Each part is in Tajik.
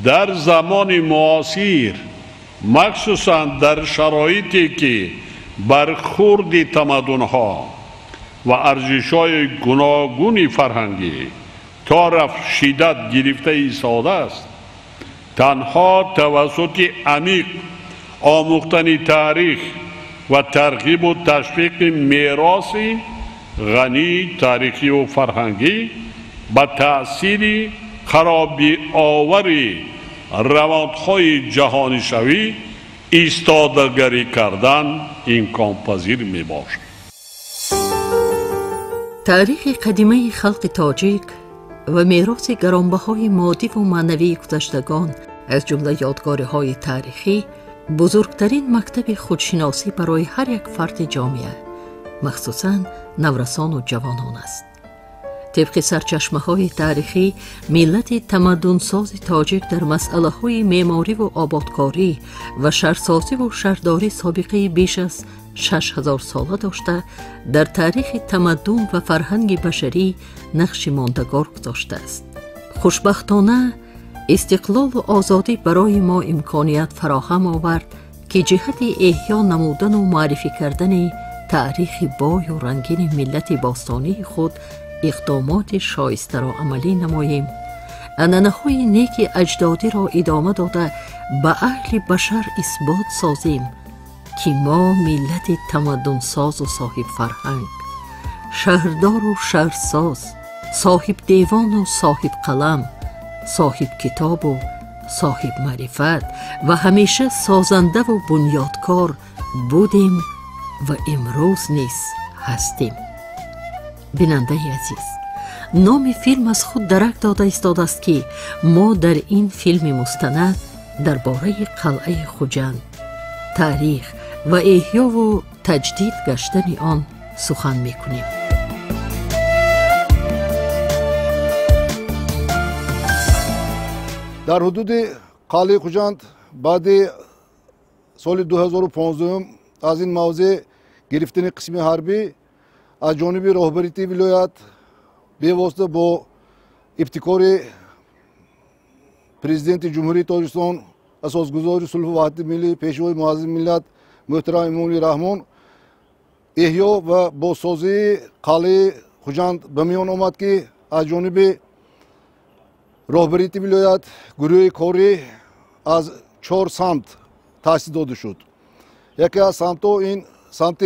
در زمان معاصر مخصوصا در شرایطی که برخورد تمدن‌ها و ارزش‌های گوناگون فرهنگی طرف شدت گرفته ایستاده است، تنها توسط عمیق آموختن تاریخ و ترغیب و تشویق میراث غنی تاریخی و فرهنگی با تأثیر خرابی آوری روندهای جهانی شوی ایستادگری کردن امکان پذیر می باشد. تاریخ قدیمی خلق تاجیک و میراث گرانبهای مادی و معنوی گذشتگان از جمله یادگاری‌های تاریخی بزرگترین مکتب خودشناسی برای هر یک فرد جامعه، مخصوصاً نورسان و جوانان است. طبق سرچشمه‌های تاریخی، ملت تمدن‌ساز تاجیک در مسئله‌های معماری و آبادکاری و شهرسازی و شهرداری سابقه بیش از 6000 ساله داشته، در تاریخ تمدن و فرهنگ بشری نقش ماندگار گذاشته است. خوشبختانه استقلال و آزادی برای ما امکانیت فراهم آورد که جهت احیا نمودن و معرفی کردن تاریخ بای و رنگین ملت باستانی خود اقدامات شایسته را عملی نماییم، عنعنه‌های نیک اجدادی را ادامه داده به اهل بشر اثبات سازیم که ما ملت تمدن ساز و صاحب فرهنگ، شهردار و شهرساز، صاحب دیوان و صاحب قلم، صاحب کتاب و صاحب معرفت و همیشه سازنده و بنیادکار بودیم و امروز نیز هستیم. بیننده عزیز، نام فیلم از خود درک داده ایستاده است که ما در این فیلم مستند درباره قلعه خوجند، تاریخ و احیا و تجدید گشتن آن سخن می‌کنیم. در حدود قلعه خوجند بعد سال 2015 از این موضع گرفتن قسم حربی از جانب راهبریت ولایت به واسطه با ابتکار پرزیدنت جمهوری تاجیکستان، اساسگذار صلح و وحدت ملی، پیشوای معظم ملت محترم امامی رحمان، احیا و بازسازی قلعه خوجند به میان آمد که از جانب راهبریت ولایت گروه کاری از 4 سمت تأسیس داده شد. یکی از سمت‌ها این سمت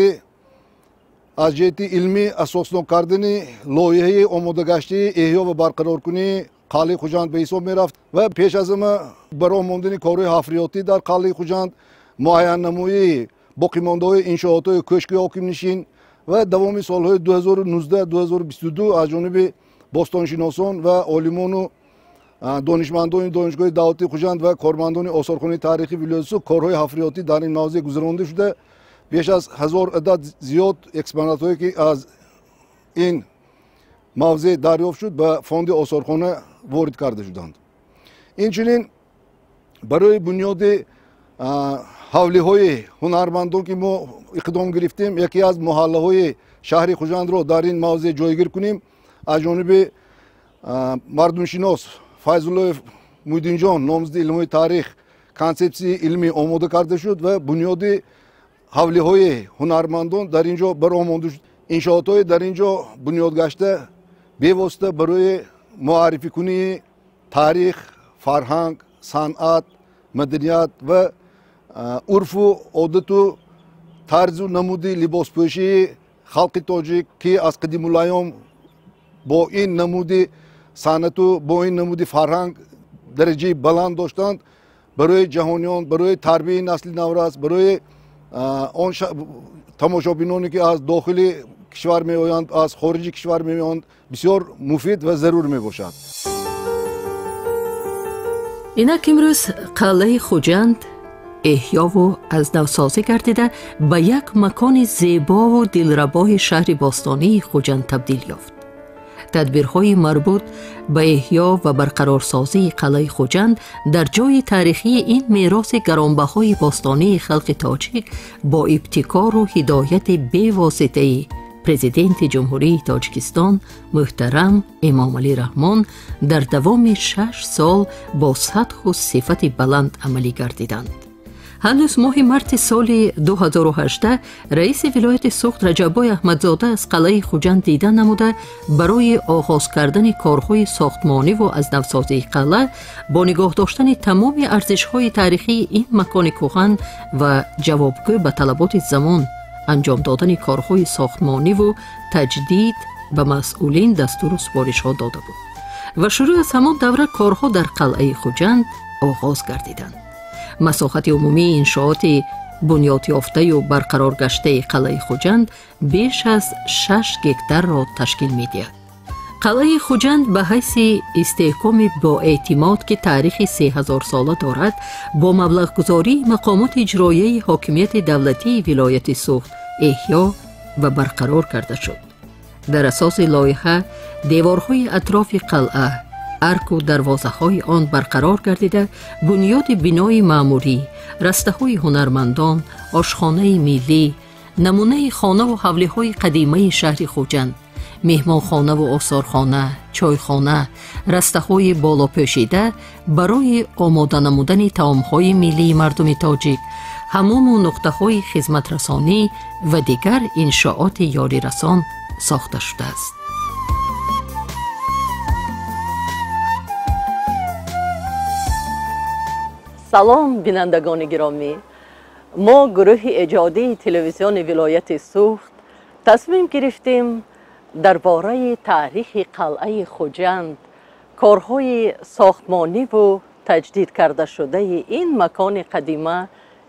از جهت علمی اساسنام کردن لایحه آماده‌گشته احیا و برقرارکنی قلعه خوجند به حساب می‌رفت و پیش از همه برای ماندن کارهای حفریاتی در قلعه خوجند، معین نمایی باقی مانده‌های انشاءات‌های کشک حاکم نشین و دوام سال‌های 2019-2022 از جانب باستانشناسان و عالمان و دانشمندان دانشگاه دولتی خوجند و کارمندان آثارخانه تاریخی ولایت کارهای حفریاتی در این موضوع گذرانده شده. بیش از 1000 عدد زیاد اکسپونات هایی که از این موضوع دریافت شد به فاند آثارخانه وارد کرده شدند. اینچنین برای بنیاد حوله های هنرمندان که ما اقدام گرفتیم، یکی از محله های شهر خوجند را در این موضوع جایگیر کنیم. از جانب مردم شناس فیض‌الله محیدین جان، نامزد علم تاریخ، کنسپسی علمی آماده کرده شد و بنیاد حوله های هنرمندان در اینجا برآمده شد. انشاءات های در اینجا بنیاد گشته به واسطه برای معرفی کنی تاریخ، فرهنگ، صنعت، مدنیت و عرف و عادت و طرز و نمود لباس پوشی خلق تاجیک که از قدیم الایام با این نمود صنعت و با این نمود فرهنگ درجه بلند داشتند، برای جهانیان، برای تربیت نسل نورس، برای آن تماشابینانی که از داخل کشور می آیند، از خارج کشور می آیند، بسیار مفید و ضرور می باشد. اینک امروز قلعه خوجند احیا و از نوسازی گردیده به یک مکان زیبا و دلربای شهر باستانی خوجند تبدیل یافت. تدبیرهای مربوط به احیا و برقرارسازی قلعه خوجند در جای تاریخی این میراث گرانبهای باستانی خلق تاجیک با ابتکار و هدایت بی‌واسطه‌ای президенти ҷумҳурии тоҷикистон муҳтарам эмомалӣ раҳмон дар давоми 6 сол бо сатҳу сифати баланд амалӣ гардиданд. ҳанӯз моҳи марти соли 2018 раиси вилояти суғд раҷаббой аҳмадзода аз қалъаи хуҷанд дида намуда барои оғоз кардани корҳои сохтмониву азнавсозии қалъа бо нигоҳ доштани тамоми арзишҳои таърихии ин макони кӯҳан ва ҷавобгӯ ба талаботи замон анҷом додани корҳои сохтмониву таҷдид ба масъулин дастуру супоришҳо дода буд ва шурӯъ аз ҳамон давра корҳо дар қалъаи хуҷанд оғоз гардиданд. масоҳати умумии иншооти бунёдёфтаю барқароргаштаи қалъаи хуҷанд беш аз 6 гектарро ташкил медиҳад. қалъаи хуҷанд ба ҳайси истеҳкоми боэътимод ки таърихи 3000 сола дорад, бо маблағгузории мақомоти иҷроияи ҳокимияти давлатии вилояти суғд эҳьё ва барқарор карда шуд. дар асоси лоиҳа деворҳои атрофи қалъа, арку дарвозаҳои он барқарор гардида, бунёди бинои маъмурӣ, растаҳои ҳунармандон, ошхонаи миллӣ, намунаи хонаву ҳавлиҳои қадимаи шаҳри хуҷанд, меҳмонхонаву осорхона, чойхона, растаҳои болопӯшида барои омода намудани таомҳои миллии мардуми тоҷик, ҳамому нуқтаҳои хизматрасонӣ ва дигар иншооти ёрирасон сохта шудааст. салом бинандагони гиромӣ, мо гурӯҳи эҷодии телевизиони вилояти суғд тасмим гирифтем дар бораи таърихи қалъаи хуҷанд, корҳои сохтмониву таҷдид кардашудаи ин макони қадима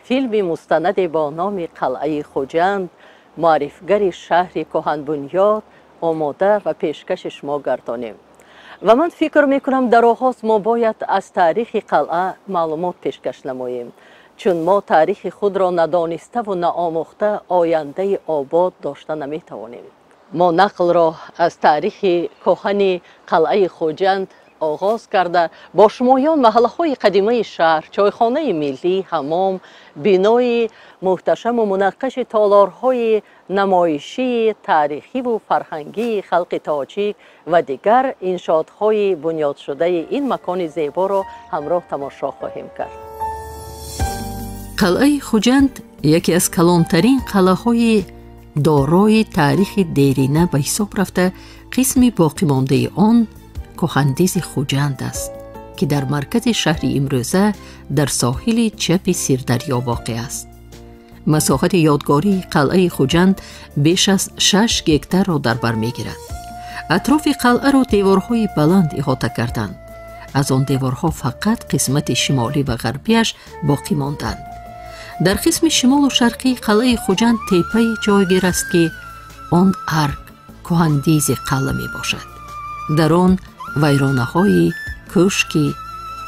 филми мустанаде бо номи қалъаи хуҷанд, муаррифгари шаҳри кӯҳанбунёд омода ва пешкаши шумо гардонем. ва ман фикр мекунам дар оғоз мо бояд аз таърихи қалъа маълумот пешкаш намоем, чун мо таърихи худро надониставу наомӯхта ояндаи обод дошта наметавонем. мо нақлро аз таърихи кӯҳани қалъаи хуҷанд оғоз карда бо шумоён маҳаллаҳои қадимаи шаҳр, чойхонаи миллӣ, ҳамом, бинои муҳташаму мунаққаши толорҳои намоишии таърихиву фарҳангии халқи тоҷик ва дигар иншоотҳои бунёдшудаи ин макони зеборо ҳамроҳ тамошо хоҳем кард. қалъаи хуҷанд яке аз калонтарин қалъаҳои дорои таърихи дерина ба ҳисоб рафта, қисми боқимондаи он кӯҳандизи хуҷанд аст, ки дар маркази шаҳри имрӯза дар соҳили чапи сирдарё воқеъ аст. масоҳати ёдгории қалъаи хуҷанд беш аз 6 гектарро дар бар мегирад. атрофи қалъаро деворҳои баланд иҳота карданд. аз он деворҳо фақат қисмати шимолӣ ва ғарбияш боқӣ монданд. дар қисми шимолу шарқии қалъаи хуҷанд теппаи ҷойгир аст ки он арк кӯҳандизи қалъа мебошад. дар он вайронаҳои кӯшки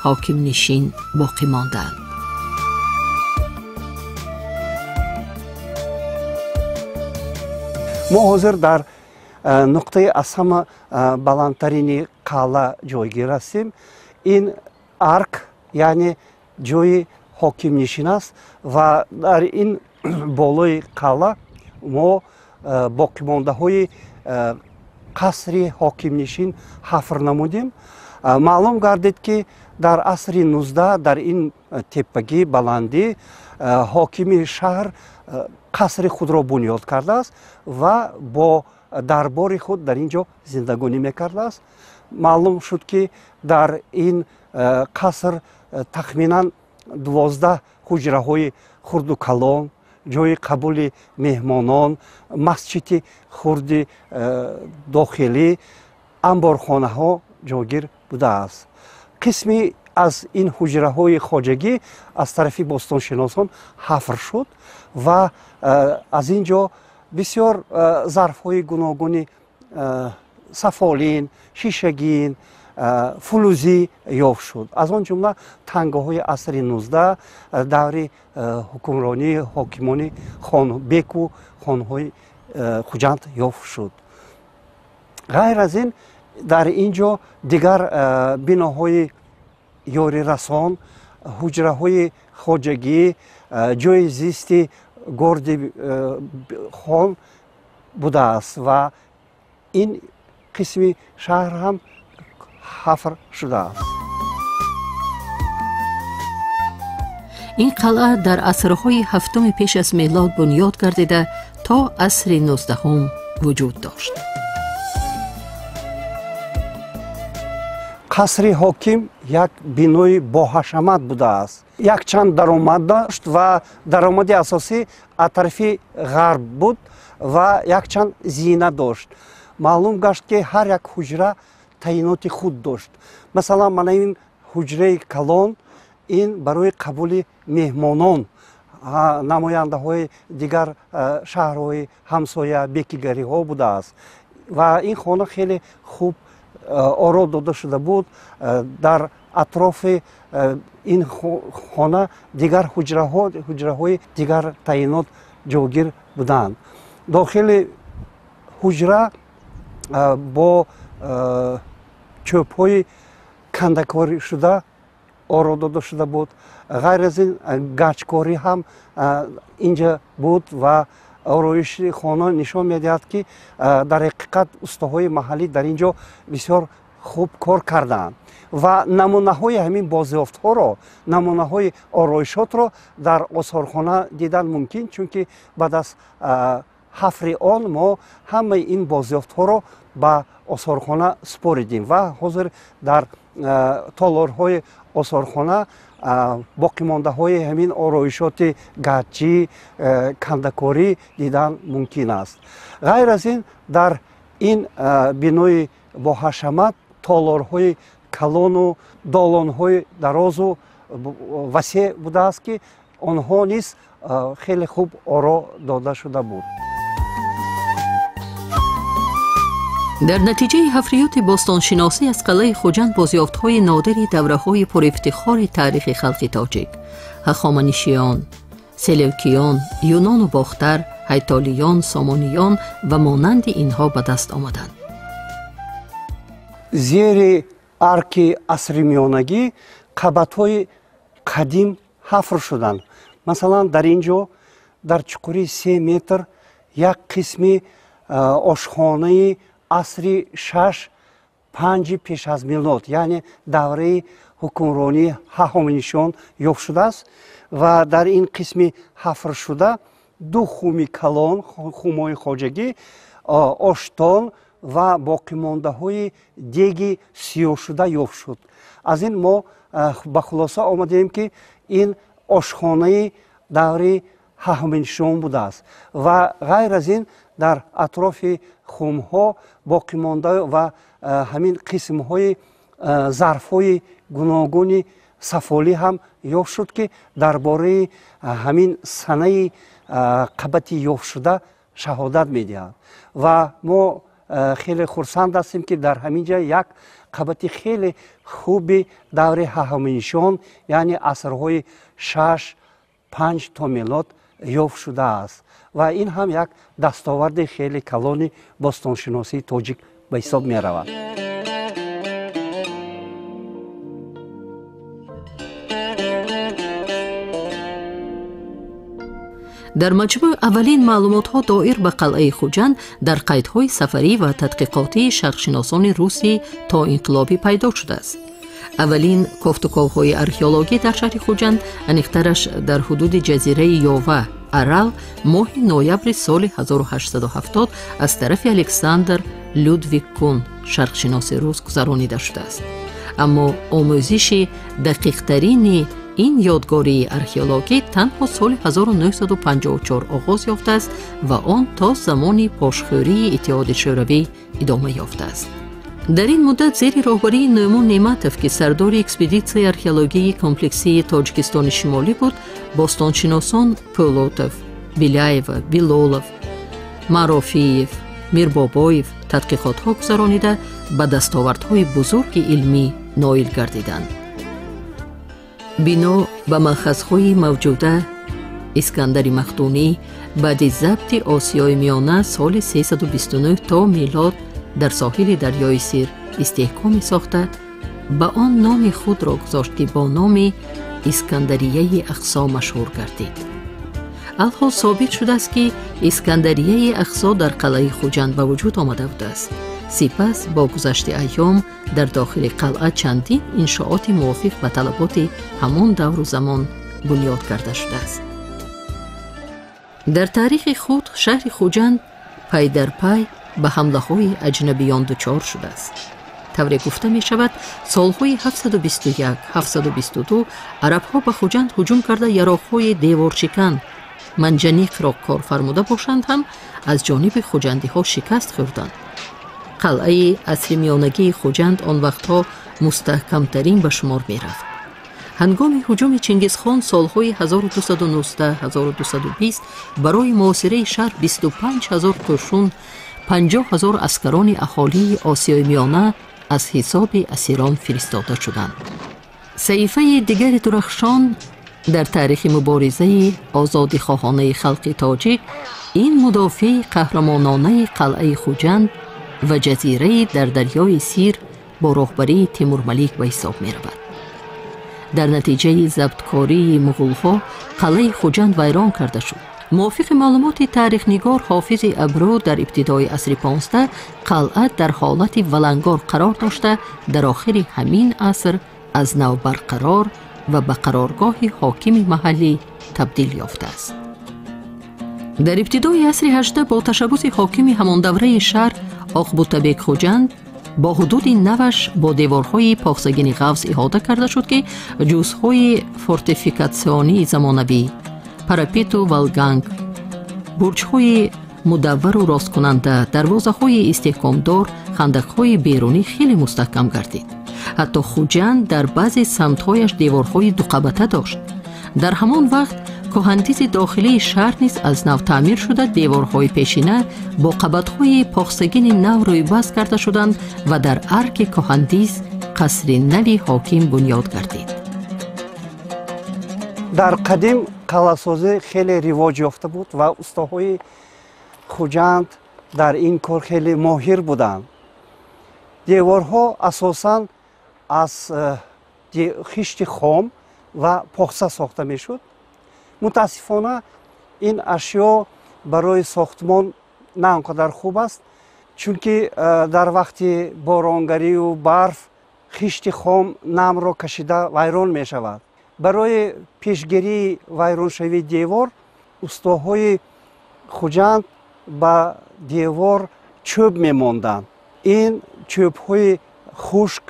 ҳокимнишин боқӣ мондаанд. мо ҳозир дар нуқтаи аз ҳама баландтарини қалъа ҷойгир ҳастем. ин арк яъне ҷои ҳокимнишин аст ва дар ин болои қалъа мо боқимондаҳои қасри ҳокимнишин ҳафр намудем. маълум гардид ки дар асри 19 дар ин теппагӣ баландӣ ҳокими шаҳр қасри худро бунёд кардааст ва бо дарбори худ дар ин ҷо зиндагонӣ мекардааст. маълум шуд ки дар ин қаср тахминан 12 ҳуҷраҳои хурду калон, ҷои қабули меҳмонон, масҷиди хурди дохилӣ, амборхонаҳо ҷойгир будааст. қисми аз ин ҳуҷраҳои хоҷагӣ аз тарафи бостоншиносон ҳафр шуд ва аз ин ҷо бисёр зарфҳои гуногуни сафолин, шишагин, фулузӣ ёфт шуд. аз он ҷумла тангаҳои асри 19 даври ҳукмронии ҳокимони беку хонҳои хуҷанд ёфт шуд. ғайр аз ин дар ин ҷо дигар биноҳои ёрирасон, ҳуҷраҳои хоҷагӣ, ҷои зисти горди хон будааст ва ин қисми шаҳр ҳам ҳафр шудааст. این قلعه در عصرهای هفتم پیش از میلاد بنیاد گردیده تا عصر 19 وجود داشت. قصر حاکم یک بینوی باحشمت بوده است. یک چند درآمد داشت و درآمد اساسی از طرف غرب بود و یک چند زینه داشت. معلوم گشت که هر یک حجره تعینات خود داشت. مثلا من این حجره کلان این برای قبول مهمانان نماینده های دیگر شهرهای همسایه بکیگری ها بوده است و این خانه خیلی خوب آرا داده شده بود. در اطراف این خانه دیگر حجره های دیگر تعینات جاگیر بودند. داخل حجره با چوب های کندکاری شده آرا داده شده بود. غیر از این گچکاری هم اینجا بود و آرایش خانه نشان میدهد که در حقیقت استاهای محلی در اینجا بسیار خوب کار کردند و نمونه های همین بازیافت ها را، نمونه های آرایشات را در آثارخانه دیدن ممکن، چون که بعد از حفر آن ما همه این بازیافت ها را به آثارخانه سپاریدیم و حاضر در تالارهای آثارخانه باقی مانده های همین آرایشات گچی، کندکاری دیدن ممکن است. غیر از این در این بینوی با حشمت تالارهای کلان و دالانهای دراز و وسیع بوده است که آنها نیز خیلی خوب آرا داده شده بود. در نتیجه حفریات باستانشناسی از قلعه خوجند بازیافت‌های نادری دوره‌های پرافتخار تاریخ خلق تاجیک، هخامنشیان، سلوکیان، یونان و باختر، هیتالیان، سامانیان و مانند اینها به دست آمدند. زیر ارک عصر میانگی قبط‌های قدیم حفر شدند. مثلا در اینجا در چقوری 3 متر یک قسمی آشخانه عصری 6-5 پیش از میلاد، یعنی دوره حکمرانی هخامنشیان یافت شده است و در این قسمی حفر شده 2 خومی کلان، خومای خواجگی، آشتان و باقی مانده های دیگی سیاه شده یافت شد. از این ما به خلاصه آمدیم که این آشخانه دوره هخامنشیان بوده است و غیر از این در اطراف خوم ها باقی مانده و همین قسم های ظرف های گوناگون سفالی هم یافت شد که درباره همین سنه قبط یافت شده شهادت میدهند و ما خیلی خرسند هستیم که در همین جا یک قبط خیلی خوبی دوره هخامنشیان یعنی عصرهای 6-5 تا میلاد یافت شده است و این هم یک دستاورد خیلی کلان باستانشناسی تاجیک به حساب می رود. در مجموع اولین معلومات ها دایر به قلعه خوجند در قیدهای سفری و تدقیقاتی شرقشناسان روسی تا انقلابی پیدا شده است. اولین کافتوکاوهای ارکئولوژی در شهر خوجند انیخترش در حدود جزیره یاوه ارال ماه نوامبر سال 1870 از طرف الکساندر لودویگ کون شرقشناس روس گذرانیده شده است. اما آموزش دقیق‌ترین این یادگاری ارکئولوژی تنها سال 1954 آغاز یافته است و آن تا زمان پاشخوری اتحاد شوروی ادامه یافته است. در این مدت زیر راهبری نومان نعمتوف که سردار اکسپدیسیون ارکئولوژی کمپلکسی تاجیکستان شمالی بود، باستانشناسان پولوتوف، بیلیایف، بیلولوف، مارافیف، میربابایف تدقیقات‌ها گذرانیده به دستاوردهای بزرگ علمی نائل گردیدند. بنا به مأخذهای موجوده، اسکندر مقدونی بعد از ضبط آسیای میانه سال 329 تا میلاد در ساحل دریای سیر استحکامی ساخته به آن نام خود را گذاشت که با نام اسکندریه اقصی مشهور گردید. الحال ثابت شده است که اسکندریه اقصی در قلعه خوجند به وجود آمده بوده است. سپس با گذشت ایام در داخل قلعه چندین انشاءات موافق به طلبات همان دور و زمان بنیاد کرده شده است. در تاریخ خود شهر خوجند پی در پی به حمله های اجنبیان دچار شده است. طوری گفته می شود سالهای 721 722 عرب ها به خوجند هجوم کرده یراقهای دیوارچکن منجنیق را کار فرموده باشند هم از جانب خوجندی ها شکست خوردند. قلعه عصر میانگی خوجند آن وقتها مستحکمترین به شمار می رفت. هنگام هجوم چنگیزخان سالهای 1210-1220 برای محاصره شهر 25,000 قرشون 50,000 اسکران اهالی آسیای میانه از حساب اسیران فرستاده شدند. صحیفه دیگر درخشان در تاریخ مبارزه آزادیخواهانه خلق تاجیک این مدافع قهرمانانه قلعه خوجند و جزیره در دریای سیر با رهبری تیمورملیک به حساب می رود. در نتیجه ضبطکاری مغول‌ها قلعه خوجند ویران کرده شد. موافق معلومات تاریخ نگار حافظ ابرو در ابتدای عصر 15 قلعه در حالت ولنگار قرار داشته در آخر همین عصر از نو برقرار و به قرارگاه حاکم محلی تبدیل یافته است. در ابتدای عصر 18 با تشبث حاکم همان دوره شهر آقبوتبک خوجند با حدود نوش با دیوارهای پاخسگین غوث احاطه کرده شد که جزهای فورتیفیکاسیونی زمانوی، پراپیت و ولگنگ، برج‌های مدور و راست کننده، دروازه‌های استحکامدار، خندق‌های بیرونی خیلی مستحکم گردید. حتی خوجند در بعضی سمت‌هایش دیوارهای دو قبته داشت. در همان وقت کهندیز داخلی شهر نیز از نو تعمیر شده دیوارهای پیشینه با قبت‌های پاخسگین نو روی بست کرده شدند و در ارک کهندیز قصر نوی حاکم بنیاد گردید. در قدیم قلعه‌سازی خیلی رواج یافته بود و استادهای خوجند در این کار خیلی ماهر بودند. دیوارها اساساً از خشت خام و پخته ساخته میشد. متاسفانه این اشیا برای ساختمان نه آنقدر خوب است، چون که در وقت بارانگری و برف خشت خام نم را کشیده ویران می شود. برای پیشگیری ویران شوی دیوار استادهای خوجند به دیوار چوب می ماندند. این چوب های خشک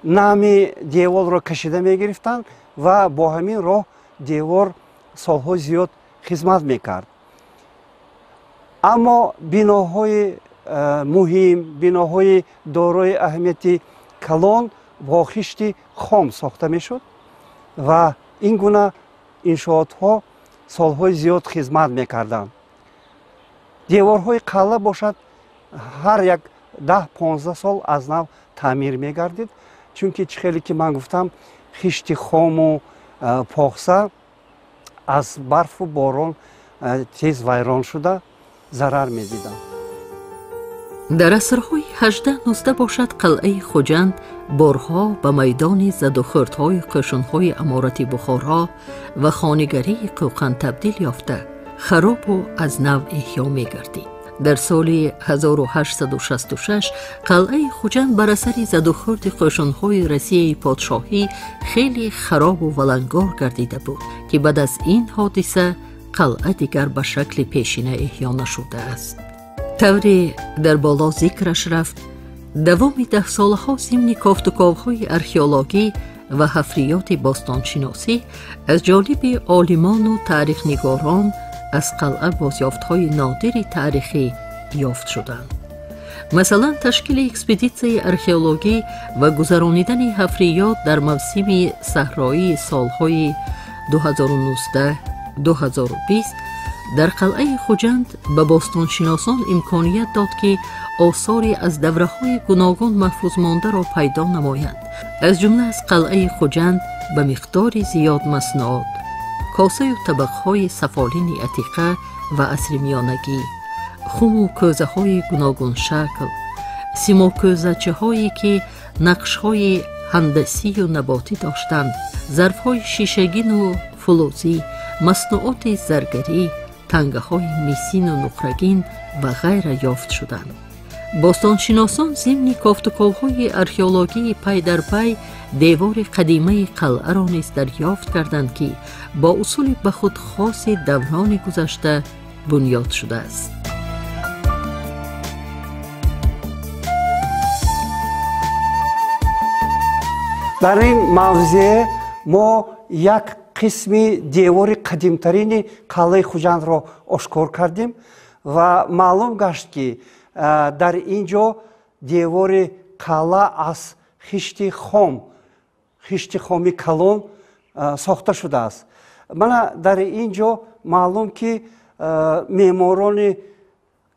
نم دیوار را کشیده می گرفتند و با همین راه دیوار سالهای زیاد خدمت می کرد. اما بناهای مهم، بناهای دارای اهمیت کلان با خشت خام ساخته می شد و این گونه انشاءات ها سالهای زیاد خدمت می کردند. دیوارهای قلعه باشد هر یک 10-15 سال از نو تعمیر می گردید، چون که خیلی که من گفتم خشت خام و پاخته از برف و باران تیز ویران شده ضرر می دیدند. در عصرهای 18-19 باشد قلعه خوجند بارها به میدان زد و خوردهای قشنهای امارت بخارا و خانگری قوقند تبدیل یافته خراب و از نو احیا می گردید. در سال 1866 قلعه خوجند بر اثر زد و خورد قشنهای رسیه پادشاهی خیلی خراب و ولنگار گردیده بود که بعد از این حادثه قلعه دیگر به شکل پیشینه احیا نشده است. طوری در بالا ذکرش رفت دوام 10 سالها ضمن کافت و کاوهای ارخئولوژی و حفریات باستانشناسی از جانب عالمان و تاریخ نگاران از قلعه بازیافت‌های نادر تاریخی یافت شدند. مثلا تشکیل اکسپدیسیون ارخئولوژی و گذرانیدن حفریات در موسم صحرایی سالهای 2019-2020 در قلعه خوجند به باستانشناسان امکانیت داد که آثاری از دوره‌های گوناگون محفوظ مانده را پیدا نمایند. از جمله از قلعه خوجند به مقدار زیاد مصنوعات، کاسه و طبقهای سفالین عتیقه و عصر میانگی، خم و کوزه های گوناگون شکل، سیم کوزه‌چه هایی که نقش های هندسی و نباتی داشتند، ظرف های شیشگین و فلزی، مصنوعات زرگری، تنگه‌های میسین و نقرگین و غیره یافت شدند. باستانشناسان ضمن کافتوکاوهای ارکئولوژی پی در پی دیوار قدیمه قلعه را نیز دریافت کردند که با اصول به خود خاص دوران گذشته بنیاد شده است. در این موضوع ما یک قسم دیوار قدیمترین قلعه خوجند را آشکار کردیم و معلوم گشت که در اینجا دیوار قلعه از خشت خامی کلان ساخته شده است. من در اینجا معلوم که معماران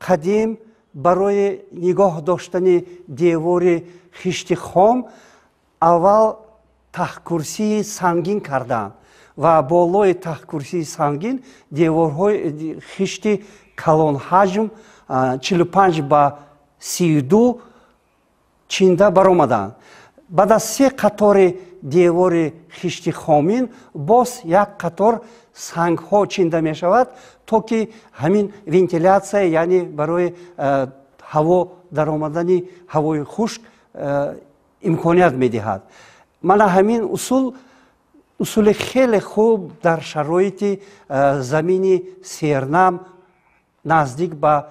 قدیم برای نگاه داشتن دیوار خشت خام اول تخکرسی سنگین کردند و بالای تخکرسی سنگین دیوارهای خشت کلان حجم 45 به 32 چینده برآمدند. بعد از 3 قطار دیوار خشت خامین باز یک قطار سنگ ها چینده می شود تا که همین ونتیلیاسیا یعنی برای هوا در آمدن هوای خشک امکانیت می دهد. من همین اصول خیلی خوب در شرایط زمین سرنم نزدیک به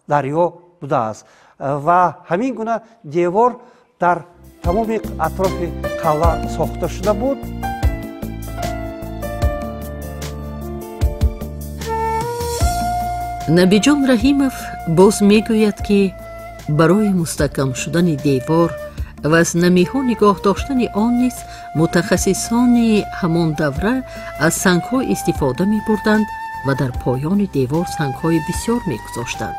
دریا بوده است و همین گونه دیوار در تمام اطراف قلعه ساخته شده بود. نبیجان رحیمов باز میگوید که برای مستحکم شدن دیوار و از نمیها نگاه داشتن آن نیز متخصصان همان دوره از سنگ‌ها استفاده می‌بردند و در پایان دیوار سنگ‌های بسیار می‌گذاشتند.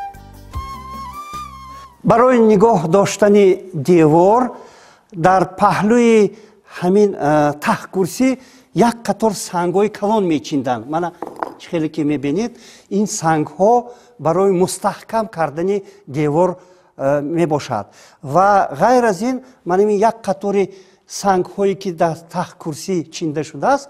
برای نگاه داشتن دیوار در پهلوی همین تخکرسی یک قطار سنگ‌های کلان می‌چیندند. من خیلی که می‌بینید این سنگ‌ها برای مستحکم کردن دیوار میباشد و غیر از این من این یک قطار سنگ هایی که در تخکرسی چینده شده است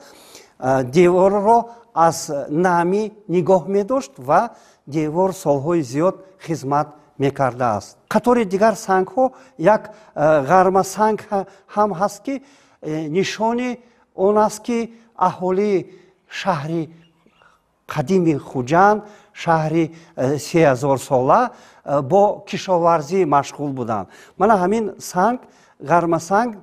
دیوار را از نمی نگاه می داشت و دیوار سالهای زیاد خدمت می کرده است. قطار دیگر سنگ ها یک غرمه سنگ هم هست که نشان اون است که اهالی شهر قدیم خوجند شهر 3000 ساله با کشاورزی مشغول بودند. من همین سنگ غرمه سنگ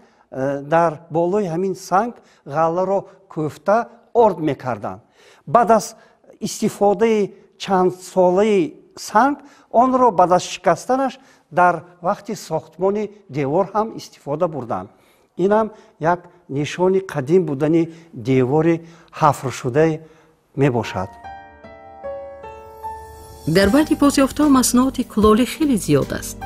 در بالای همین سنگ غله را کوفته ارد میکردند. بعد از استفاده چند ساله سنگ آن را بعد از شکستنش در وقت ساختمان دیوار هم استفاده بردند. این هم یک نشان قدیم بودن دیوار حفر شده می باشد. در بعد بازیافت‌ها مسنوعات کلالی خیلی زیاد است.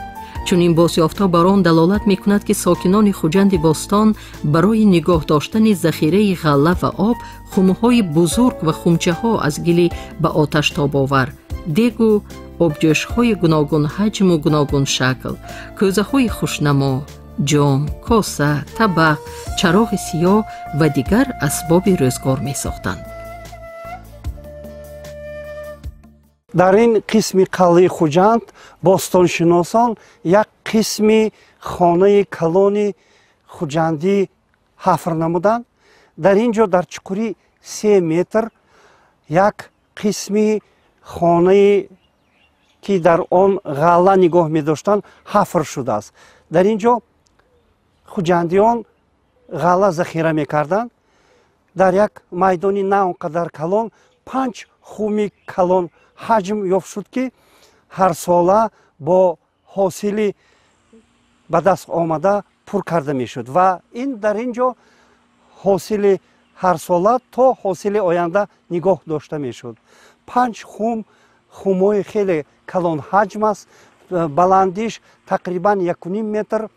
چون این بازیافت‌ها بر آن دلالت می‌کند که ساکنان خوجند باستان برای نگاه داشتن ذخیره غله و آب خمه‌های بزرگ و خمچه‌ها از گلی به آتش تاب‌آور، دیگ و آبجوش‌های گوناگون حجم و گوناگون شکل، کوزه‌های خوشنما، جام، کاسه، طبق، چراغ سیاه و دیگر اسباب روزگار می‌ساختند. در این قسم قلعه خوجند باستانشناسان یک قسم خانه کلان خوجندی حفر نمودند. در اینجا در چکوری 3 متر یک قسم خانه که در آن غله نگاه می داشتند حفر شده است. در اینجا خوجندیان غله ذخیره می کردند. در یک میدانی نه آنقدر کلان 5 خومی کلان حجم یافت شد که هر ساله با حاصل به دست آمده پر کرده می شد و این در اینجا حاصل هر ساله تا حاصل آینده نگاه داشته می شد. 5 خمای خیلی کلان حجم است. بلندیش تقریبا 1.5 متر،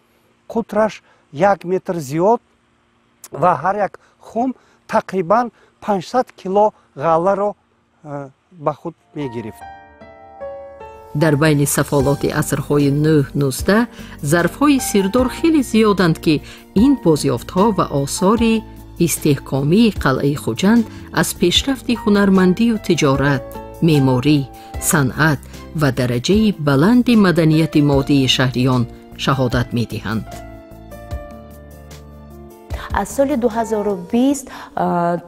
قطرش 1 متر زیاد و هر یک خم تقریبا 500 کیلو غله را به خود می گرفت. در بین سفالات عصرهای 9-19 ظرفهای سیردار خیلی زیادند که این بازیافت‌ها و آثار استحکامی قلعه خوجند از پیشرفت هنرمندی و تجارت، معماری، صنعت و درجه بلند مدنیت مادی شهریان شهادت می‌دهند. از سال 2020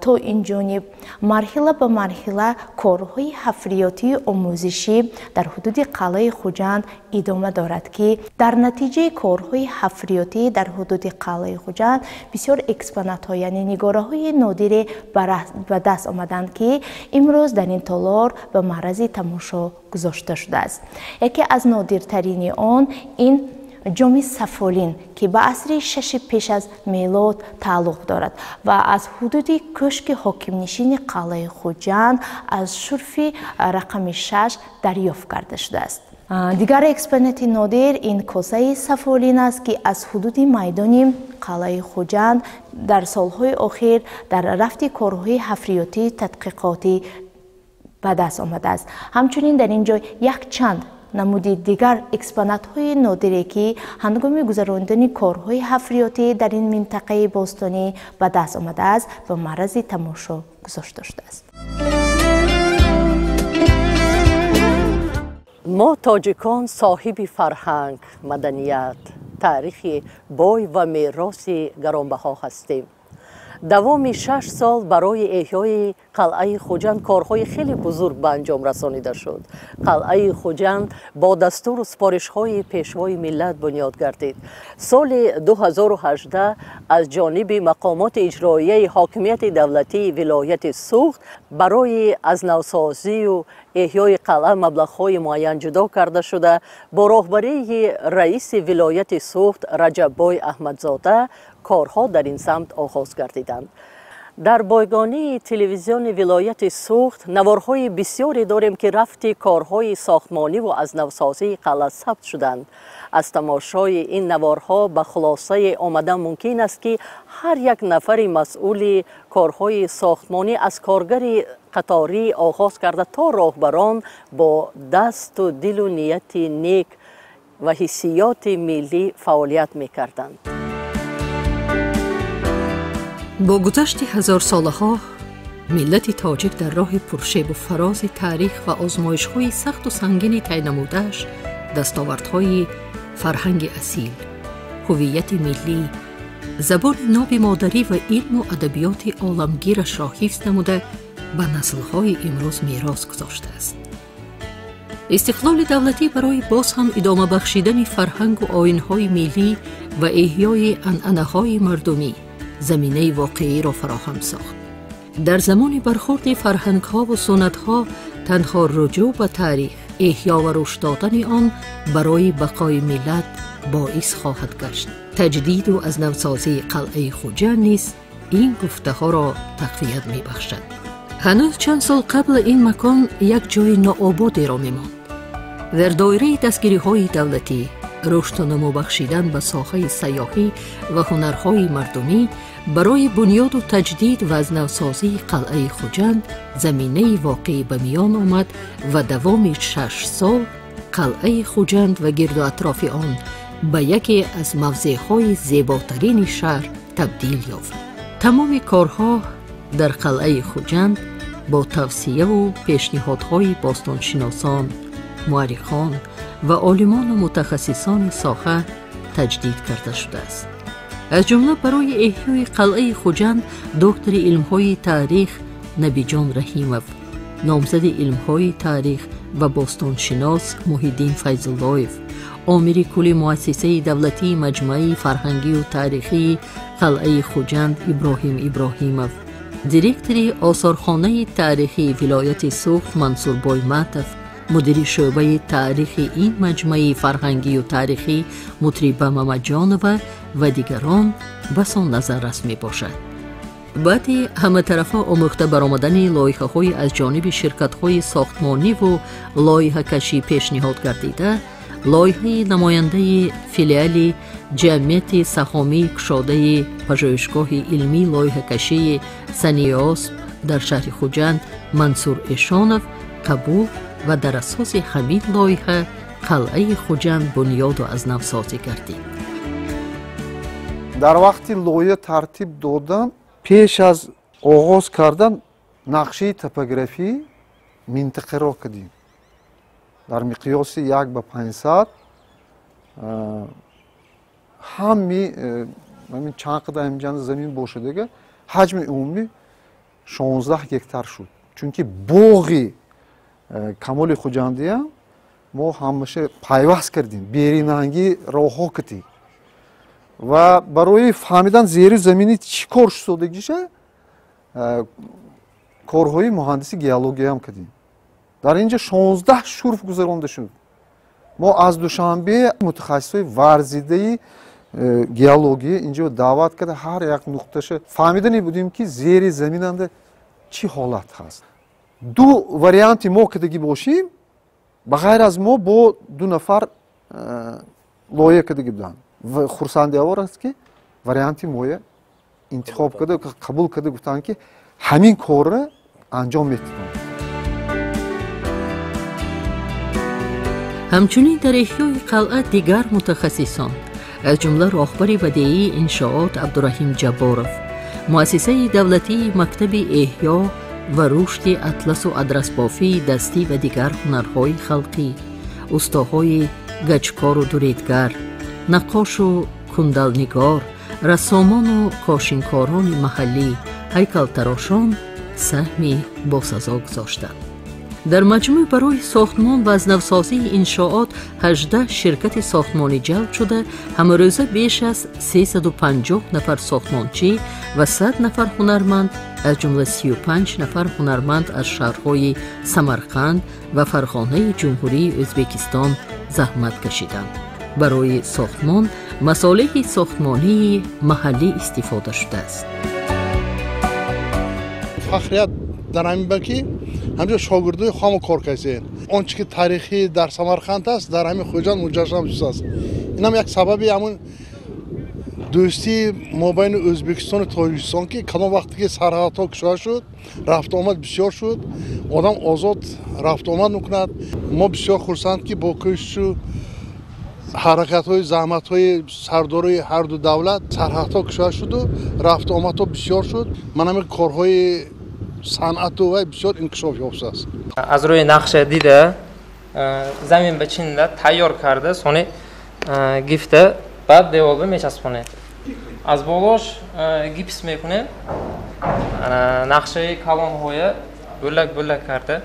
تا این جانب مرحله به مرحله کارهای حفریاتی آموزشی در حدود قلعه خوجند ادامه دارد که در نتیجه کارهای حفریاتی در حدود قلعه خوجند بسیار اکسپونات ها یعنی نگاره های نادر به دست آمدند که امروز در این تالار به معرض تماشا گذاشته شده است. یکی از نادرترین آن این جام سفالین که به عصر 6 پیش از میلاد تعلق دارد و از حدود کشک حاکم نشین قلعه خوجند از شرف رقم 6 دریافت کرده شده است. دیگر اکسپونات نادر این کاسه سفالین است که از حدود میدان قلعه خوجند در سالهای اخیر در رفت کارهای حفریاتی تحقیقاتی به دست آمده است. همچنین در اینجا یک چند نمود دیگر اکسپونات های نادری که هنگام گذراندن کارهای حفریاتی در این منطقه باستانی به دست آمده است و معرض تماشا گذاشته شده است. ما تاجیکان صاحب فرهنگ، مدنیت، تاریخ بای و میراث گرانبها هستیم. دوام 6 سال برای احیای قلعه خوجند کارهای خیلی بزرگ به انجام رسانیده شد. قلعه خوجند با دستور و سپارش‌های پیشوای ملت بنیاد گردید. سال 2018 از جانب مقامات اجرایی حاکمیت دولتی ولایت سوخت برای از نوسازی و احیای قلعه مبلغ‌های معین جدا کرده شده با راهبری رئیس ولایت سوخت رجب بای احمدزاده کارها در این سمت آغاز گردیدند. در بایگانی تلویزیون ولایت سوخت نوارهای بسیاری داریم که رفت کارهای ساختمانی و از نوسازی قلعه ثبت شدند. از تماشای این نوارها به خلاصه آمدن ممکن است که هر یک نفر مسئول کارهای ساختمانی از کارگر قطاری آغاز کرده تا راهبران با دست و دل و نیت نیک و حسیات ملی فعالیت می‌کردند. با گذشت 1000 سالها ملت تاجیک در راه پرشیب و فراز تاریخ و آزمایش‌های سخت و سنگین طی نموده‌اش دستاوردهای فرهنگ اصیل، هویت ملی، زبان ناب مادری و علم و ادبیات عالمگیرش را حفظ نموده به نسل‌های امروز میراث گذاشته است. استقلال دولتی برای باز هم ادامه بخشیدن فرهنگ و آیین‌های ملی و احیای عنعنه‌های مردمی زمینه واقعی را فراهم ساخت. در زمان برخورد فرهنگ‌ها و سنت‌ها تنها رجوع به تاریخ، احیا و رشد دادن آن برای بقای ملت باعث خواهد گشت. تجدید و از نوسازی قلعه خوجند نیز این گفته‌ها را تقویت می‌بخشد. هنوز چند سال قبل این مکان یک جای ناآبادی را می‌ماند. در دایره دستگیری‌های دولتی، رشد و نمو بخشیدن به ساحه سیاحی و هنرهای مردمی برای بنیاد و تجدید و از نوسازی قلعه خوجند زمینه واقعی به میان آمد و دوام 6 سال قلعه خوجند و گرد و اطراف آن به یکی از موضع‌های زیباترین شهر تبدیل یافت. تمام کارها در قلعه خوجند با توصیه و پیشنهادهای باستانشناسان، مورخان و عالمان و متخصصان ساحه تجدید کرده شده است. از جمله برای احیای قلعه خوجند دکتر علم‌های تاریخ نبیجان رحیمов، نامزد علم‌های تاریخ و باستانشناس محیدین فیض‌الله‌یف، آمر کل مؤسسه دولتی مجمع فرهنگی و تاریخی قلعه خوجند ابراهیم ابراهیمov، دیرکتور آثارخانه تاریخی ولایت سوخت منصور بای معطف، مدیر شعبه تاریخ این مجمع فرهنگی و تاریخی مطربه محمدجانова و دیگران بسان نظر رسمی باشد. بعد همه طرفه آموخته برآمدن لایحه‌های از جانب شرکت‌های ساختمانی و لایحه کشی پیشنهاد گردیده، لایحه نماینده فیلیال جمعیت سهامی کشاده پژوهشگاه علمی لایحه کشی سنیاسب در شهر خوجند منصور ایشانov قبول و در اساس همین لایحه قلعه خوجند بنیاد و از نوسازی گردید. در وقتی لایحه ترتیب دادم پیش از آغاز کردن نقشه توپوگرافی منطقه را کردیم در مقیاس 1:500 همین چند قدر امجان زمین باشده که حجم عمومی 16 گکتار شد. چونکه باغی کمال خوجندی هم ما همیشه پیوست کردیم، بیرینانگی راه ها کردیم و برای فهمیدن زیر زمینی چی کار شدگیشه کارهای مهندسی گیولوژی هم کردیم. در اینجا 16 شرف گذرانده شد. ما از دوشنبه متخصصای ورزیده گیولوژی اینجا دعوت کرده هر یک نقطهش فهمیدنی بودیم که زیر زمیننده چی حالت هست. دو وریانتی ما کردگی باشیم بغیر از ما با 2 نفر لایه کردگی بودن و خرسنده آور است که وریانتی مویه انتخاب کرده قبول کرده گفتن که همین کار را انجام میتونن. همچنین در احیای قلعه دیگر متخصصان از جمله راهبر بدیعی انشاءات عبدالرحیم جبارов، مؤسسه دولتی مکتب احیا و رشد اطلس و ادرسبافی دستی و دیگر هنرهای خلقی، استاهای گچکار و دوریدگر، نقاش و کندلنگار، رسامان و کاشینکاران محلی، هیکلتراشان سهمی باسزا گذاشتند. در مجموع برای ساختمان و از نوسازی انشاءات 18 شرکت ساختمانی جلب شده، همروزه بیش از 350 نفر ساختمانچی و 100 نفر هنرمند از جمله 35 نفر هنرمند از شهرهای سمرقند و فرغانه جمهوری ازبکستان زحمت کشیدند. برای ساختمان مصالح ساختمانی محلی استفاده شده است. فخریت در همین بلکه همجا شاگردای خام کار کردن. آنچه که تاریخی در سمرقند است در همین خوجند مجسم شده است. این هم یک سببی همون دوستی مابین ازبکستان و تاجیکستان که کدام وقتی که سرحدها کشیده شد رفت آمد بسیار شد، آدم آزاد رفت آمد میکند. ما بسیار خرسند که با کوشش و حرکت‌های زحمت‌های سردارای هر دو دولت سرحدها کشیده شد و رفت آمدها بسیار شد. من همین کارهای صنعت و بسیار انکشاف یافته است. از روی نقشه دیده زمین بچینده تیار کرده سونی گیفته بعد دیوار میچسبونه، از بالاش گیپس میکنه، نقشه کلان های بلک کرده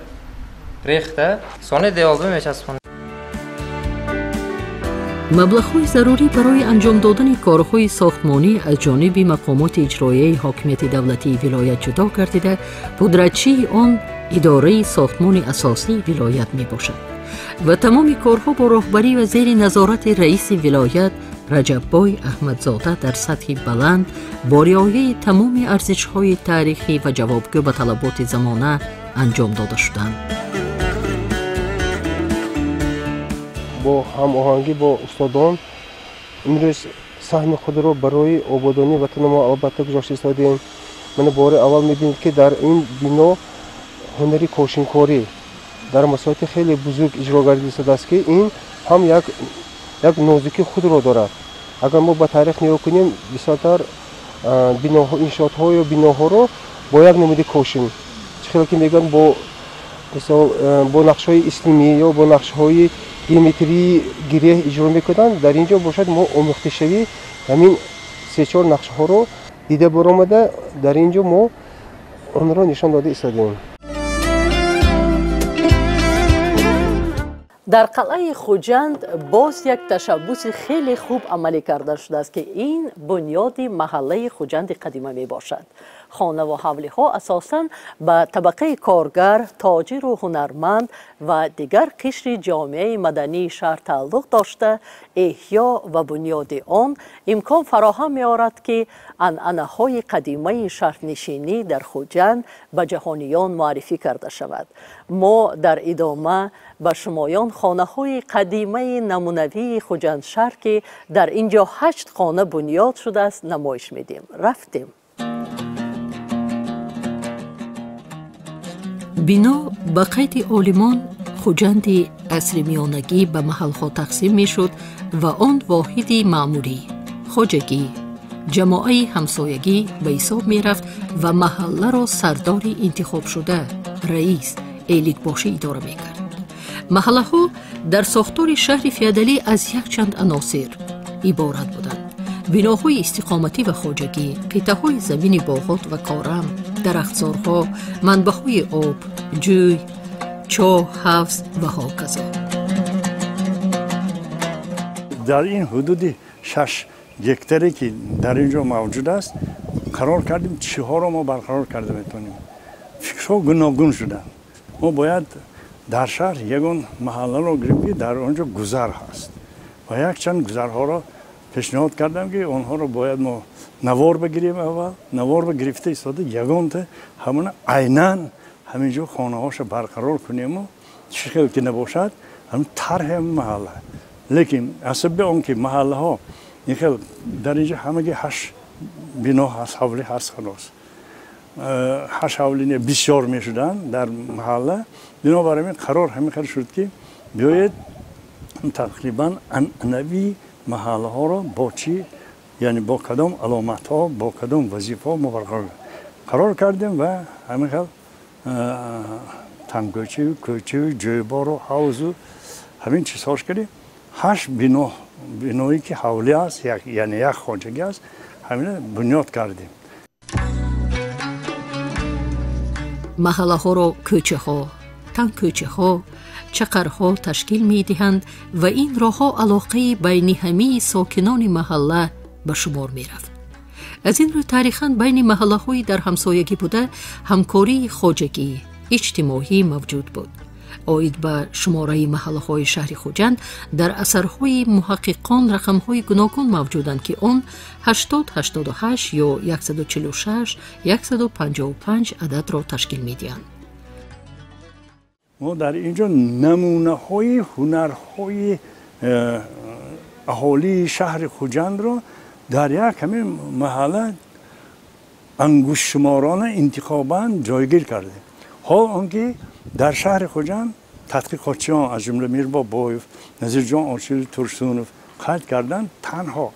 ریخته سونی دیوار میچسبونه. مبلغ‌های ضروری برای انجام دادن کارهای ساختمانی از جانب مقامات اجرایی حاکمیت دولتی ولایت جدا گردیده، پودرچی آن اداره ساختمان اساسی ولایت می باشد و تمام کارها با راهبری و زیر نظارت رئیس ولایت رجب‌بای احمدزاده در سطح بلند با رعایت تمام ارزش‌های تاریخی و جوابگو به طلبات زمانه انجام داده شدند. با هماهنگی با استادان امروز سهم خود را برای آبادانی وطن ما البته گذاشته ایستادیم. من بار اول می‌بینید که در این بنا هنری کاشینکاری در مساحت خیلی بزرگ اجرا گردیده است که این هم یک نازکی خود را دارد. اگر ما به تاریخ نگاه کنیم بسیار بناها انشاءات‌ها یا بناها را با یک نمود کاشین چخیلی که میگن با نقش‌های اسلامی یا با نقش‌های گیومتری گره اجرا میکنن. در اینجا باشد ما آموخته شوی همین 3-4 نقشه ها رو دیده برآمده در اینجا ما آن را نشان داده ایستادیم. در قلعه خوجند باز یک تشبوس خیلی خوب عملی کرده شده است که این بنیاد محله خوجند قدیمه می باشد. خانه و حوله ها اساساً به طبقه کارگر، تاجر و هنرمند و دیگر قشر جامعه مدنی شهر تعلق داشته، احیا و بنیاد آن امکان فراهم می آورد که عنعنه های قدیمه شهرنشینی در خوجند به جهانیان معرفی کرده شود. ما در ادامه به شمایان خانه های قدیمه نمونوی خوجند شهر که در اینجا 8 خانه بنیاد شده است نمایش میدیم. رفتیم. بنا به قید عالمان خوجند عصر میانگی به محل‌ها تقسیم می شد و آن واحدی معموری، خواجگی، جماعه همسایگی به حساب می رفت و محله را سرداری انتخاب شده رئیس ایلیک باشی اداره می کرد. محله ها در ساختار شهر فیودالی از یک چند عناصر عبارت بودند: بناهای استقامتی و خواجگی، قطعه های زمین باغات و کارم، درختزارها، منبع های آب، جوی، چاه، حوض و هاکذا. در این حدود 6 گکتری که در اینجا موجود است قرار کردیم چیها را ما برقرار کرده میتونیم. فکرها گوناگون شدن. ما باید در شهر یگان محله را گرفتیم که در آنجا گذر هست و یک چند گذرها را پیشنهاد کردم که آنها را باید ما نوار بگیریم. اول نوار بگرفته ایستاده یگان ته همون عیناً همینجا خانه هاش برقرار کنیم و چیزی که نباشد هم طرح محله. لیکن حسب آن که محله ها در اینجا همگی 8 بنا هست، حولی هست خلاص. 8 حولی بسیار می شدن در محله. بنابراین قرار همین شد که بیاید تقریبا عنعنوی محله ها را با چی، یعنی با کدام علامت ها، با کدام وظیفه ها قرار کردیم و همین تنگوچی، کوچی، جویبار و حوض و همین چیزهاش کردیم. 8 بنایی که حولی است، یعنی یک خانگی است، همین بنیاد کردیم. محله ها را کوچه ها، تنگوچه ها، چقرها تشکیل می دهند و این راه ها علاقه بین همه ساکنان محله به شمار می رفت. از این رو تاریخاً بین محله های در همسایگی بوده همکاری خواجگی اجتماعی موجود بود. آید به شماره محله های شهر خوجند در اثرهای محققان رقم های گوناگون موجودند که آن 80 88 یا 146 155 عدد را تشکیل می دهند. ما در اینجا نمونه های هنرهای اهالی شهر خوجند را در یک همین محله انگشت شمارانه انتخاباً جایگیر کرده. حال آنکه در شهر خوجند تحقیقاتچیان از جمله میر بابایف، نظیر جان آرشیل ترسونوف قید کردند تنها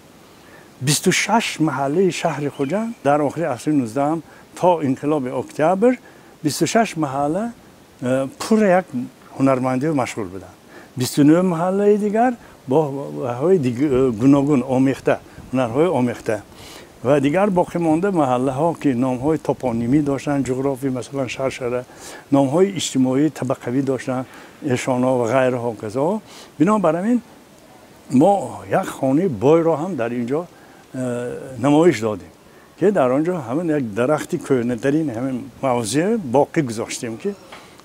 26 محله شهر خوجند در آخر عصر 19 تا انقلاب اکتبر 26 محله پر یک هنرمندی و مشغول بودند. 29 محله دیگر با های گوناگون آمیخته، هنرهای آمیخته و دیگر باقی مانده محله ها که نام های توپونیمی داشتن، جغرافی مثلا شرشره، نام های اجتماعی طبقوی داشتن، اشانا و غیره ها کذا. بنابراین ما یک خانه بای را هم در اینجا نمایش دادیم که در آنجا همین یک درختی کهنه ترین همین موضع باقی گذاشتیم که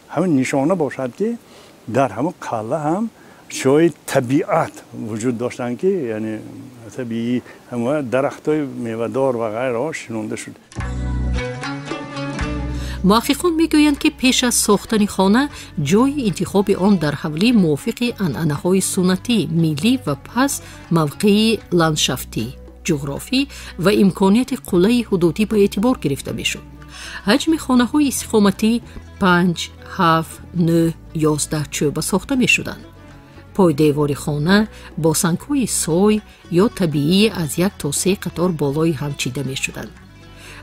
همین نشانه باشد که در همون قلعه هم شاید طبیعت وجود داشتن که یعنی طبیعی همه درختای میوه‌دار و غیره ها شنونده شده. محققان میگویند که پیش از ساختن خانه جای انتخاب آن در حولی موافق عنعنه‌های سنتی ملی و پس موقعی لندشافتی، جغرافی و امکانیت قلعه حدودی به اعتبار گرفته میشد. حجم خانه‌های استقامتی 5 7 9 11 چوبه ساخته میشدند. پای دیوار خانه با سنگ‌های سوی یا طبیعی از 1 تا 3 قطار بالای هم چیده میشدند.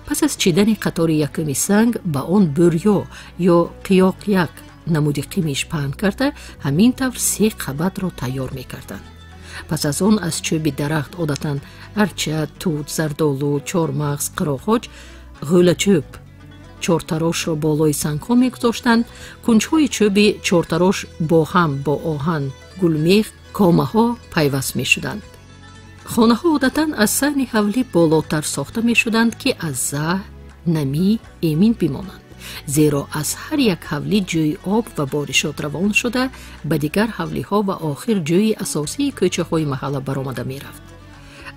پس از چیدن قطار یکمی سنگ به آن بریا یا قیاق یک نمود قیمش پهن کرده همین طور 3 قبط را تیار میکردند. پس از آن از چوب درخت عادتاً ارچه، توت، زردالو، چارمغز، قراقاج، غوله چوب چارتراش را بالای سنگ ها میگذاشتند. کنچهای چوب چارتراش با هم با آهن، گلمیخ، کامه ها پیوست می شدند. خانه ها عادتاً از سحن حولی بالاتر ساخته می شدند که از زه، نمی، ایمن بمانند. زیرا از هر یک حولی جوی آب و بارشات روان شده به دیگر حولی ها و آخر جوی اساسی کوچه های محله برآمده می رفت.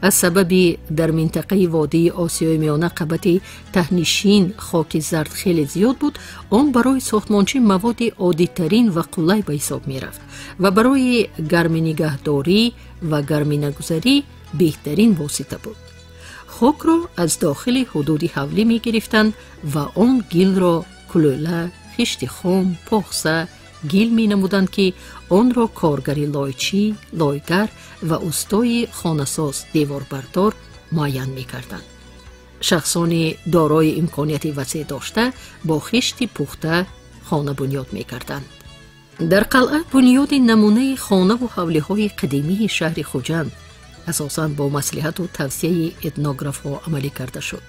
از سبب در منطقه وادی آسیای میانه قبط تهنشین خاک زرد خیلی زیاد بود، آن برای ساختمانچی مواد عادی ترین و قلعه به حساب می رفت و برای گرمی نگهداری و گرمی نگذاری بهترین واسطه بود. خاک را از داخل حدود حولی می گرفتند و آن گل را کلوله، خشت خام، پخسه، گل می نمودند که آن را کارگری لایچی، لایگر و استای خانه‌ساز دیوار بردار معین می‌کردند. شخصان دارای امکانیت وسیع داشته با خشت پخته خانه بنیاد می‌کردند. در قلعه بنیاد نمونه خانه و حولی‌های قدیمی شهر خوجند اساساً با مصلحت و توصیه اتنوگراف‌ها عملی کرده شد.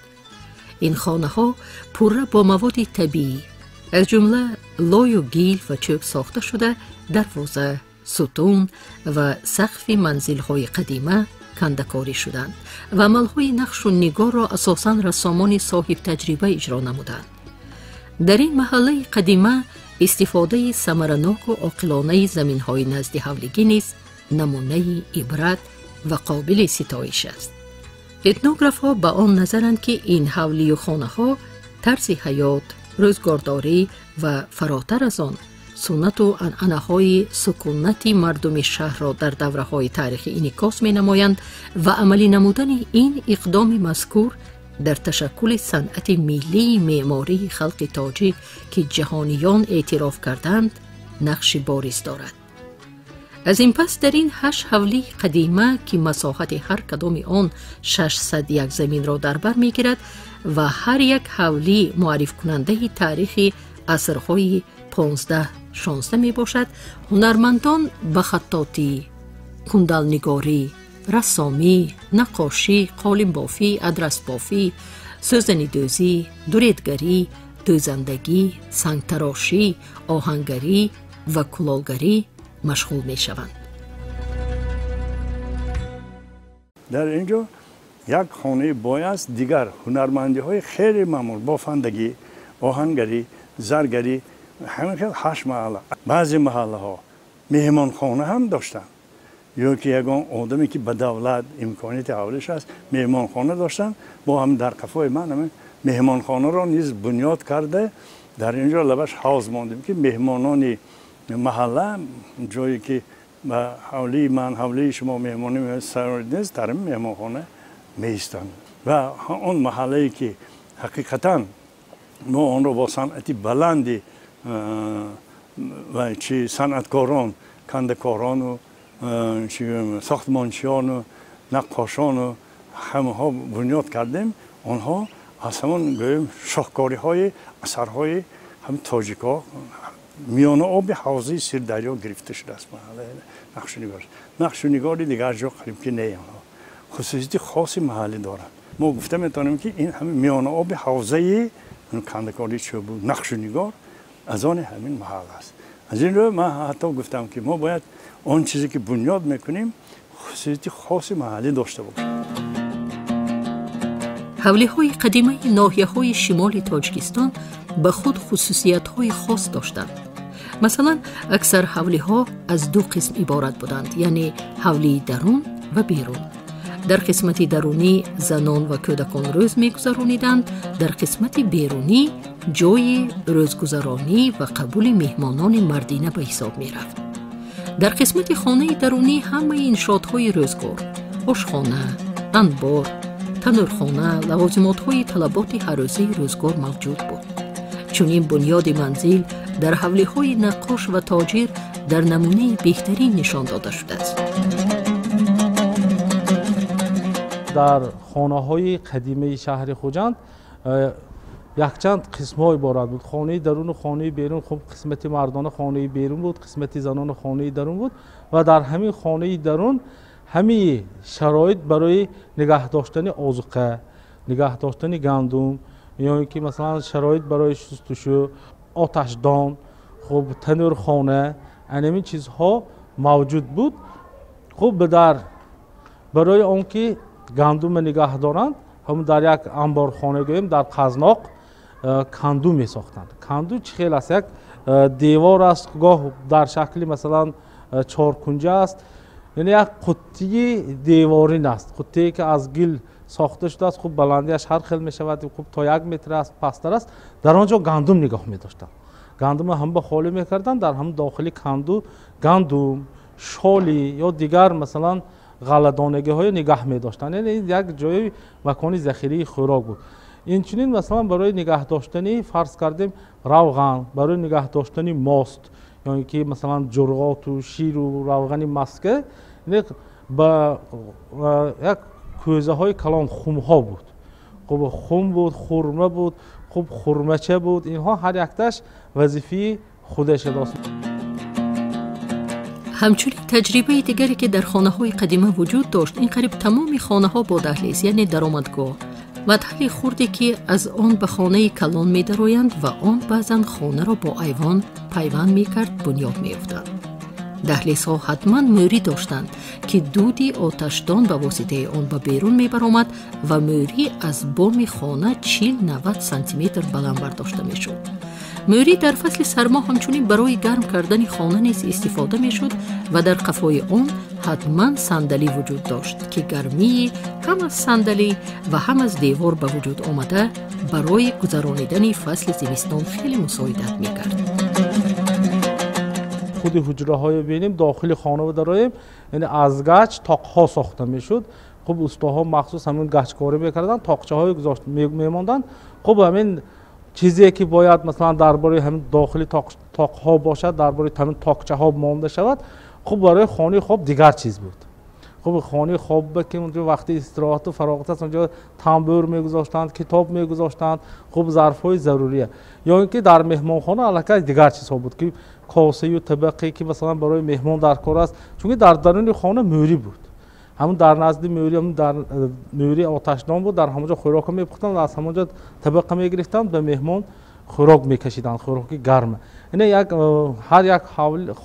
این خانه‌ها پوره با مواد طبیعی از جمله لای و گیل و چوب ساخته شده دروازه، ستون و سقف منزل‌های قدیمه کنده‌کاری شدند و عمل‌های نقش و نگار را اساساً رسامان صاحب تجربه اجرا نمودند. در این محله قدیمه استفاده ثمرناک و عاقلانه زمین‌های نزد حولگی نیز نمونه عبرت و قابل ستایش است. اتنوگراف‌ها به آن نظرند که این حولی و خانه‌ها طرز حیات، روزگارداری و فراتر از آن سنت و عنعنه‌های سکونتی مردم شهر را در دوره‌های تاریخی انعکاس می‌نمایند و عملی نمودن این اقدام مذکور در تشکل صنعت ملی معماری خلق تاجیک که جهانیان اعتراف کردند نقش بارز دارد. از این پس در این 8 حولی قدیمه که مساحت هر کدام آن 600 یک زمین را در بر می‌گیرد و هر یک حولی معرف کننده تاریخ عصرهای 15-16 می باشد، هنرمندان به خطاطی، کندلنگاری، رسامی، نقاشی، قالین بافی، ادرس بافی، سوزن دوزی، دوریدگری، دوزندگی، سنگ تراشی، آهنگری و کلالگری مشغول می شوند. در اینجا یک خانه بایست دیگر هنرمندی های خیلی معمول بافندگی، آهنگری، زرگری، همین 8 محله. بعضی محله ها مهمان خانه هم داشتن، یا که یگان آدمی که به دولت امکانیت حوالش است مهمان خانه داشتن، با هم در قفای من همین مهمان خانه را نیز بنیاد کرده. در اینجا لبش حوض ماندیم که مهمانان محله جایی که به حولی من حولی شما مهمانی سرارید نیست در این مهمان خانه میستند و اون محله که حقیقتاً ما آن را با صنعتی بلندی و چی صنعتکاران، کنده‌کاران و ساختمانچیان و نقاشان و همه ها بنیاد کردیم. آنها از همون گویم شاهکاری های اثرهای هم تاجیکا میان آب حوضه سیردریا گرفته شده است. محله نقشونگاری دیگر جا قریب که نه، آنها خصوصیت خاصی محلی دارند. ما گفته میتونیم که این همین میان آب حوزه کنده‌کاری چوب نقشونگار از آن همین محل است. از این رو من حتی گفتم که ما باید آن چیزی که بنیاد میکنیم خصوصیت خاصی محلی داشته باشیم. حولی‌های قدیمی ناحیه‌های شمال تاجیکستان به خود خصوصیت‌های خاص داشتند. مثلا اکثر حولی‌ها از 2 قسم عبارت بودند، یعنی حولی درون و بیرون. در قسمت درونی زنان و کودکان روز می‌گذرانیدند، در قسمت بیرونی جای روزگذرانی و قبول مهمانان مردینه به حساب می‌رفت. در قسمت خانه درونی همه انشاءات‌های روزگار، آشخانه، انبار، تنورخانه، لوازمات‌های طلبات هر روزه روزگار موجود بود. چون این بنیاد منزل در حولی‌های نقاش و تاجر در نمونه بهترین نشان داده شده است. در خانه‌های قدیمی شهر خوجند یک چند قسم‌ها عبارت بود. خانه درون و خانه بیرون. خب قسمت مردان خانه بیرون بود، قسمت زنان خانه درون بود و در همین خانه درون همه شرایط برای نگه داشتن آذوقه، نگه داشتن گندم، یا اینکه مثلا شرایط برای شستشو، آتشدان، خب تنور خانه، همین چیزها موجود بود. خب برای آنکه گندم نگه دارند هم در یک انبار خانه گویم در قزناق کندو می ساختند. کندو چه خیلی است، یک دیوار است، گاه در شکل مثلا 4 کنجه است، یعنی یک قطعه دیوارین است، قطعه که از گل ساخته شده است. خوب بلندیش هر خیل می شود، خوب تا 1 متر است، پستر است. در آنجا گندم نگاه می داشتند. گندم هم به خالی می کردند، در هم داخلی کندو گندم، شالی یا دیگر مثلا غله‌دانگی های نگاه می داشتند. یعنی یک جای مکانی ذخیره خوراک بود. این چنین مثلا برای نگاه داشتنی فرض کردیم روغن، برای نگاه داشتنی ماست، یعنی که مثلا جرغات و شیر و روغن مسکه، یعنی با یک کوزه های کلان خم ها بود. خب خم بود، خرمه بود، خب خرمچه بود، اینها هر یکتاش وظیفه خودش داشت. همچنین تجربه دیگری که در خانه های قدیمه وجود داشت، این قریب تمام خانه ها با دهلیز، یعنی درآمدگاه، مدخل خردی که از آن به خانه کلان می درآیند و آن بعضا خانه را با ایوان پیوند می کرد، بنیاد می افتاد. دهلیزها حتما موری داشتند که دودی آتشدان به واسطه آن به بیرون می برآمد و موری از بام خانه 40-90 سانتی متر بلند برداشته می شد. موری در فصل سرما همچنین برای گرم کردن خانه نیز استفاده می شد و در قفای آن حتما صندلی وجود داشت که گرمی هم از صندلی و هم از دیوار به وجود آمده برای گذرانیدن فصل زمستان خیلی مساعدت می کرد. خود حجره های بینیم داخل خانه و داریم، یعنی از گچ تاقها ساخته می شد. خب استاها مخصوص همین گچ کاری میکردن، تاقچه های گذاشت میماندن. خب همین چیزی که باید مثلا درباره همین داخلی تاقها باشد، درباره همین تاقچه ها مانده شود، خب برای خانه خواب دیگر چیز بود. خب خانه خواب که اونجا وقتی استراحت و فراغت است اونجا تنبور میگذاشتند، کتاب میگذاشتند، خب ظرف های ضروریه. یا اینکه در مهمانخانه البته دیگر چیزها بود که کاسه و طبقی که مثلا برای مهمان در کار است، چون در درون خانه موری بود. همون در نزد موری، همون در موری آتشدان بود، در همونجا خوراک میپختند و از همونجا طبقه میگرفتند به مهمان خوراک میکشیدند، خوراک گرم. یعنی هر یک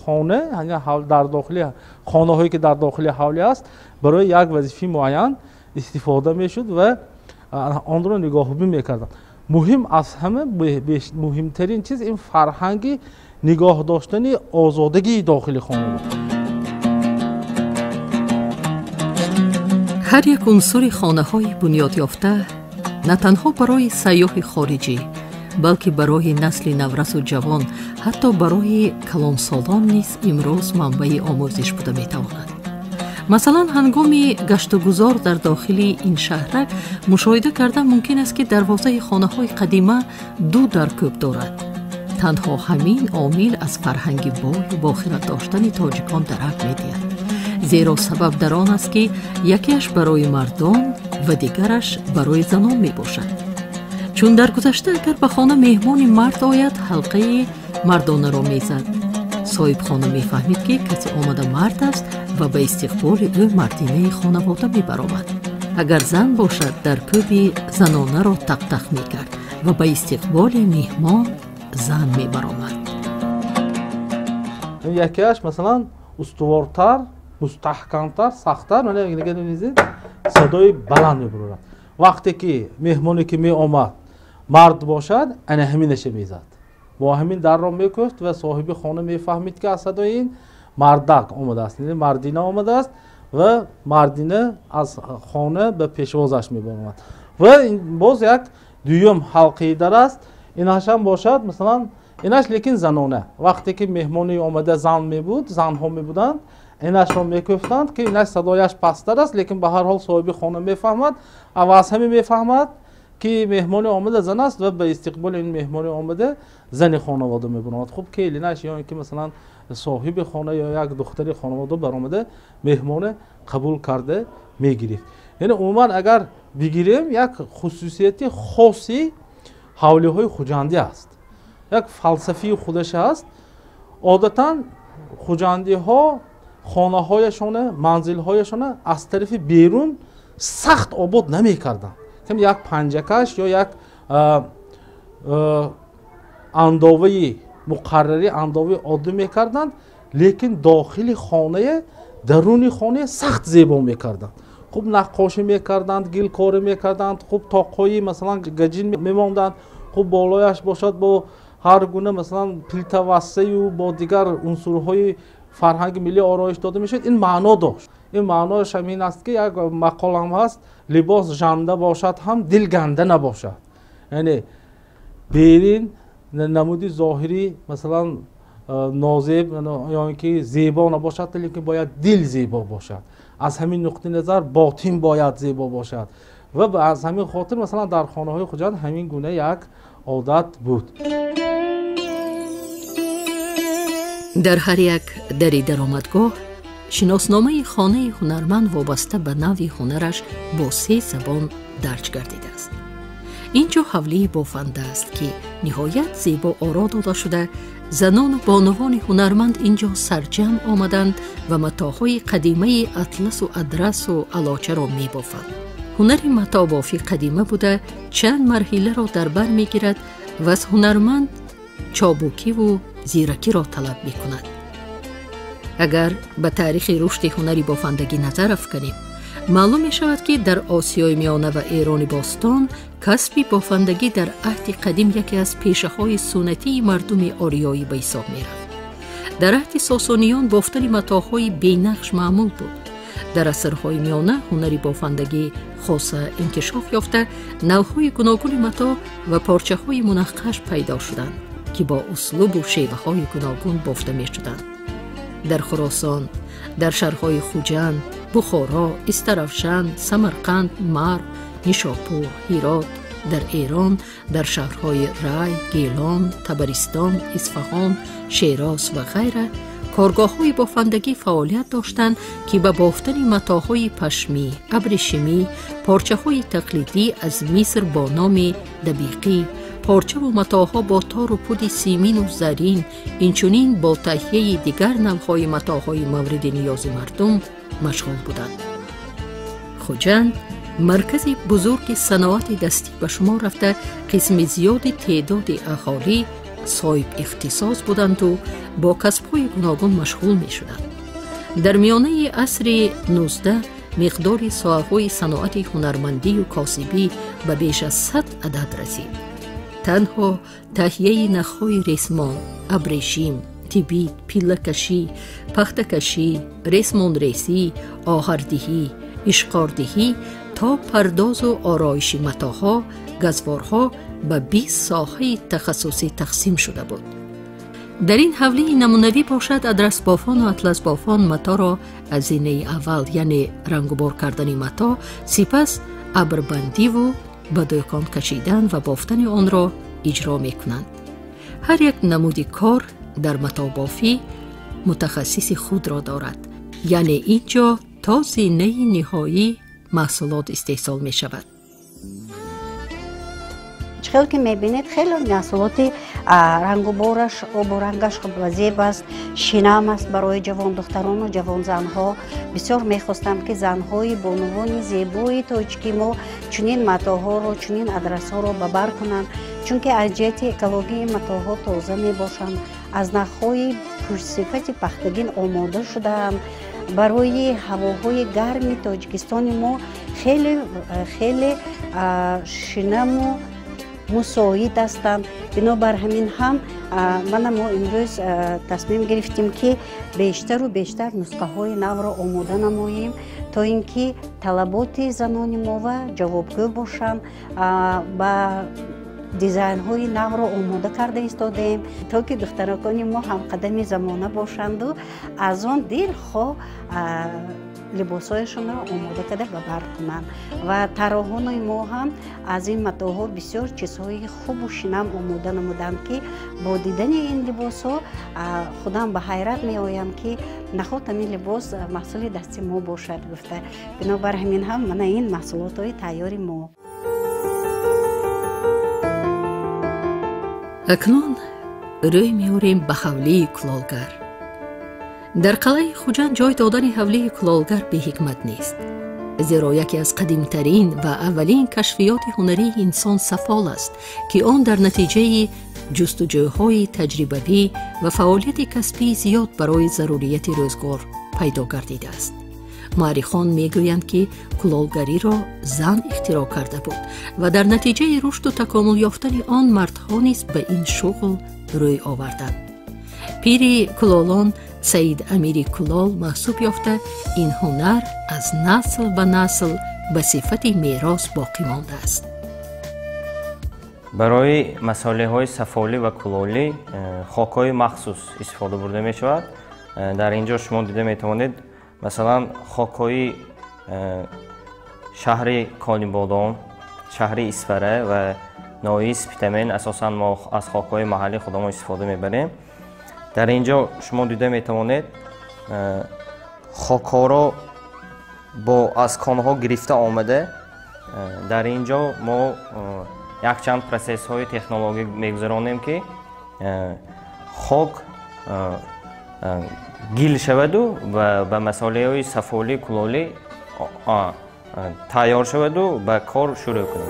خانه، یعنی در داخلی خانه هایی که در داخلی حولی است برای یک وظیفه معین استفاده میشد و آن را نگاهبین میکردند. مهم از همه مهمترین چیز این فرهنگ نگاه داشتن آزادگی داخل خانه بود. هر یک عنصر خانه های بنیاد یافته نه تنها برای سیاح خارجی بلکه برای نسل نورس و جوان، حتی برای کلانسالان نیز امروز منبع آموزش بوده میتواند. مثلا هنگامی گشت و گذار در داخل این شهرک مشاهده کردن ممکن است که دروازه خانه های قدیمه دو درکوب دارد. تنها همین عامل از فرهنگ بای و باخرت داشتن تاجیکان درک می‌دهد. زیرا سبب در آن است که یکیش برای مردان و دیگرش برای زنان می باشد. چون در گذشته اگر به خانه مهمان مرد آید حلقه مردانه را می زد. صاحب خانه می فهمید که کسی آمده مرد است و به استقبال او مردینه خانواده می برآمد. اگر زن باشد در کوبی زنانه را تق تق می کرد و به استقبال مهمان زن می برآمد. یکیش مثلا استوارتر، مستحکمتر، سختتر، ولی نگاه می‌بینید صدای بلند می‌برد. وقتی که مهمانی که می آمد مرد باشد، انا همینش میزد. با همین در را میکشت و صاحب خانه میفهمید که از صدای این مردک آمده است، یعنی مردینه آمده است و مردینه از خانه به پیشوازش می‌برد. و این باز یک دویم حلقه در است، اینش هم باشد مثلا اینش لیکن زنانه. وقتی که مهمانی آمده زن می بود، زنها می بودند، اینش را میگفتند که اینش صدایش پستر است، لیکن به هر حال صاحب خانه میفهمد و از همین میفهمد که مهمان آمده زن است و به استقبال این مهمان آمده زن خانواده میبرند. خب که اینش یا اینکه مثلا صاحب خانه یا یک دختر خانواده برآمده مهمان قبول کرده میگیرید. یعنی عموما اگر بگیریم یک خصوصیت خاصی حولی های خوجندی است، یک فلسفی خودش است. عادتا خوجندی ها خانه هایشان، منزل هایشان از طرف بیرون سخت آباد نمی کردن. کم یک پنجکش یا یک انداوه مقرری، انداوه عادی می کردن، لیکن داخل خانه، درون خانه سخت زیبا می کردن. خوب نقاشی می کردند، گل کاری می کردند، خوب تاقایی مثلا گجین می ماندند، خوب بالایش باشد با هر گونه مثلا پلتوسه و با دیگر عنصرهای فرهنگ ملی آرایش داده میشد. این معنا داشت. این معناش همین است که یک مقال هم هست، لباس ژنده باشد هم دل گنده نباشد. یعنی بیرین نمودی ظاهری مثلا نازیب یا اینکه زیبا نباشد، لیکن باید دل زیبا باشد. از همین نقطه نظر باطن باید زیبا باشد و از همین خاطر مثلا در خانه های خوجند همین گونه یک عادت بود. در هر یک دری درآمدگاه шиносномаи хонаи ҳунарманд вобаста ба навъи ҳунараш бо 3 забон дарҷ гардида аст. ин ҷо ҳавлии бофанда аст ки ниҳоят зебо оро дода шуда, занону бонувони ҳунарманд ин ҷо сарҷамъ омаданд ва матоъҳои қадимаи атласу адрасу алочаро мебофанд. ҳунари матоъбофӣ қадима буда чанд марҳиларо дар бар мегирад ва аз ҳунарманд чобукиву зиракиро талаб мекунад. агар ба таърихи рушди ҳунари бофандагӣ назар афканем, маълум мешавад ки дар осиёи миёна ва эрони бостон касби бофандагӣ дар аҳди қадим яке аз пешаҳои суннатии мардуми ориёӣ ба ҳисоб мерафт. дар аҳди сосониён бофтани матоъҳои бенақш маъмул буд. дар асрҳои миёна ҳунари бофандагӣ хоса инкишоф ёфта, навъҳои гуногуни матоъ ва порчаҳои мунаққаш пайдо шуданд ки бо услубу шеваҳои гуногун бофта мешуданд. дар хӯросон, дар шаҳрҳои хуҷанд, бухоро, истаравшан, самарқанд, марв, нишопур, ҳирот, дар Эрон, дар шаҳрҳои Рай, Гелон, Табаристон, Исфаҳон, Шероз ва ғайра коргоҳҳои бофандагӣ фаъолият доштанд ки ба бофтани матоъҳои пашмӣ, абришимӣ, порчаҳои тақлидӣ аз Миср бо номи дабиқӣ, порчаву матоъҳо бо тору пуди симину зарин, инчунин бо таҳияи дигар навъҳои матоъҳои мавриди ниёзи мардум машғул буданд. хуҷанд маркази бузурги саноати дастӣ ба шумор рафта, қисми зиёди теъдоди аҳолӣ соҳиб ихтисос буданду бо касбҳои гуногун машғул мешуданд. дар миёнаи асри 19 миқдори соҳаҳои саноати ҳунармандию косибӣ ба беш аз 100 адад расид. танҳо таҳияи нахҳои ресмон, абрешим, тибит, пиллакашӣ, пахтакашӣ, ресмонресӣ, оҳардиҳӣ, ишқордиҳӣ то пардозу ороиши матоъҳо, газворҳо ба 20 соҳаи тахассусӣ тақсим шуда буд. дар ин ҳавлии намунавӣ бошад, адрасбофону атласбофон матоъро аз зинаи аввал, яъне рангубор кардани матоъ, сипас абрбандиву ба дӯкон кашидан ва бофтани онро иҷро мекунанд. ҳар як намуди кор дар матоъбофӣ мутахассиси худро дорад, яъне ин ҷо то зинаи ниҳоӣ маҳсулот истеҳсол мешавад. чихел ки мебинед хеле маҳсулоти рангубораш, обу рангаш зеб аст, шинам аст барои ҷавондухтарону ҷавонзанҳо. бисёр мехостам ки занҳои бонувони зебои тоҷикӣ мо чунин матоъҳоро, чунин адрасҳоро ба бар кунанд, чунки аз ҷиҳати экологии матоъҳо тоза мебошанд, аз нахҳои пурсифати пахтагин омода шудаанд. барои ҳавоҳои гарми тоҷикистони мо хеле шинаму мусоид ҳастанд. бинобар ҳамин ҳам мана мо имрӯз тасмим гирифтем ки бештару бештар нусхаҳои навро омода намоем, то ин ки талаботи занони мо ва ҷавобгӯ бошанд. ба дизайнҳои навро омода карда истодаем, то ки духтаракони мо ҳамқадами замона бошанду аз он дилхоҳ либосҳояшонро омода карда ба бар кунанд. ва тарроҳони мо ҳам аз ин матоъҳо бисёр чизҳои хубу шинам омода намуданд ки бо дидани ин либосҳо худам ба ҳайрат меоям ки нахот ҳамин либос маҳсули дасти мо бошад гуфта. бинобар ҳамин ҳам мана ин маҳсулотҳои тайёри мо. акнун рӯй меорем ба ҳавлии кулолгар. дар қалъаи хуҷанд ҷой додани ҳавлии кулолгар беҳикмат нест, зеро яке аз қадимтарин ва аввалин кашфиёти ҳунарии инсон сафол аст ки он дар натиҷаи ҷустуҷӯҳои таҷрибавӣ ва фаъолияти касбии зиёд барои зарурияти рӯзгор пайдо гардидааст. муаррихон мегӯянд ки кулолгариро зан ихтироъ карда буд ва дар натиҷаи рушду такомул ёфтани он мардҳо низ ба ин шуғл рӯй оварданд. пири кулолон Саид Амири Кулол маҳсуб ёфта, ин ҳунар аз насл ба насл ба сифати мерос боқӣ мондааст. барои масъалаҳои сафолӣ ва кулолӣ хокҳои махсус истифода бурда мешавад. дар ин ҷо шумо дида метавонед, масалан хокҳои шаҳри Колибодон, шаҳри Исфара ва ноҳияи Спитамен, асосан мо аз хокҳои маҳаллии худамон истифода мебарем. дар ин ҷо шумо дида метавонед خاکارا با از کانها گرفته آمده. در اینجا ما یک چند پروسس های تکنولوژی میگذرانیم که خاک گیل شود و به مسئله های سفالی کلالی تیار شود و به کار شروع کنیم.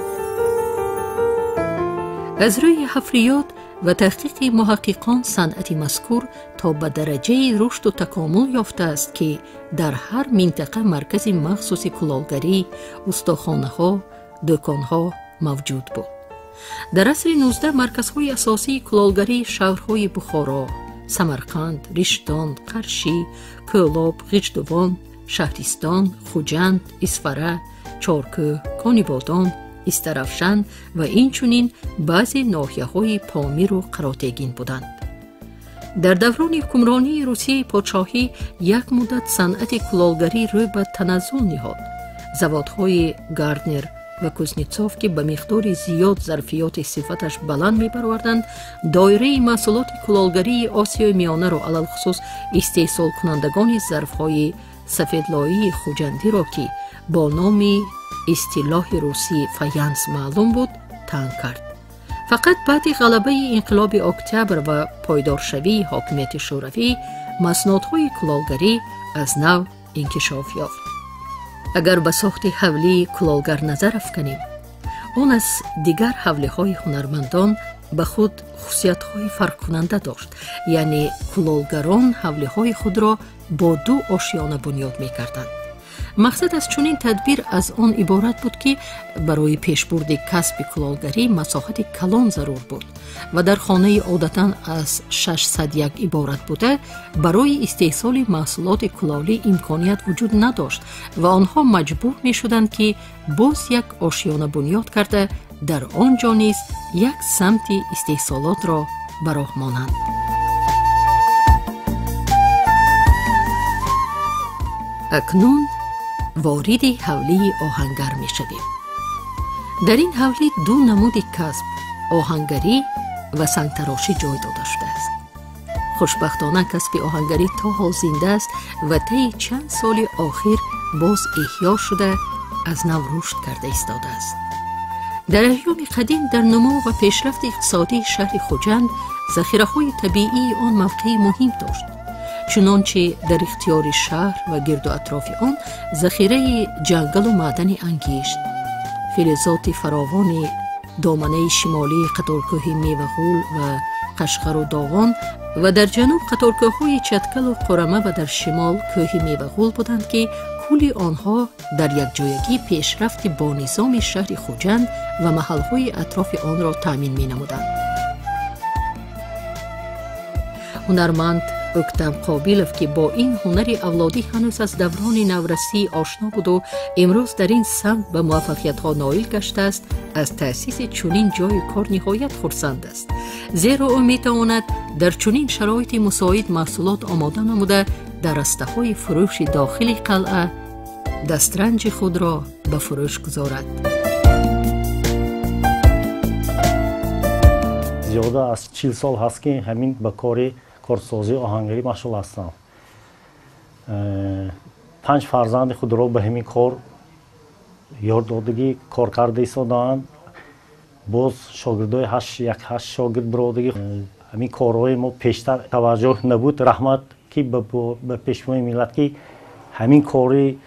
از روی حفریات و تحقیق محققان صنعت مذکور تا به درجه رشد و تکامل یافته است که در هر منطقه مرکز مخصوص کلاهگری، استخوان‌ها، دکان‌ها موجود بود. در عصر 19 مرکزهای اساسی کلاهگری شهرهای بخارا، سمرقند، رشتان، قرشی، کولاب، غجدوان، شهرستان، خوجند، اسفره، چارکوه، کانیبادان، استرافشن و اینچنین بعضی ناحیه‌های پامیر و قراتگین بودند. در دوران حکمرانی روسیه پادشاهی یک مدت صنعت کلاهگری روی به تنزل نهاد. زوادهای گاردنر و کوزنیتسوف که به مقدار زیاد ظرفیات صفتش بلند می‌بروردند، دایره محصولات کلاهگری آسیای میانه را علل خصوص استحصال کنندگان ظرفهای سفیدلایی خوجندی را که با نام اصطلاح روسی فاینس معلوم بود تنگ کرد. فقط بعد غلبه انقلاب اکتبر و پایدارشوی حاکمیت شوروی مصنوعات‌های کلاهگری از نو انکشاف یافت. اگر به ساخت حوله کلاهگر نظر افکنیم، آن از دیگر حوله‌های هنرمندان به خود خصوصیت‌های فرق کننده داشت. یعنی کلاهگران حوله‌های خود را با دو آشیانه بنیاد می‌کردند. مقصد از چنین تدبیر از آن عبارت بود که برای پیشبرد کسب کلاهگری مساحت کلان ضرور بود و در خانه عادتاً از 600 یک عبارت بوده برای استحصال محصولات کلاهی امکانیت وجود نداشت و آنها مجبور می شدند که باز یک آشیانه بنیاد کرده در آنجا نیز یک سمت استحصالات را به راه مانند. اکنون وارد حوله آهنگر می شدیم. در این حوله دو نمود کسب، آهنگری و سنگتراشی جای داده شده است. خوشبختانه کسب آهنگری تا حال زنده است و طی چند سال آخر باز احیا شده از نو رشد کرده ایستاده است. در ایام قدیم در نمو و پیشرفت اقتصادی شهر خوجند ذخیره‌های طبیعی آن موقعی مهم داشت. چنانچه در اختیار شهر و گرد و اطراف آن ذخیره جنگل و معدن انگیشت، فلزات فراوان دامنه شمالی قطارکوه میوه‌غول و قشقر و داغان و در جنوب قطارکوه‌های چتکل و قرمه و در شمال کوه میوه‌غول بودند که کل آنها در یک جایگی پیشرفت با نظام شهر خوجند و محل‌های اطراف آن را تامین می‌نمودند. هنرمند اکتم قابیلوف که با این هنر اولادی هنوز از دوران نورسی آشنا بود و امروز در این سمت به موفقیت‌ها نائل گشته است، از تأسیس چنین جای کار نهایت خرسند است، زیرا او می‌تواند در چنین شرایط مساعد محصولات آماده نموده در رسته‌های فروش داخل قلعه دسترنج خود را به فروش گذارد. زیاده از 40 سال هست که همین به کارسازی آهنگری مشغول هستم. 5 فرزند خود را به همین کار یاد دادگی کار کرده ایستادند. باز شاگردای 8 شاگرد برادگی همین کارهای ما پیشتر توجه نبود. رحمت که به پیشوای ملت که همین کاری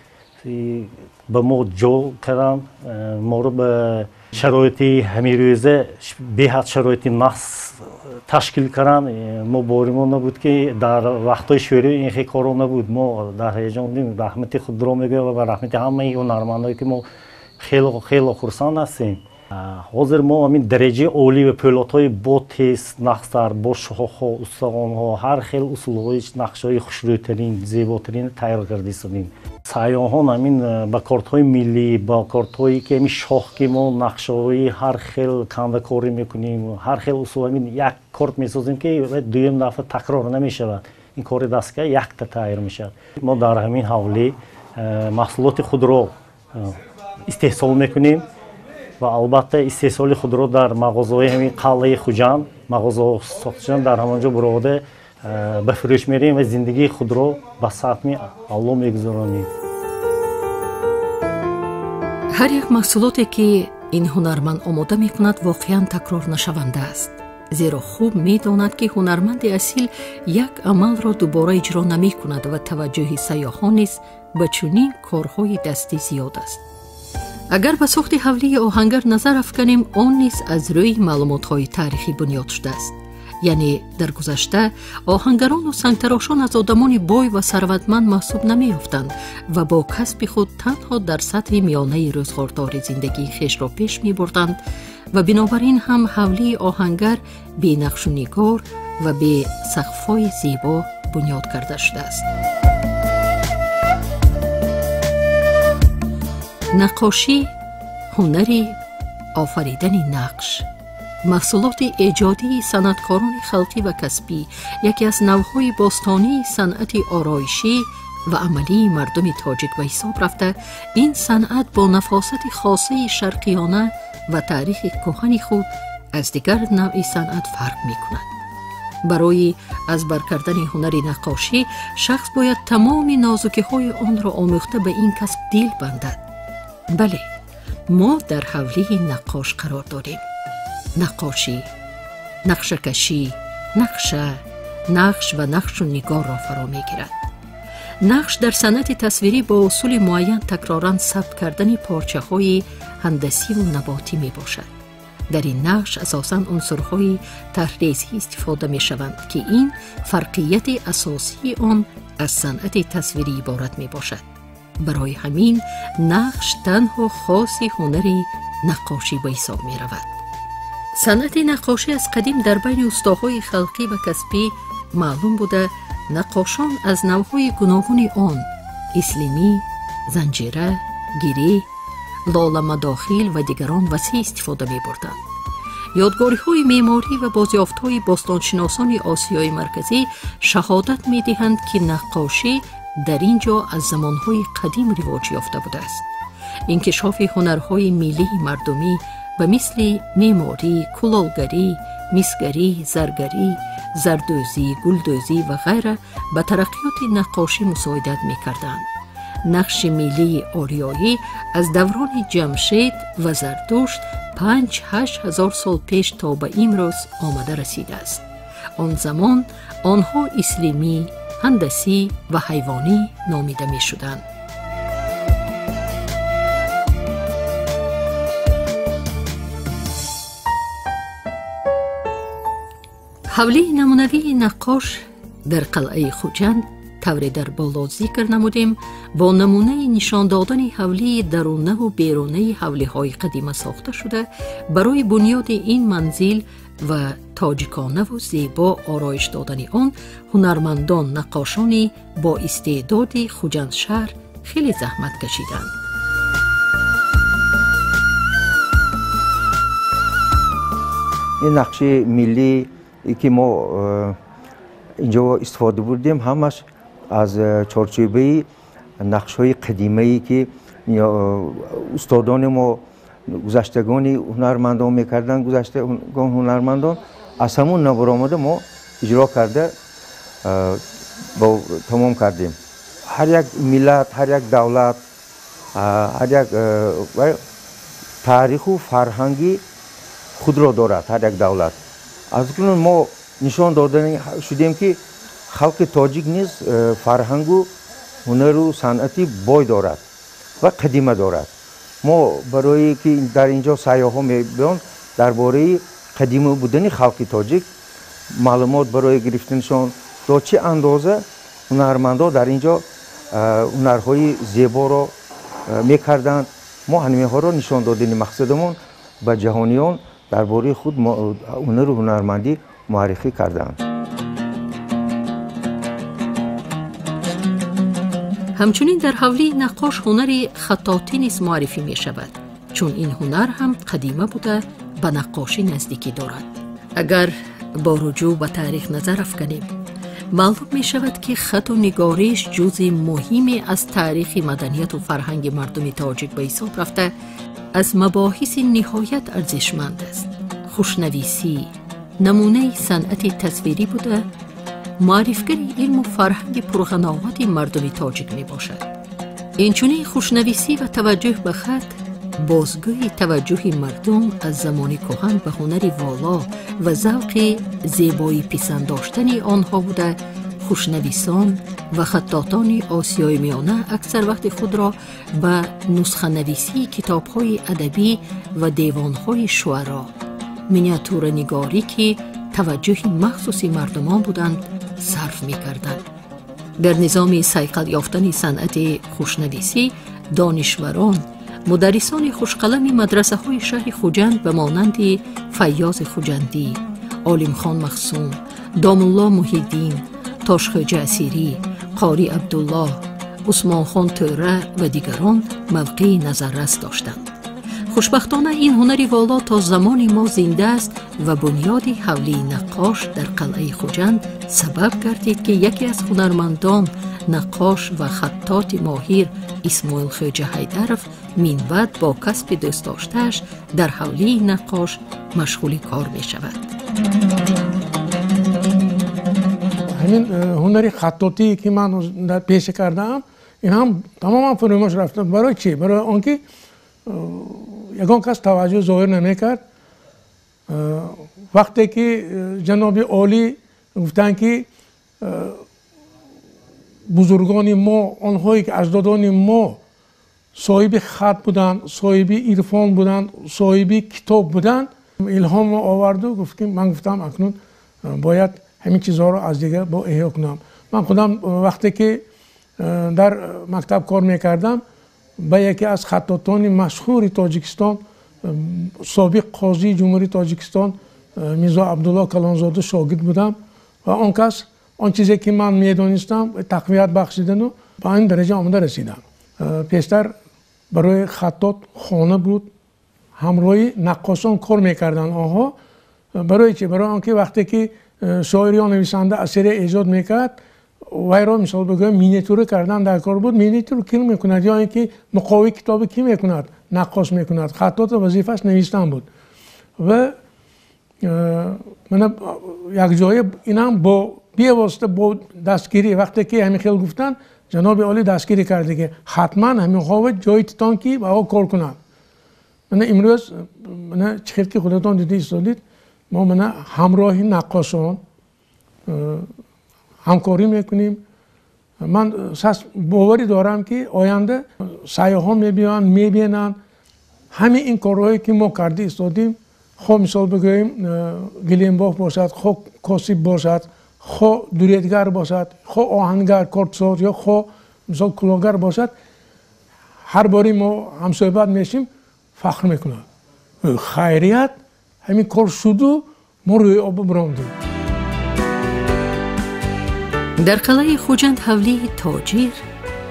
به ما جو کردن، ما رو به شرایط همیروزه بهت شرایط نقص تشکیل کردن. ما باریمون نبود که در وقتای شوری این خیلی کارا نبود. ما در هیجان بودیم. رحمت خود را میگه و رحمت همه هنرمندایی که ما خیلی خرسند هستیم. حاضر ما همین درجه عالی و پیلوت‌های با تست نقص‌تر، با شاخ‌ها، استخوان‌ها، هر خیلی اصول‌های نقش‌های خوشروی‌ترین، زیباترین تیار کرده ایستادیم. سیاحان همین با کارت‌های ملی، با کارت‌هایی که همین شاخ که ما نقشه‌های هر خیلی کنده‌کاری می‌کنیم، هر خیلی اصول همین یک کارت می‌سازیم که دوم دفعه تکرار نمی‌شود. این کار دستگاه یک تا تیار می‌شود. ما در همین حوله محصولات خود را استحصال می‌کنیم و البته استحصال خود را در مغازه‌های همین قلعه خوجند، مغازه ساختن در همانجا براده به فروش میریم و زندگی خود رو به سطح الله میگذارانیم. هر یک محصولاتی که این هنرمند آماده می کند واقعا تکرار نشونده است، زیرا خوب می داند که هنرمند اصیل یک عمل را دوباره اجرا نمی کند و توجه سیاحان نیز به چنین کارهای دستی زیاد است. اگر به ساخت حوله آهنگر نظر افکنیم، آن نیز از روی معلومات‌های تاریخی بنیاد شده است. یعنی در گذشته آهنگران و سنگتراشان از آدمان بای و ثروتمند محسوب نمی‌یافتند و با کسب خود تنها در سطح میانه روزگاردار زندگی خویش را پیش می‌بردند و بنابراین هم حوله آهنگر به نقش و نگار و به سقف‌های زیبا بنیاد کرده شده است. نقاشی هنری آفریدن نقش، محصولات ایجادی صنعتکاران خلقی و کسبی، یکی از نوع‌های باستانی صنعت آرایشی و عملی مردم تاجیک به حساب رفته. این صنعت با نفاست خاصه شرقیانه و تاریخ کهن خود از دیگر نوع صنعت فرق می‌کند. برای از بر کردن هنر نقاشی شخص باید تمام نازکی‌های آن را آموخته به این کسب دل بندد. بله، ما در حوله نقاش قرار داریم. نقاشی، نقشه کشی، نقش و نقش و نگار را فرا می‌گیرد. نقش در صنعت تصویری با اصول معین تکراراً ثبت کردن پارچه‌های هندسی و نباتی میباشد. در این نقش اساساً عنصرهای طرح‌ریزی استفاده می‌شوند که این فرقیت اساسی آن از صنعت تصویری عبارت میباشد. برای همین نقش تنها خاص هنر نقاشی به حساب می‌رود. صنعت نقاشی از قدیم در بین استادهای خلقی و کسبی معلوم بوده. نقاشان از نوع‌های گوناگون آن اسلیمی، زنجیره، گیری، لاله مداخل و دیگران وسیع استفاده می‌بردند. یادگاری‌های معماری و بازیافت‌های باستانشناسان آسیای مرکزی شهادت می‌دهند که نقاشی در اینجا از زمانهای قدیم رواج یافته بوده است. انکشاف هنرهای ملی مردمی به مثل معماری، کلالگری، مسگری، زرگری، زردوزی، گلدوزی و غیره به ترقیات نقاشی مساعدت می‌کردند. نقش ملی آریایی از دوران جمشید و زرتشت 5-8 هزار سال پیش تا به امروز آمده رسیده است. آن زمان آنها اسلامی، هندسی و حیوانی نامیده می شدند. حوله نمونوی نقاش در قلعه خوجند طوری در بالا ذکر نمودیم، با نمونه نشان دادن حوله درونه و بیرونه حوله های قدیمه ساخته شده. برای بنیاد این منزل و تاجیکانه و زیبا آرایش دادن آن هنرمندان نقاشانی با استعداد خوجند شهر خیلی زحمت کشیدند. این نقشه ملی که ما اینجا استفاده بردیم همش از چارچوبه نقش‌های قدیمی که استادان ما گذشتگان هنرمندان میکردن، گذشتگان هنرمندان از همون نبرآمده ما اجرا کرده با تمام کردیم. هر یک ملت، هر یک دولت، هر یک تاریخ و فرهنگی خود را دارد. هر یک دولت از کنون ما نشان داده شدیم که خلق تاجیک نیز فرهنگ و هنر و صنعتی بای دارد و قدیمه دارد. ما برای که در اینجا سیاح‌ها می‌بینند درباره قدیمی بودن خلق تاجیک معلومات برای گرفتنشان تا چه اندازه هنرمندان در اینجا هنرهای زیبا را می‌کردند. ما همین‌ها را نشان دادن مقصدمون به جهانیان درباره خود هنر و هنرمندی معرفی کردند. همچنین در حوله نقاش هنر خطاطی نیز معرفی می شود، چون این هنر هم قدیمه بوده به نقاشی نزدیکی دارد. اگر با رجوع به تاریخ نظر افکنیم معلوم می شود که خط و نگاریش جزء مهمی از تاریخ مدنیت و فرهنگ مردم تاجیک به حساب رفته از مباحث نهایت ارزشمند است. خوشنویسی نمونه صنعت تصویری بوده معرفگر علم و فرهنگ پرغناوت مردم تاجیک می باشد. اینچنین خوشنویسی و توجه به خط بازگوی توجه مردم از زمان کهن به هنری والا و ذوق زیبایی پسند داشتن آنها بوده. خوشنویسان و خطاطان آسیای میانه اکثر وقت خود را به نسخه نویسی کتاب‌های ادبی و دیوان‌های شعرا، مینیاتور نگاری که توجه مخصوصی مردمان بودند صرف می‌کردند. در نظام صیقل یافتن صنعت خوشنویسی، دانشوران، مدرسان خوشقلم مدرسه های شهر خوجند به مانند فیاض خوجندی، عالم خان مخصوم، دام الله محیدین، تاشخوجه اسیری، قاری عبدالله، عثمان خان توره و دیگران موقع نظررس داشتند. خوشبختانه این هنری والا تا زمان ما زنده است و بنیاد حولی نقاش در قلعه خوجند سبب گردید که یکی از هنرمندان، نقاش و خطاط ماهر اسماعیل خوجه حیدرов من بعد با کسب دوست داشته‌اش در حولی نقاش مشغول کار می شود. همین هنری خطاطی که من پیش کردم این هم تماما فراموش رفته. برای چی؟ برای آنکه یگان کس توجه ظاهر نمیکرد. وقتی که جناب عالی گفتن که بزرگان ما، آنهایی که اجدادان ما صاحب خط بودند، صاحب عرفان بودند، صاحب کتاب بودند، الهام آورد و گفتیم، من گفتم اکنون باید همین چیزها رو از دیگه با احیا کنم. من خودم وقتی که در مکتب کار میکردم با یکی از خطاطان مشهور تاجیکستان، سابق قاضی جمهوری تاجیکستان میرزا عبدالله کلانزاده شاگرد بودم و آن کس آن چیزی که من میدانستم تقویت بخشیدن و به این درجه آمده رسیدم. پیشتر برای خطاط خانه بود، همراه نقاشان کار میکردن. آنها برای چی؟ برای آنکه وقتی که شاعر یا نویسنده اثر ایجاد میکرد وی را مثال بگویم مینیاتور کردن در کار بود. مینیاتور کی میکند؟ یا اینکه مقاوی کتاب کی میکند؟ نقاش میکند. خطاط وظیفش نوشتن بود. و من یک جای اینم با بی‌واسطه با دستگیری، وقتی که همین خیلی گفتن جناب عالی دستگیری کرده که حتما همین خواهد جای تان که با کار کنند. من امروز من چخیل که خودتان دیدی ایستادید، ما من همراه نقاشان همکاری میکنیم. من باوری دارم که آینده سیاحان میبینن همین این کارهایی که ما کرده ایستادیم، خواه مثال بگوییم گلیمباف باشد، خواه کاسب باشد، خواه دوریدگر باشد، خواه آهنگر کارتساز یا خواه مثال کلاگر باشد، هر باری ما همصحبت میشیم فخر میکنن. خیریت همین کار شد و ما روی آب براندیم. در قلعه خوجند حولی تاجر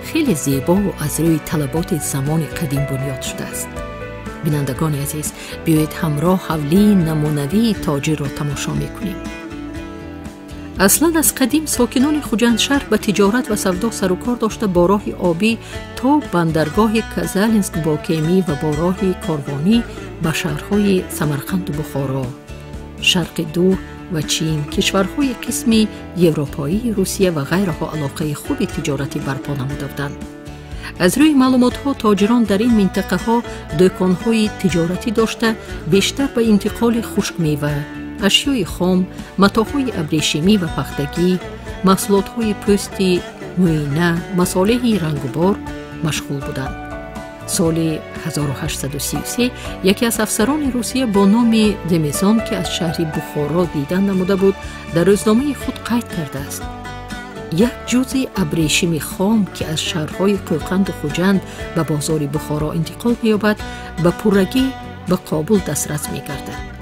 خیلی زیبا و از روی طلبات زمان قدیم بنیاد شده است. بینندگان عزیز، بیایید همراه حولی نمونوی تاجر را تماشا میکنیم. اصلا از قدیم ساکنان خوجند شهر به تجارت و سودا سر و کار داشته، با راه آبی تا بندرگاه کزالینسک باکیمی و با راه کاروانی به شهرهای سمرقند و بخارا، شرق دور و چین، کشورهای قسمی اروپایی، روسیه و غیرها علاقه خوبی تجارتی برپا نموده بودند. از روی معلومات ها تاجران در این منطقه ها دکانهای تجارتی داشته، بیشتر به انتقال خشک میوه، اشیای خام، متاحهای ابریشمی و پختگی، محصولات های پوستی، موینه، مصالح رنگ و بار مشغول بودند. سال 1833 یکی از افسران روسیه با نام دمیزان که از شهر بخارا دیدن نموده بود، در روزنامه خود قید کرده است: یک جزء ابریشم خام که از شهرهای قوقند و خوجند به بازار بخارا انتقال می‌یابد، به پرگی به کابل دسترس می‌گردد.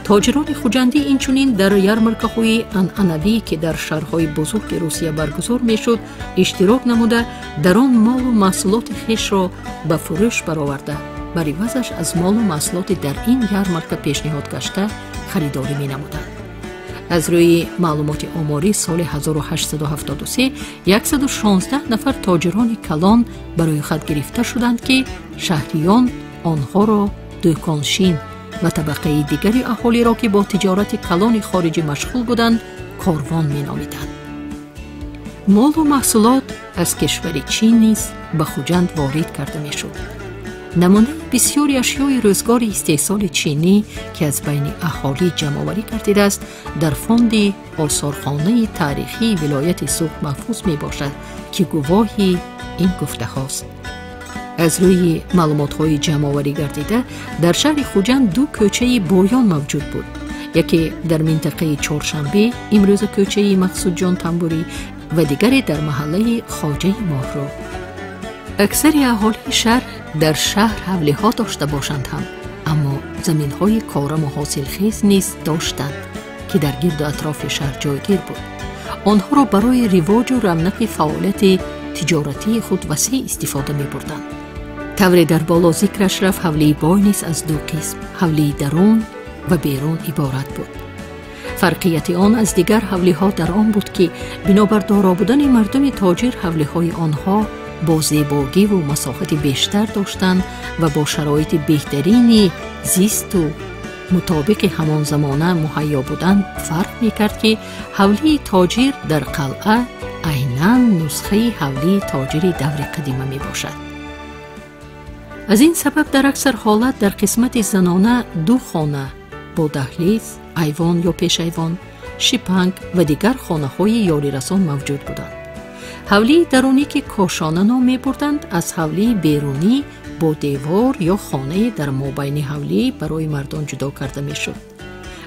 تاجران خوجندی اینچنین در یارمارکه‌های عنعنوی که در شهرهای بزرگ روسیه برگزار می‌شد اشتراک نموده، در آن مال و محصولات خویش را به فروش برآورده، بر عوضش از مال و محصولات در این یارمارکه پیشنهاد گشته خریداری می‌نمودند. از روی معلومات آماری سال 1873 116 نفر تاجران کلان برای خود گرفته شدند که شهریان آنها را دکانشین و طبقه دیگری اهالی را که با تجارت کلان خارجی مشغول بودند کاروان می نامیدند. مال و محصولات از کشور چین نیز به خوجند وارد کرده می شد. نمونه بسیاری اشیای روزگار استحصال چینی که از بین اهالی جمع‌آوری گردیده است در فاند آثارخانه تاریخی ولایت سوخت محفوظ می باشد که گواهی این گفته هاست. از روی معلومات های جمع‌آوری گردیده در شهر خوجند دو کوچه بویان موجود بود. یکی در منطقه چهارشنبه امروز کوچه مقصود جان تنبوری و دیگری در محله خواجه ماهرو. اکثر اهالی شهر در شهر حوله ها داشته باشند هم، اما زمین های کارم و حاصلخیز نیز داشتند که در گرد و اطراف شهر جایگیر بود. آنها را برای رواج و رونق فعالیت تجارتی خود وسیع استفاده می بردند. طوری در بالا ذکرش رفت حوله بای نیز از دو قسم، حوله درون و بیرون عبارت بود. فرقیت آن از دیگر حوله ها در آن بود که بنابر دارا بودن مردم تاجر حوله های آنها با زیبایی و مساحت بیشتر داشتند و با شرایط بهترین زیست و مطابق همان زمانه مهیا بودن فرق می‌کرد که حوله تاجر در قلعه عیناً نسخه حوله تاجر دور قدیمه میباشد. از این سبب در اکثر حالت در قسمت زنانه دو خانه با دهلیز، ایوان یا پیش ایوان، شیپنگ و دیگر خانه‌های یاری رسان موجود بودند. حوله درونی که کاشانه نام می‌بردند از حوله بیرونی با دیوار یا خانه در مابین حوله برای مردان جدا کرده می‌شد.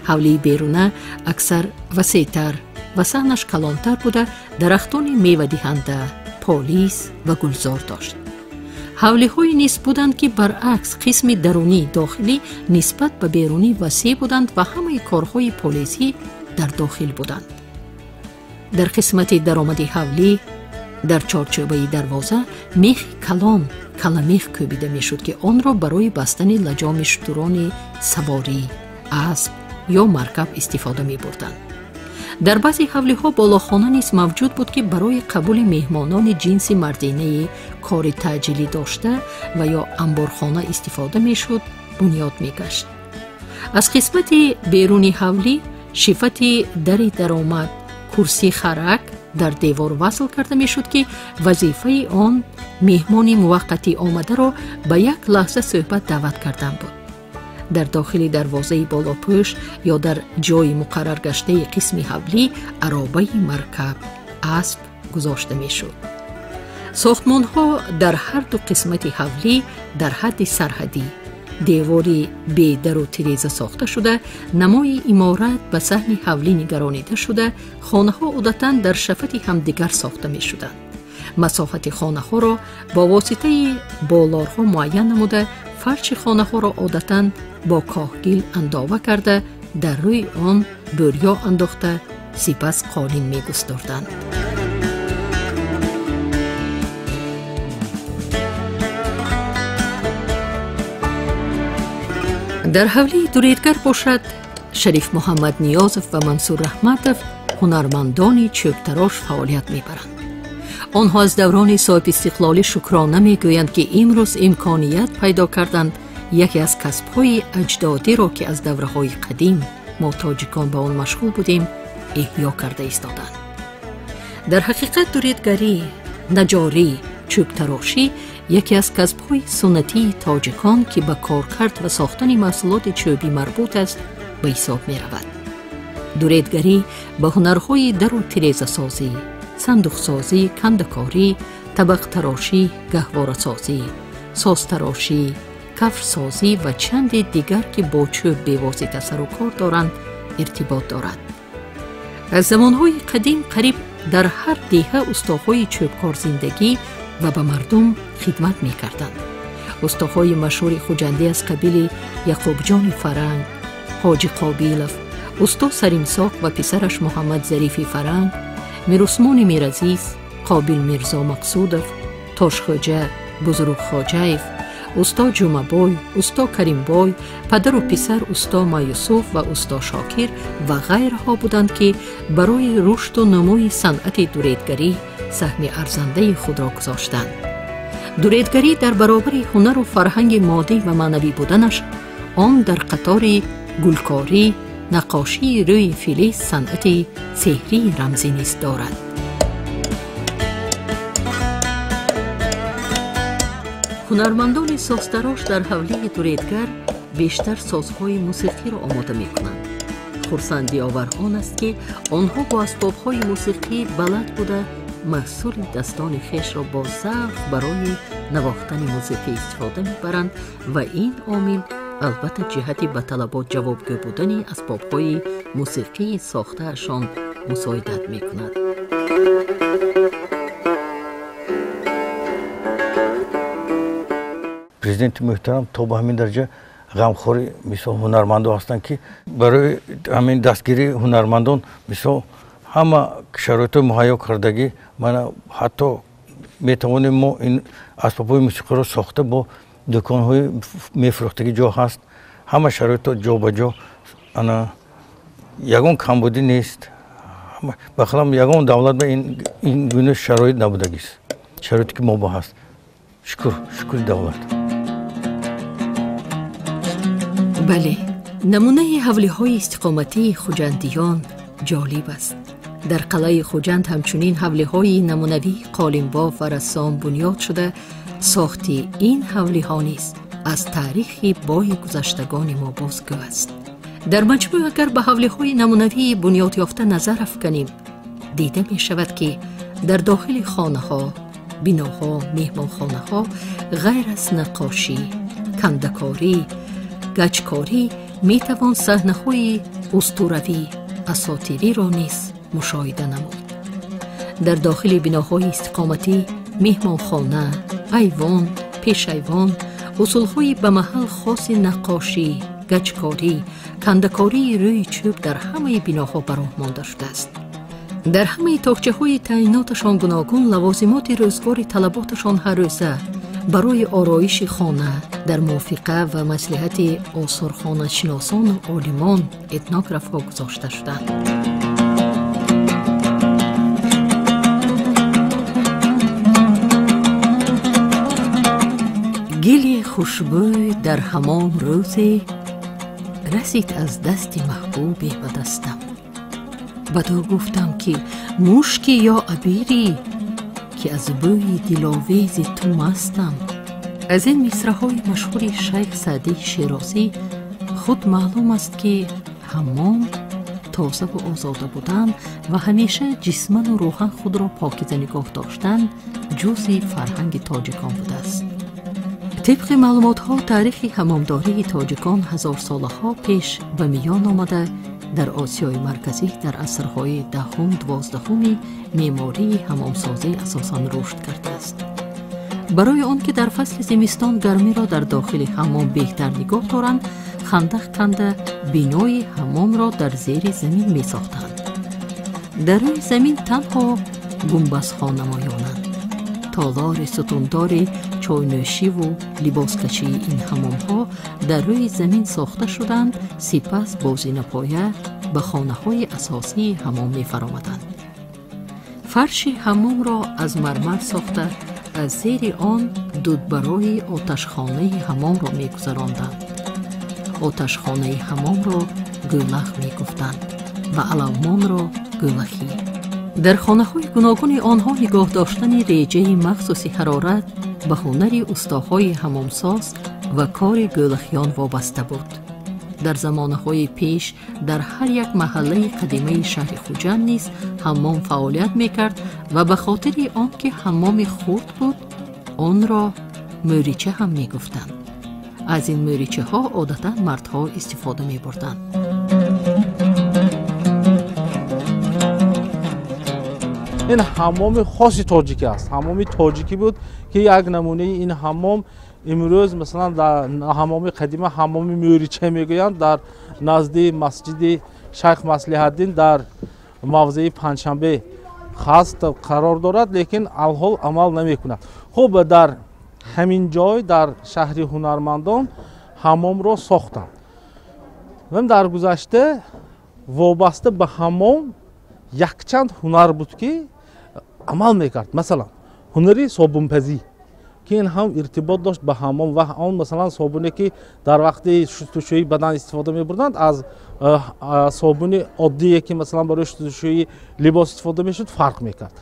حوله بیرونه اکثر وسیع‌تر و صحنش کلانتر بوده درختان میوه دهنده، پالیز و گلزار داشت. حوله های نیز بودند که برعکس قسم درونی داخلی نسبت به بیرونی وسیع بودند و همه کارهای پالیزی در داخل بودند. در قسمت درآمدی حوله در چارچوبه دروازه میخ کلان کلمیخ کوبیده میشد که آن را برای بستن لجام شتران سواری، اسب یا مرکب استفاده می بردند. در بعضی حوله ها بالاخانه نیز موجود بود که برای قبول مهمانان جنس مردینه کار تعجیلی داشته و یا انبارخانه استفاده می شد بنیاد می گشت. از قسمت بیرونی حوله شفت در درآمد کرسی خرک در دیوار وصل کرده می شد که وظیفه آن مهمان موقتی آمده را به یک لحظه صحبت دعوت کردن بود. در داخل دروازه بالا پشت یا در جای مقرر گشته قسم حوله عرابه مرکب، اسب گذاشته می شد. ساختمان ها در هر دو قسمت حوله در حد سرحدی دیواری به در و تریزه ساخته شده، نمای عمارت به صحن حوله نگرانیده شده، خانه ها عادتاً در شفت همدیگر ساخته می شدند. مساحت خانه ها را با واسطه بالارها معین نموده، فرش خانه ها را عادتاً با کاهگل اندازه کرده در روی آن بوریا انداخته سپس قالین می گستردند. در حوله دوریدگر باشد شریف محمد نیازف و منصور رحمتف هنرمندان چوبتراش فعالیت میبرند. آنها از دوران صاحب استقلال شکرانه میگویند که امروز امکانیت پیدا کردند یکی از کسب‌های اجدادی را که از دوره‌های قدیم ما تاجیکان به آن مشغول بودیم احیا کرده ایستادند. در حقیقت دوریدگری، نجاری، چوبتراشی یکی از کسب‌های سنتی تاجیکان که به کارکرد و ساختن محصولات چوبی مربوط است به حساب می‌رود. دوریدگری به هنرهای در و تریزه سازی، صندوق سازی، کندکاری، طبق تراشی، گهواره سازی، ساز تراشی، کفش سازی و چند دیگر که با چوب به واسطه سر و کار دارند ارتباط دارد. از زمانهای قدیم قریب در هر دهه استاهای چوبکار زندگی و به مردم خدمت می کردند. استاهای مشهور خوجندی از قبیل یعقوب جان فرنگ، حاجی قابیلف، استا سریمساق و پسرش محمد ظریفی فرنگ، میرعثمان میرعزیز، قابل میرزا مقصودف، تاش خوجه، بزرگ خواجه‌یف، استا جمعه بای، استا کریم بای، پدر و پسر استا مایوسوف و استا شاکر و غیرها بودند که برای رشد و نموی صنعت دوریدگری سهم ارزنده خود را گذاشتند. دوریدگری در برابر هنر و فرهنگ مادی و معنوی بودنش، آن در قطار گلکاری، نقاشی روی فلز صنعت سحری رمزی نیز دارد. ҳунармандони созтарош дар ҳавлии дуредгар бештар созҳои мусиқиро омода мекунанд. хурсандиовар он аст ки онҳо бо асбобҳои мусиқӣ балад буда маҳсули дастони хешро бо завқ барои навохтани музиқа истифода мебаранд ва ин омил албатта ҷиҳати ба талабот ҷавобгӯ будани асбобҳои мусиқии сохтаашон мусоидат мекунад. президенти муҳтарам то ба ҳамин дараҷа ғамхори мисол ҳунармандон ҳастанд ки барои ҳамин дастгирии ҳунармандон мисол ҳама шароитҳои муҳайё кардагӣ мана ҳатто метавонем мо ин асбобҳои мусиқиро сохта бо дӯконҳои мефурӯхтагӣ ҷо ҳаст ҳама шароитҳо ҷо ба ҷо ана ягон камбудӣ нест бахилам ягон давлат ба ин гуна шароит набудагист шароите ки мо бо ҳаст шукри давлат. бале намунаи ҳавлиҳои истиқоматии хуҷандиён ҷолиб аст. дар қалъаи хуҷанд ҳамчунин ҳавлиҳои намунавии қолинбоф ва рассом бунёд шуда сохти ин ҳавлиҳо низ аз таърихи бои гузаштагони мо бозгӯ аст. дар маҷмӯъ агар ба ҳавлиҳои намунавии бунёдёфта назар афканем дида мешавад ки дар дохили хонаҳо биноҳо меҳмонхонаҳо ғайр аз наққошӣ кандакорӣ гаҷкорӣ метавон саҳнаҳои устуравӣ асотириро низ мушоҳида намуд. дар дохили биноҳои истиқоматӣ меҳмонхона айвон пешайвон усулҳои ба маҳал хоси наққошӣ гаҷкорӣ кандакории рӯи чӯб дар ҳамаи биноҳо ба роҳ монда шудааст. дар ҳамаи тоғчаҳои таъйиноташон гуногун лавозимоти рӯзгори талаботашон ҳаррӯза барои ороиши хона дар мувофиқа ва маслиҳати осорхонашиносону олимон этнографҳо гузошта шуданд. гили хушбӯй дар ҳамон рӯзе расид аз дасти маҳбубе ба дастам. бадо гуфтам ки мушки ё абири ки аз бӯи диловези ту мастам. аз ин мисраҳои машҳури шайх саъдии широзӣ худ маълум аст ки ҳаммом тозаву озода будан ва ҳамеша ҷисману рӯҳан худро покиза нигоҳ доштан ҷузъи фарҳанги тоҷикон будааст. طبق معلومات‌ها تاریخ حمامداری تاجیکان هزار ساله‌ها پیش به میان آمده در آسیای مرکزی در عصرهای دهم دوازدهمی معماری حمامسازی اساساً رشد کرده است. برای آنکه در فصل زمستان گرمی را در داخل حمام بهتر نگاه دارند خندق کنده بنای حمام را در زیر زمین می ساختند. در روی زمین تنها گنبدها نمایانند. تالار ستوندار چاینوشی و لباسکشی این حمام‌ها در روی زمین ساخته شدند سپس با زینه‌پایه به خانه‌های اساسی حمام می‌فرآمدند. فرش حمام را از مرمر ساخته از زیر آن دودبرای آتشخانه حمام را می‌گذراندند. آتشخانه حمام را گولخ می‌گفتند و علومان را گولخی. در خانه‌های گوناگون آنها نگاه داشتن ریجه مخصوصی حرارت به هنر استاهای حمامساز و کار گولخیان وابسته بود. در زمانه‌های پیش در هر یک محله قدیمی شهر خوجند نیز حمام فعالیت می‌کرد و به خاطر آنکه حمام خرد بود آن را موریچه هم می‌گفتند. از این موریچه‌ها عادتاً مردها استفاده می‌بردند. این حمام خاص تاجیکی است. حمام تاجیکی بود که یک نمونه این حمام امروز مثلا در حمام قدیمی حمام موریچه میگویند در نزد مسجد شیخ مصلح الدین در موضع پنجشنبه خاص قرار دارد لیکن الحال عمل نمیکند. خب در همین جای در شهر هنرمندان حمام را ساختند. و در گذشته وابسته به حمام یک چند هنر بود که عمل میکرد. مثلا هنری صابونپزی که این هم ارتباط داشت به حمام و آن مثلا صابونی که در وقت شستشویی بدن استفاده میبردند از صابون عادی که مثلا برای شستشویی لباس استفاده میشد فرق میکرد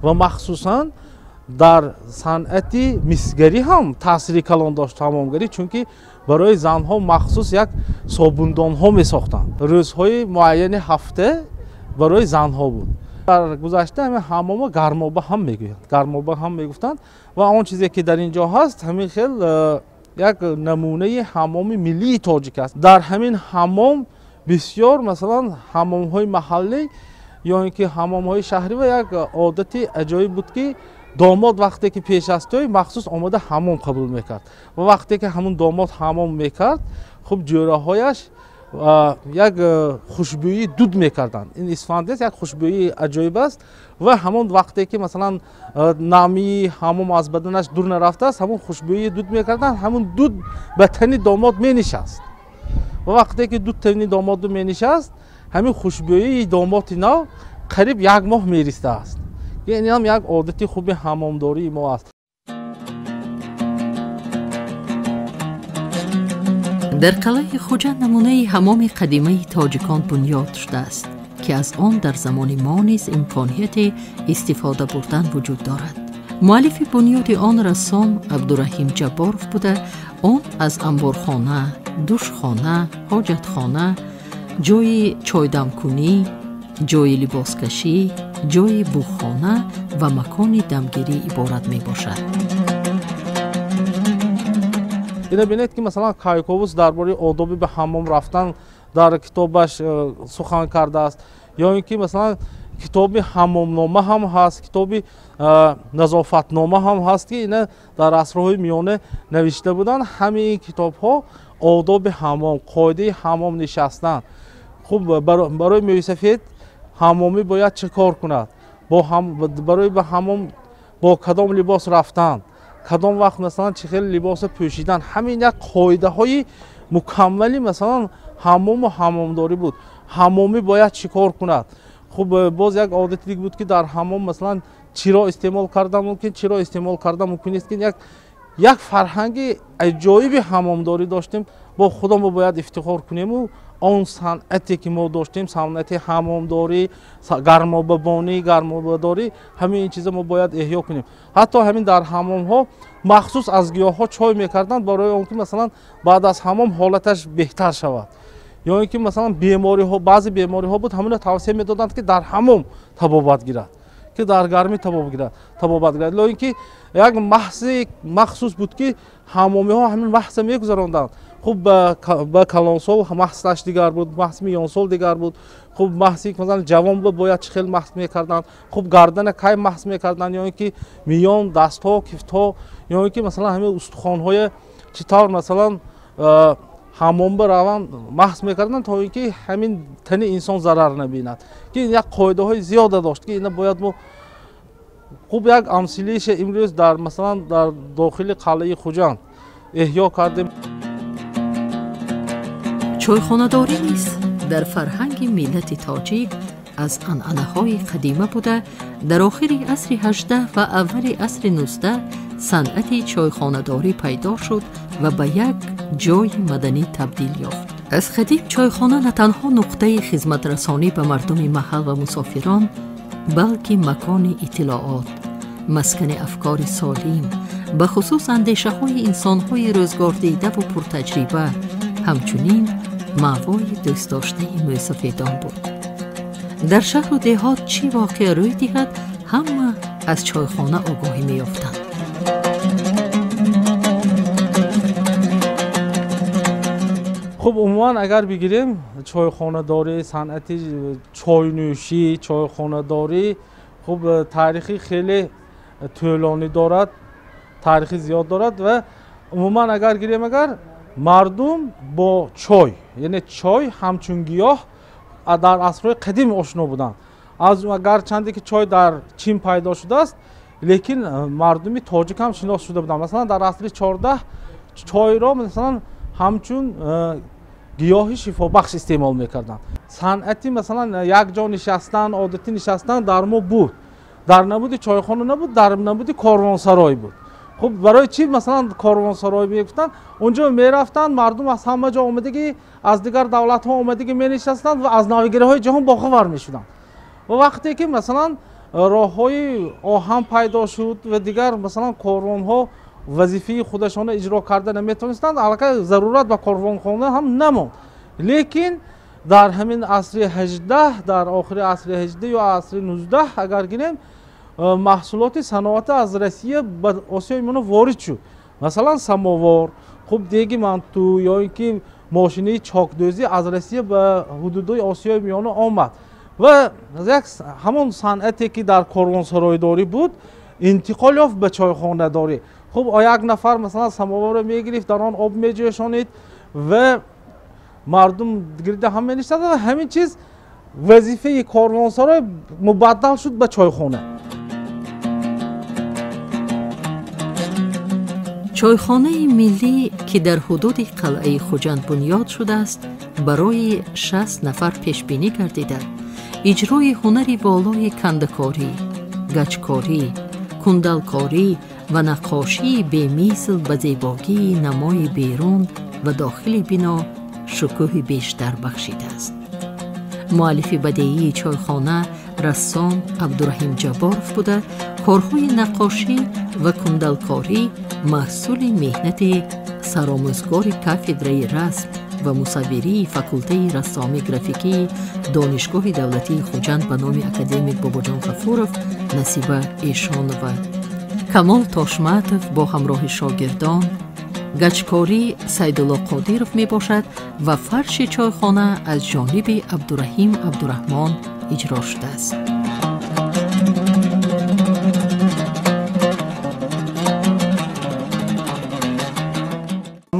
و مخصوصا дар санъати мисгарӣ ҳам таъсири калон дошт ҳамомгарӣ, чунки барои занҳо махсус як собундонҳо месохтанд. Рӯзҳои муайяни ҳафта барои занҳо буд. дар гузашта ҳамин ҳамома гармоба ҳам мегӯянд, гармоба ҳам мегуфтанд ва он чизе ки дар ин ҷо ҳаст ҳамин хел як намунаи ҳамоми миллии тоҷик аст. Дар ҳамин ҳамом бисёр масалан ҳамомҳои маҳаллӣ ё ин ки ҳамомҳои шаҳрӣ ва як одати аҷоиб буд ки домод вақте ки пеш аз тӯй махсус омода ҳамом қабул мекард ва вақте ки ҳамон домод ҳамом мекард, хуб ҷӯраҳояш як хушбӯии дуд мекарданд. Ин исфандес як хушбӯии аҷоиб аст ва ҳамон вақте ки масалан намии ҳамом аз баданаш дур нарафтааст, ҳамон хушбӯии дуд мекарданд, ҳамон дуд ба тани домод менишаст ва вақте ки дуд тани домоду менишаст, ҳамин хушбӯии домоди нав қариб як моҳ меристааст. ин ҳам як одати хуби ҳамомдории мо аст. дар қалаи хуҷа намунаи ҳамоми қадимаи тоҷикон бунёд шудааст ки аз он дар замони мо низ имконияти истифода бурдан вуҷуд дорад. муаллифи бунёди он рассом Абдураҳим Ҷабборов буда, он аз амборхона, душхона, ҳоҷатхона, ҷои чойдамкунӣ, ҷои либоскашӣ, ҷои буғхона ва макони дамгирӣ иборат мебошад. ина бинед ки масалан Кайковус дар бораи одоби ба ҳамом рафтан дар китобаш сухан кардааст, ё ин ки масалан китоби ҳамомнома ҳам ҳаст, китоби назофатнома ҳам ҳаст ки ина дар асрҳои миёна навишта буданд. ҳамаи китобҳо одоби ҳамом, қоидаи ҳамом нишастан. хуб барои мӯисафед ҳамомӣ бояд чӣ кор кунад, барои ба ҳамом бо кадом либос рафтан, кадом вақт масалан чӣ хел либоса пӯшидан, ҳамин як қоидаҳои мукаммали масалан ҳамому ҳамомдорӣ буд. ҳамомӣ бояд чӣ кор кунад. хуб боз як одати дигар буд ки дар ҳамом масалан чиро истеъмол кардан мумкин, чиро истеъмол кардан мумкин нест ки як фарҳанги аҷоиби ҳамомдорӣ доштем. бо худо мо бояд ифтихор кунему он санъате ки мо доштем, санъати ҳамомдорӣ, гармобабонӣ, гармобадорӣ, ҳамин ин чиза мо бояд эҳё кунем. ҳатто ҳамин дар ҳамомҳо махсус аз гиёҳҳо чой мекарданд барои он ки масалан баъд аз ҳамом ҳолаташ беҳтар шавад. ё ин ки масалан бемориҳо, баъзе бемориҳо буд ҳамина тавсия медоданд ки дар ҳамом табобат гирад, ки дар гармӣ табобат гирад. ё ин ки як маҳзи махсус буд ки ҳамомиҳо ҳамин маҳза мегузаронданд. хуб ба калонсол маҳзаш дигар буд, маҳзи миёнсол дигар буд. хуб маҳзи масалан ҷавон бояд чӣ хел маҳз мекарданд, хуб гардана кай маҳз мекарданд, ё ин ки миён, дастҳо, кифтҳо, ё ин ки масалан ҳамин устухонҳои чӣ тавр масалан ҳамом бираванд маҳз мекарданд то ин ки ҳамин тани инсон зарар набинад. ки як қоидаҳои зиёда дошт ки ина бояд мо хуб як амсилише имрӯз дар масалан дар дохили қалаи Хуҷанд эҳё кардем. чойхонадорӣ низ дар фарҳанги миллати тоҷик аз анъанаҳои қадима буда, дар охири асри 18 ва аввали асри 19 санъати чойхонадорӣ пайдо шуд ва ба як ҷои маданӣ табдил ёфт. аз қадим чойхона на танҳо нуқтаи хизматрасонӣ ба мардуми маҳал ва мусофирон, балки макони иттилоот, маскани афкори солим, ба хусус андешаҳои инсонҳои рӯзгордидаву пуртаҷриба, ҳамчунин маъвои дӯстдоштаи мӯисафедон буд. дар шаҳру деҳот чӣ воқеа рӯй диҳад, ҳама аз чойхона огоҳӣ меёфтанд. хуб умуман агар бигирем чойхонадорӣ, санъати чойнӯшӣ, чойхонадорӣ хуб таърихи хеле тӯлонӣ дорад, таърихи зиёд дорад ва умуман агар гирем агар мардум бо чой, яъне чой ҳамчун гиёҳ дар асрҳои қадим ошно буданд. гарчанде ки чой дар Чин пайдо шудааст, лекин мардуми тоҷик ҳам шинос шуда буданд. масалан дар асри 14 чойро масалан ҳамчун гиёҳи шифобахш истеъмол мекарданд. санъати масалан як ҷо нишастан, одати нишастан дар мо буд. дар набуди чойхона набуд, дар набуди корвонсарой буд. хуб барои чӣ масалан корвонсарой мегуфтанд? онҷо мерафтанд, мардум аз ҳама ҷо омадагӣ, аз дигар давлатҳо омадагӣ менишастанд ва аз навигираҳои ҷаҳон бохабар мешуданд. ва вақте ки масалан роҳҳои оҳан пайдо шуд ва дигар масалан корвонҳо вазифаи худашона иҷро карда наметавонистанд, аллакай зарурат ба корвонхона ҳам намонд. Лекин дар ҳамин асри 18, дар охири асри 18 ё асри 19 агар гирем, маҳсулоти саноати аз Россия ба Осиёи Миёна ворид шуд. Масалан самовор, хуб деги манту ё ин ки мошини чокдӯзӣ аз Россия ба ҳудудои Осиёи Миёна омад ва як ҳамон санъате ки дар корвонсаройдорӣ буд интиқол ёфт ба чойхонадорӣ. хуб як нафар масалан самоварро мегирифт, дар он об меҷӯшонид ва мардум гирда ҳам менишастанд ва ҳамин чиз вазифаи корвонсарой мубаддал шуд ба чойхона. чойхонаи миллӣ ки дар ҳудуди қалъаи хуҷанд бунёд шудааст, барои 60 нафар пешбинӣ гардида иҷрои ҳунари болои кандакорӣ, гаҷкорӣ, кундалкорӣ ва наққошии бемисл ба зебогии намои берун ва дохили бино шукӯҳи бештар бахшидааст. муаллифи бадеии чойхона рассом Абдураҳим Ҷабборов буда корҳои наққошӣ ва кундалкорӣ маҳсули меҳнати саромӯзгори кафедраи расм ва мусаввирии факултаи рассомӣ графикии донишгоҳи давлатии Хуҷанд ба номи академик Бобоҷон Ғафуров насиба Эшонова. Камол Тошматов бо ҳамроҳи шогирдон, гаҷкорӣ Сайдулло Қодиров мебошад ва фарши чойхона аз ҷониби Абдураҳим Абдураҳмон иҷро шудааст.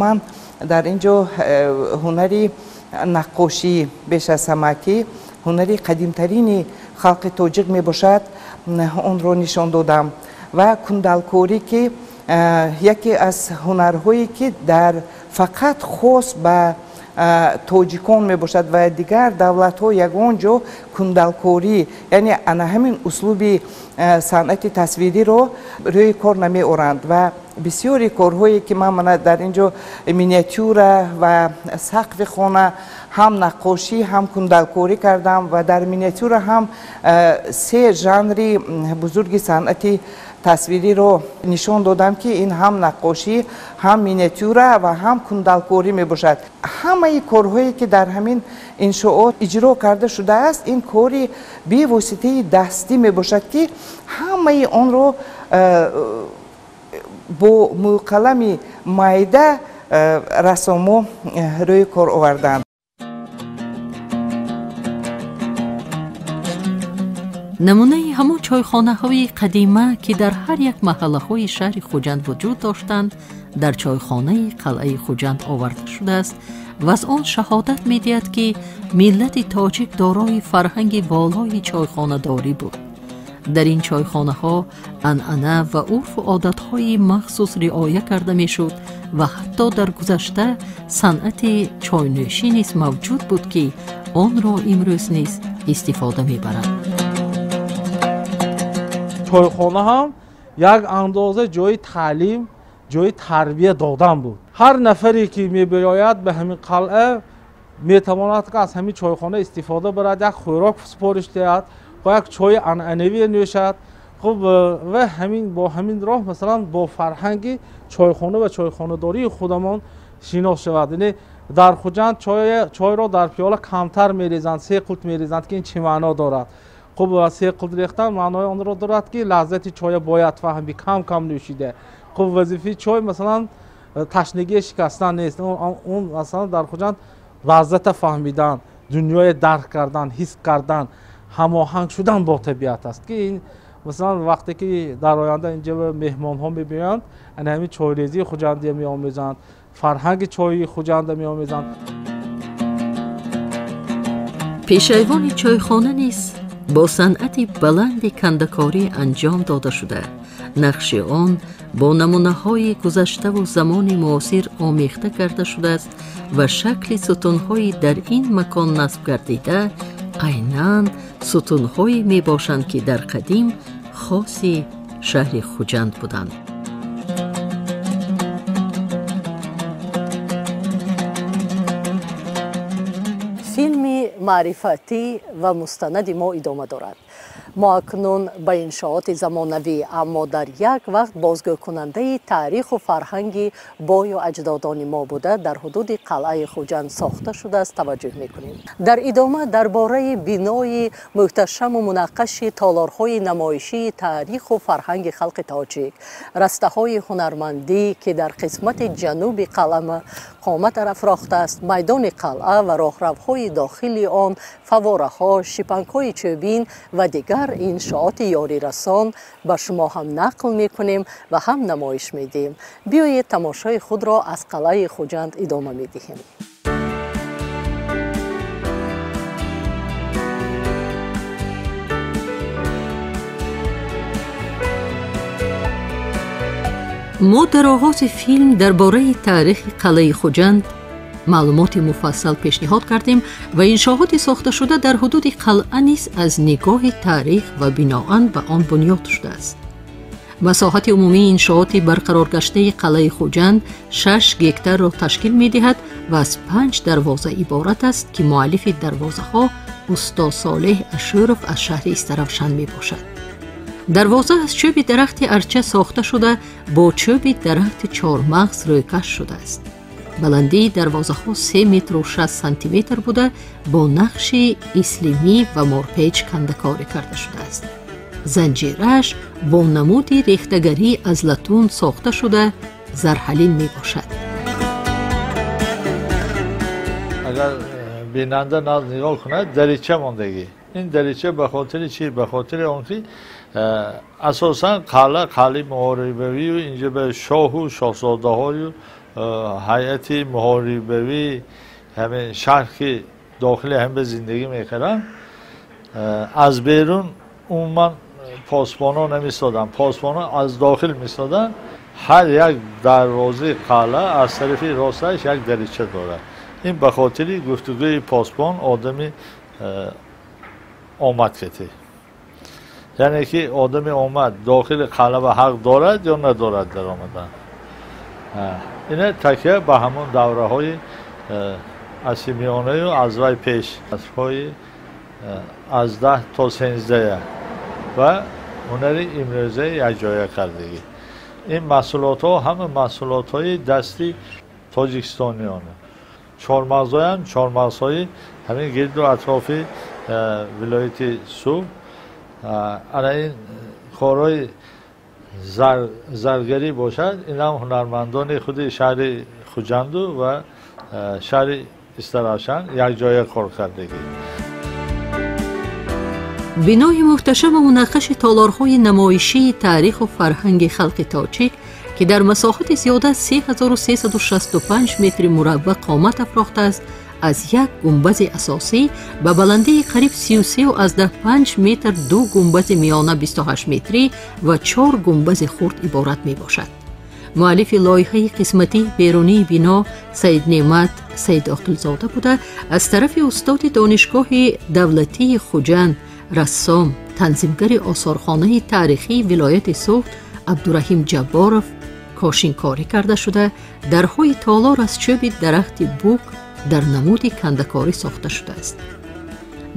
ман дар ин ҷо ҳунари наққошӣ беш аз ҳамаки ҳунари қадимтарини халқи тоҷиқ мебошад, онро нишон додам ва кундалкорӣ ки яке аз ҳунарҳое ки дар фақат хос ба тоҷикон мебошад ва дигар давлатҳо ягон ҷо кундалкорӣ яъне ана ҳамин услуби санъати тасвириро рӯи кор намеоранд ва бисёри корҳое ки ман дар ин ҷо миниатюра ва сақфи хона ҳам наққошӣ ҳам кундалкорӣ кардам ва дар миниатюра ҳам се жанри бузурги санъати тасвириро нишон додам ки ин ҳам наққошӣ, ҳам миниатюра ва ҳам кундалкорӣ мебошад. ҳамаи корҳое ки дар ҳамин иншоот иҷро карда шудааст, ин кори бевоситаи дастӣ мебошад ки ҳамаи онро бо мӯқалами майда рассомо рӯи кор оварданд. намунаи ҳамон чойхонаҳои қадима ки дар ҳар як маҳаллаҳои шаҳри Хуҷанд вуҷуд доштанд, дар чойхонаи қалъаи Хуҷанд оварда шудааст ва аз он шаҳодат медиҳад ки миллати тоҷик дорои фарҳанги болои чойхонадорӣ буд. дар ин чойхонаҳо анъана ва урфу одатҳои махсус риоя карда мешуд ва ҳатто дар гузашта санъати чойнӯшӣ низ мавҷуд буд ки онро имрӯз низ истифода мебаранд. чойхона ҳам як андоза ҷои таълим, ҷои тарбия додан буд. ҳар нафаре ки мебиёяд ба ҳамин қалъа метавонад ки аз ҳамин чойхона истифода барад, як хӯрок супориш диҳад, як чойи анъанавӣ нӯшад. хуб ва ҳамин бо ҳамин роҳ масалан бо фарҳанги чойхона ва чойхонадории худамон шинос шавад. яъне дар Хуҷанд чойро дар пиёла камтар мерезанд, 3 қулт мерезанд ки ин чӣ маъно дорад. хуб 3 қулт рехтан маънои онро дорад ки лаззати чоя бояд фаҳмӣ, кам кам нӯшида. хуб вазифаи чой масалан ташнагии шикастан нест. он масалан дар Хуҷанд лаззата фаҳмидан, дунёе дарк кардан, ҳис кардан, ҳамоҳанг шудан бо табиат аст ки ин масалан вақте ки дар оянда инҷо меҳмонҳо мебиёянд, ана ҳамин чойрезии хуҷандия меомӯзанд, фарҳанги чойи хуҷанда меомӯзанд. пешайвони чойхона низ бо санъати баланди кандакорӣ анҷом дода шуда, нақши он бо намунаҳои гузаштаву замони муосир омехта карда шудааст ва шакли сутунҳои дар ин макон насб гардида айнан сутунҳое мебошанд ки дар қадим хоси шаҳри Хуҷанд буданд. филми маърифатӣ ва мустанади мо идома дорад. ما اکنون به انشاءات زمانوی اما در یک وقت بازگو کننده تاریخ و فرهنگ بای و اجدادان ما بوده در حدود قلعه خوجند ساخته شده است توجه میکنیم. در ادامه درباره بنای محتشم و منقش تالارهای نمایشی تاریخ و فرهنگ خلق تاجیک، رسته های هنرمندی که در قسمت جنوب قلعه قامت افراخته است، میدان قلعه و راهروهای داخلی آن، فواره ها، شیپنگ های چوبین و دیگر انشاءات یاری رسان به شما هم نقل میکنیم و هم نمایش میدیم. بیایید تماشای خود را از قلعه خوجند ادامه میدهیم. ما در آغاز فیلم درباره تاریخ قلعه خوجند معلومات مفصل پیشنهاد کردیم و انشاءات ساخته شده در حدود قلعه نیز از نگاه تاریخ و بنااً به آن بنیاد شده است. مساحت عمومی انشاءات برقرار گشته قلعه خوجند 6 گکتار را تشکیل می دهد و از 5 دروازه عبارت است که مؤلف دروازه ها استاد صالح اشورف از شهر استرافشن می باشد. دروازه از چوب درخت ارچه ساخته شده با چوب درخت چهارمغز رویکش شده است. بلندی دروازه ها 3 متر و 60 سانتی متر بوده با نقش اسلامی و مورپیچ کندکاری کرده شده است. زنجیرش با نمود ریختگری از لاتون ساخته شده زرحلین می باشد. اگر بیننده نگاه کند دریچه ماندگی، این دریچه به خاطر چی؟ به خاطر آنکه اساسا قلعه محاربوی و اینجا به شاه و شاهزاده های و هیئت محاربوی همین شهر که داخل هم به زندگی میکردن از بیرون عموما پاسبانا نمیستادن، پاسبانا از داخل میستادن. هر یک دروازه قلعه از طرف راستش یک دریچه داره. این به خاطر گفتگوی پاسبان آدمی آمد کتی، یعنی که آدمی آمد داخل قلعه و حق دارد یا ندارد در آمدن. اینه تکیه به همون دوره های اسیمیانه و از وی پیش های از 10 تا 13 و هنر امروزه یک جایه کردگی. این محصولات ها همه محصولات های دستی تاجیکستانیانه. چهارمغز های همین گرد و اطراف ولایت سو. این کارهای زرگری باشد، این هم هنرمندان خود شهر خوجند و شهر استراشن یک جای کار کردگی. بنای محتشم و منقش تالارهای نمایشی تاریخ و فرهنگ خلق تاجیک که در مساحت زیاده 3365 متر مربع قامت افراخته است، از یک گنبد اساسی به بلندی قریب 33 و از 5 متر 2 گنبد میانه 28 متری و 4 گنبد خرد عبارت می باشد. مؤلف لایحه قسمتی بیرونی بنا سید نعمت سید عاقلزاده بوده، از طرف استاد دانشگاه دولتی خوجند رسام تنظیمگر آثارخانه تاریخی ولایت سوخت عبدالرحیم جبارов کاشینکاری کرده شده. درهای تالار از چوب درخت بوک در نمود کندکاری ساخته شده است.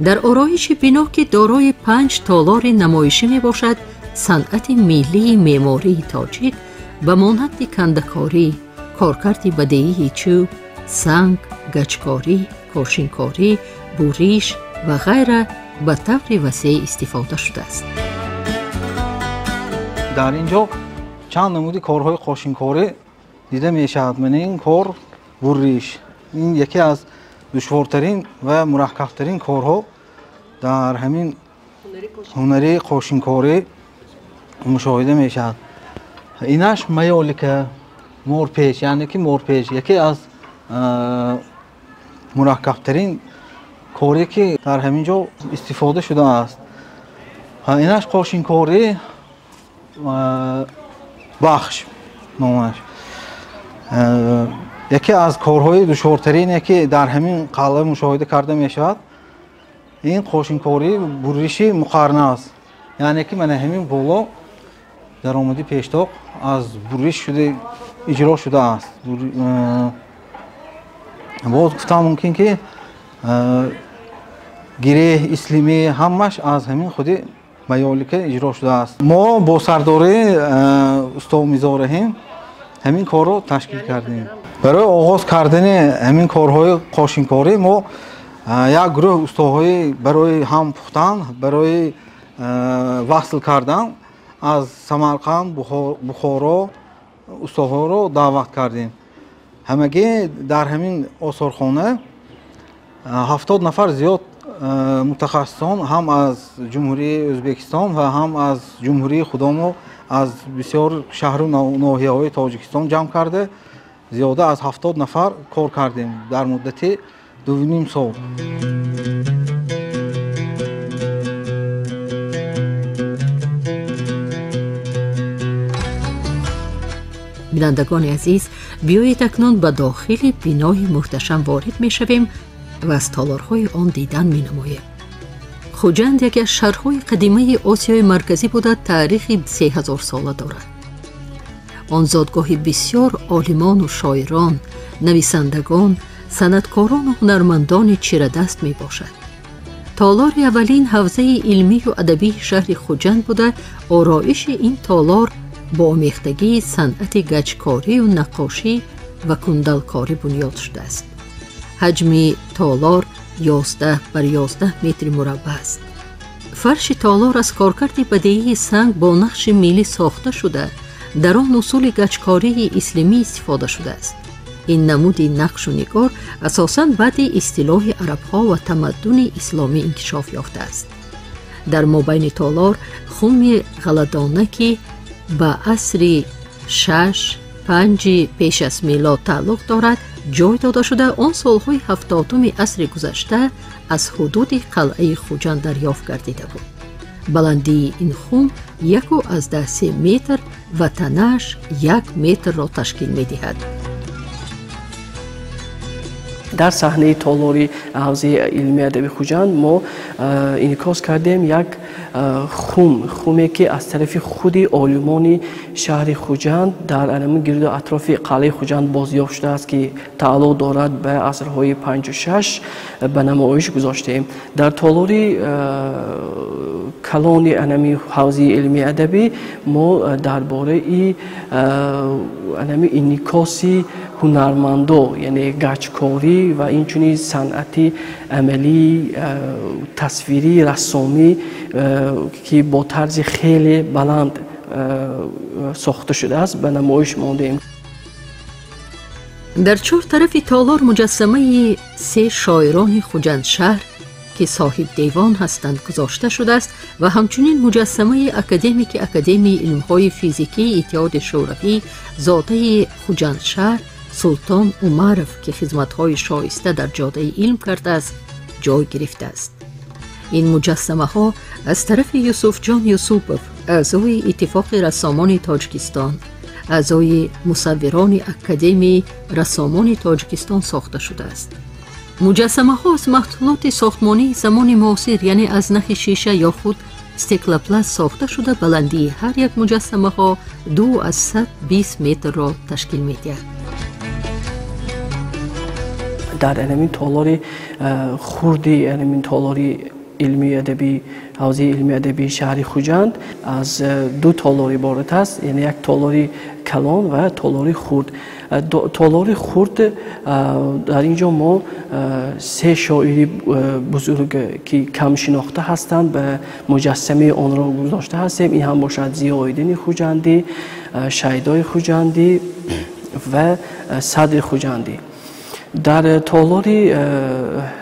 در آرایش بنا که دارای 5 تالار نمایشی می باشد، صنعت ملی معماری تاجیک به مانند کندکاری، کارکرد بدیعی چوب، سنگ، گچکاری، کاشینکاری، بوریش و غیره به طور وسیع استفاده شده است. در اینجا چند نمودی کارهای کاشینکاری دیده می شود. من این کار بوریش، این یکی از دشوارترین و مرکبترین کارها در همین هنری کاشینکاری مشاهده می شود. اینش میالیکه مورپیچ، یعنی که مورپیچ یکی از مرکبترین کاری که در همین جا استفاده شده است. اینش کاشینکاری بخش نامش. یکی از کارهای دشوارترینی که در همین قلعه مشاهده کرده می شود این کاشینکاری بوریشی مقرنه است، یعنی که من همین بالا در آمدی پیشتاق از بوریش شده اجرا شده است. باز گفتم ممکن که گره اسلامی همش از همین خودی майолика иҷро шудааст. Мо бо сардори устов Мизор Раҳим ҳамин корро ташкил кардем. барои оғоз кардани ҳамин корҳои қошинкорӣ мо як гурӯҳ устоҳои барои ҳам пухтан, барои васл кардан аз Самарқанд, Бухоро устоҳоро даъват кардем. ҳамагӣ дар ҳамин осорхона 70 нафар зиёд мутахассисон ҳам аз ҷумҳурии Ӯзбекистон ва ҳам аз ҷумҳурии Худомо аз бисёр шаҳру ноҳияҳои Тоҷикистон ҷамъ карда зиёда аз 70 нафар кор кардем дар муддати 2.5 сол. бинандагони азиз, биёед акнун ба дохили бинои муҳташам ворид мешавем ва аз толорҳои он дидан менамоем. Хуҷанд яке аз шаҳрҳои қадимаи Осиёи марказӣ буда таърихи 3000 сола дорад. он зодгоҳи бисёр олимону шоирон, нависандагон, санъаткорону ҳунармандони чирадаст мебошад. толори аввалин ҳавзаи илмию адабии шаҳри Хуҷанд буда ороиши ин толор бо омехтагии санъати гаҷкорию наққошӣ ва кундалкорӣ бунёд шудааст. ҳаҷми толор 11 бар 11 метри мураббаъ аст. фарши толор аз коркарди бадеии санг бо нақши милӣ сохта шуда дар он усули гаҷкории ислимӣ истифода шудааст. ин намуди нақшу нигор асосан баъди истилоҳи арабҳо ва тамаддуни исломӣ инкишоф ёфтааст. дар мобайни толор хуми ғаладона ки ба асри 6-5 пеш аз милод тааллуқ дорад ҷой дода шуда он солҳои 70-уми асри гузашта аз ҳудуди қалъаи Хуҷанд дарёфт гардида буд. баландии ин хум 1.3 метр ва танааш 1 метрро ташкил медиҳад. дар саҳнаи толори ҳавзаи илмии адаби Хуҷанд мо инъикос кардем як хуме ки аз тарафи худи олимони шаҳри Хуҷанд дар гирду атрофи қалъаи Хуҷанд бозёфт шудааст ки тааллуқ дорад ба асрҳои 5-6 ба намоиш гузоштем. дар толори калони ҳавзаи илмии адабӣ мо дар бораи инъикоси ҳунармандо, яъне гаҷкорӣ ва инчунин санъати амалии тасвирӣ, рассомӣ ки бо тарзи хеле баланд сохта шудааст ба намоиш мондем. дар чор тарафи толор муҷассамаи 3 шоирони Хуҷандшаҳр ки соҳибдевон ҳастанд гузошта шудааст ва ҳамчунин муҷассамаи академики Академияи илмҳои физикии Иттиҳоди Шӯравӣ зодаи Хуҷандшаҳр Султон Умаров ки хизматҳои шоиста дар ҷодаи илм кардааст ҷой гирифтааст. ин муҷассамаҳо аз тарафи Юсуфҷон Юсупов, аъзои Иттифоқи рассомони Тоҷикистон, аъзои мусаввирони Академияи рассомони Тоҷикистон сохта шудааст. муҷассамаҳо аз маҳсулоти сохтмонии замони муосир, яъне аз нахи шиша ё худ стеклопласт сохта шуда баландии ҳар як муҷассамаҳо 220 метрро ташкил медиҳад. дар толори хурди толори илмии адаби ҳавзаи илмии адаби шаҳри Хуҷанд аз 2 толор иборат аст, яъне як толори калон ва толори хурд. толори хурд дар инҷо мо 3 шоири бузург ки камшинохта ҳастанд ба муҷассамаи онро гузошта ҳастем. ин ҳам бошад Зиёиддини Хуҷандӣ, Шайдои Хуҷандӣ ва Садри Хуҷандӣ. дар толори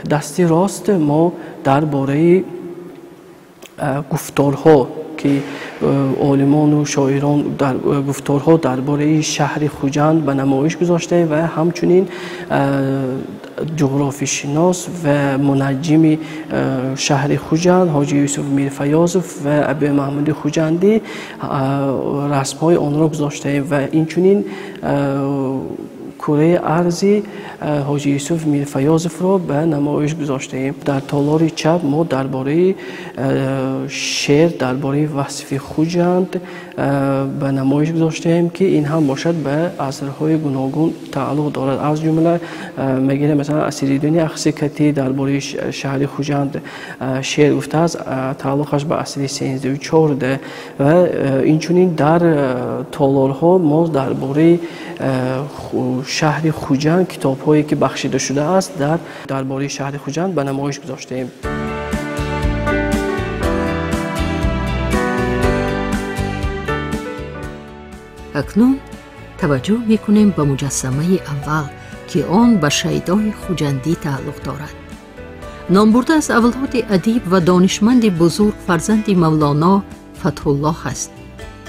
дасти рост мо дар бораи гуфторҳо ки олимону шоирон гуфторҳо дар бораи шаҳри Хуҷанд ба намоиш гузоштем ва ҳамчунин ҷуғрофишинос ва мунаҷҷими шаҳри Хуҷанд ҳоҷи Юсуф Мирфаёзов ва Абу Маҳмуди Хуҷандӣ расмҳои онро гузоштем ва инчунин کره ارزی حاجی یوسف میر فیاضف را به نمایش گذاشتیم. در تالار چپ ما درباره شعر، درباره وصف خوجند به نمایش گذاشتیم که این هم باشد به عصرهای گوناگون تعلق دارد. از جمله میگیم مثلا اسیرالدین اخسکتی درباره شهر خوجند شعر گفته است، تعلقش به عصر 13 و 14 و اینچنین در تالارها ما درباره شهر خوجند کتاب‌هایی که بخشیده شده است درباره شهر خوجند به نمایش گذاشتیم. اکنون توجه میکنیم به مجسمه اول که آن به شیدای خوجندی تعلق دارد. نام برده از اولاد ادیب و دانشمند بزرگ فرزند مولانا فتح الله است.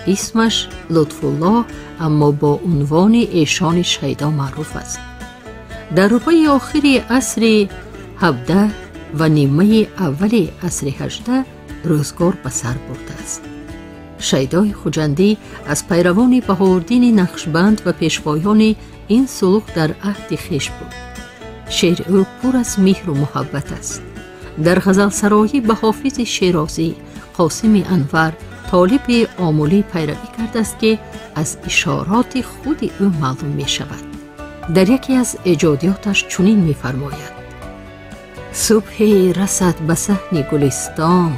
اسمش لطف الله اما با عنوان ایشان شیدا معروف است. در روبه آخر عصر 17 و نیمه اول عصر 18 روزگار به سر برده است. شیدای خوجندی از پیروان بهاءالدین نقشبند و پیشوایان این سلوک در عهد خویش بود. شعر او پر از مهر و محبت است. در غزلسرایی به حافظ شیرازی، قاسم انور، طالب آملی پیروی کرده است که از اشارات خود او معلوم می شود. در یکی از ایجادیاتش چنین می فرماید: صبح رسد به صحن گلستان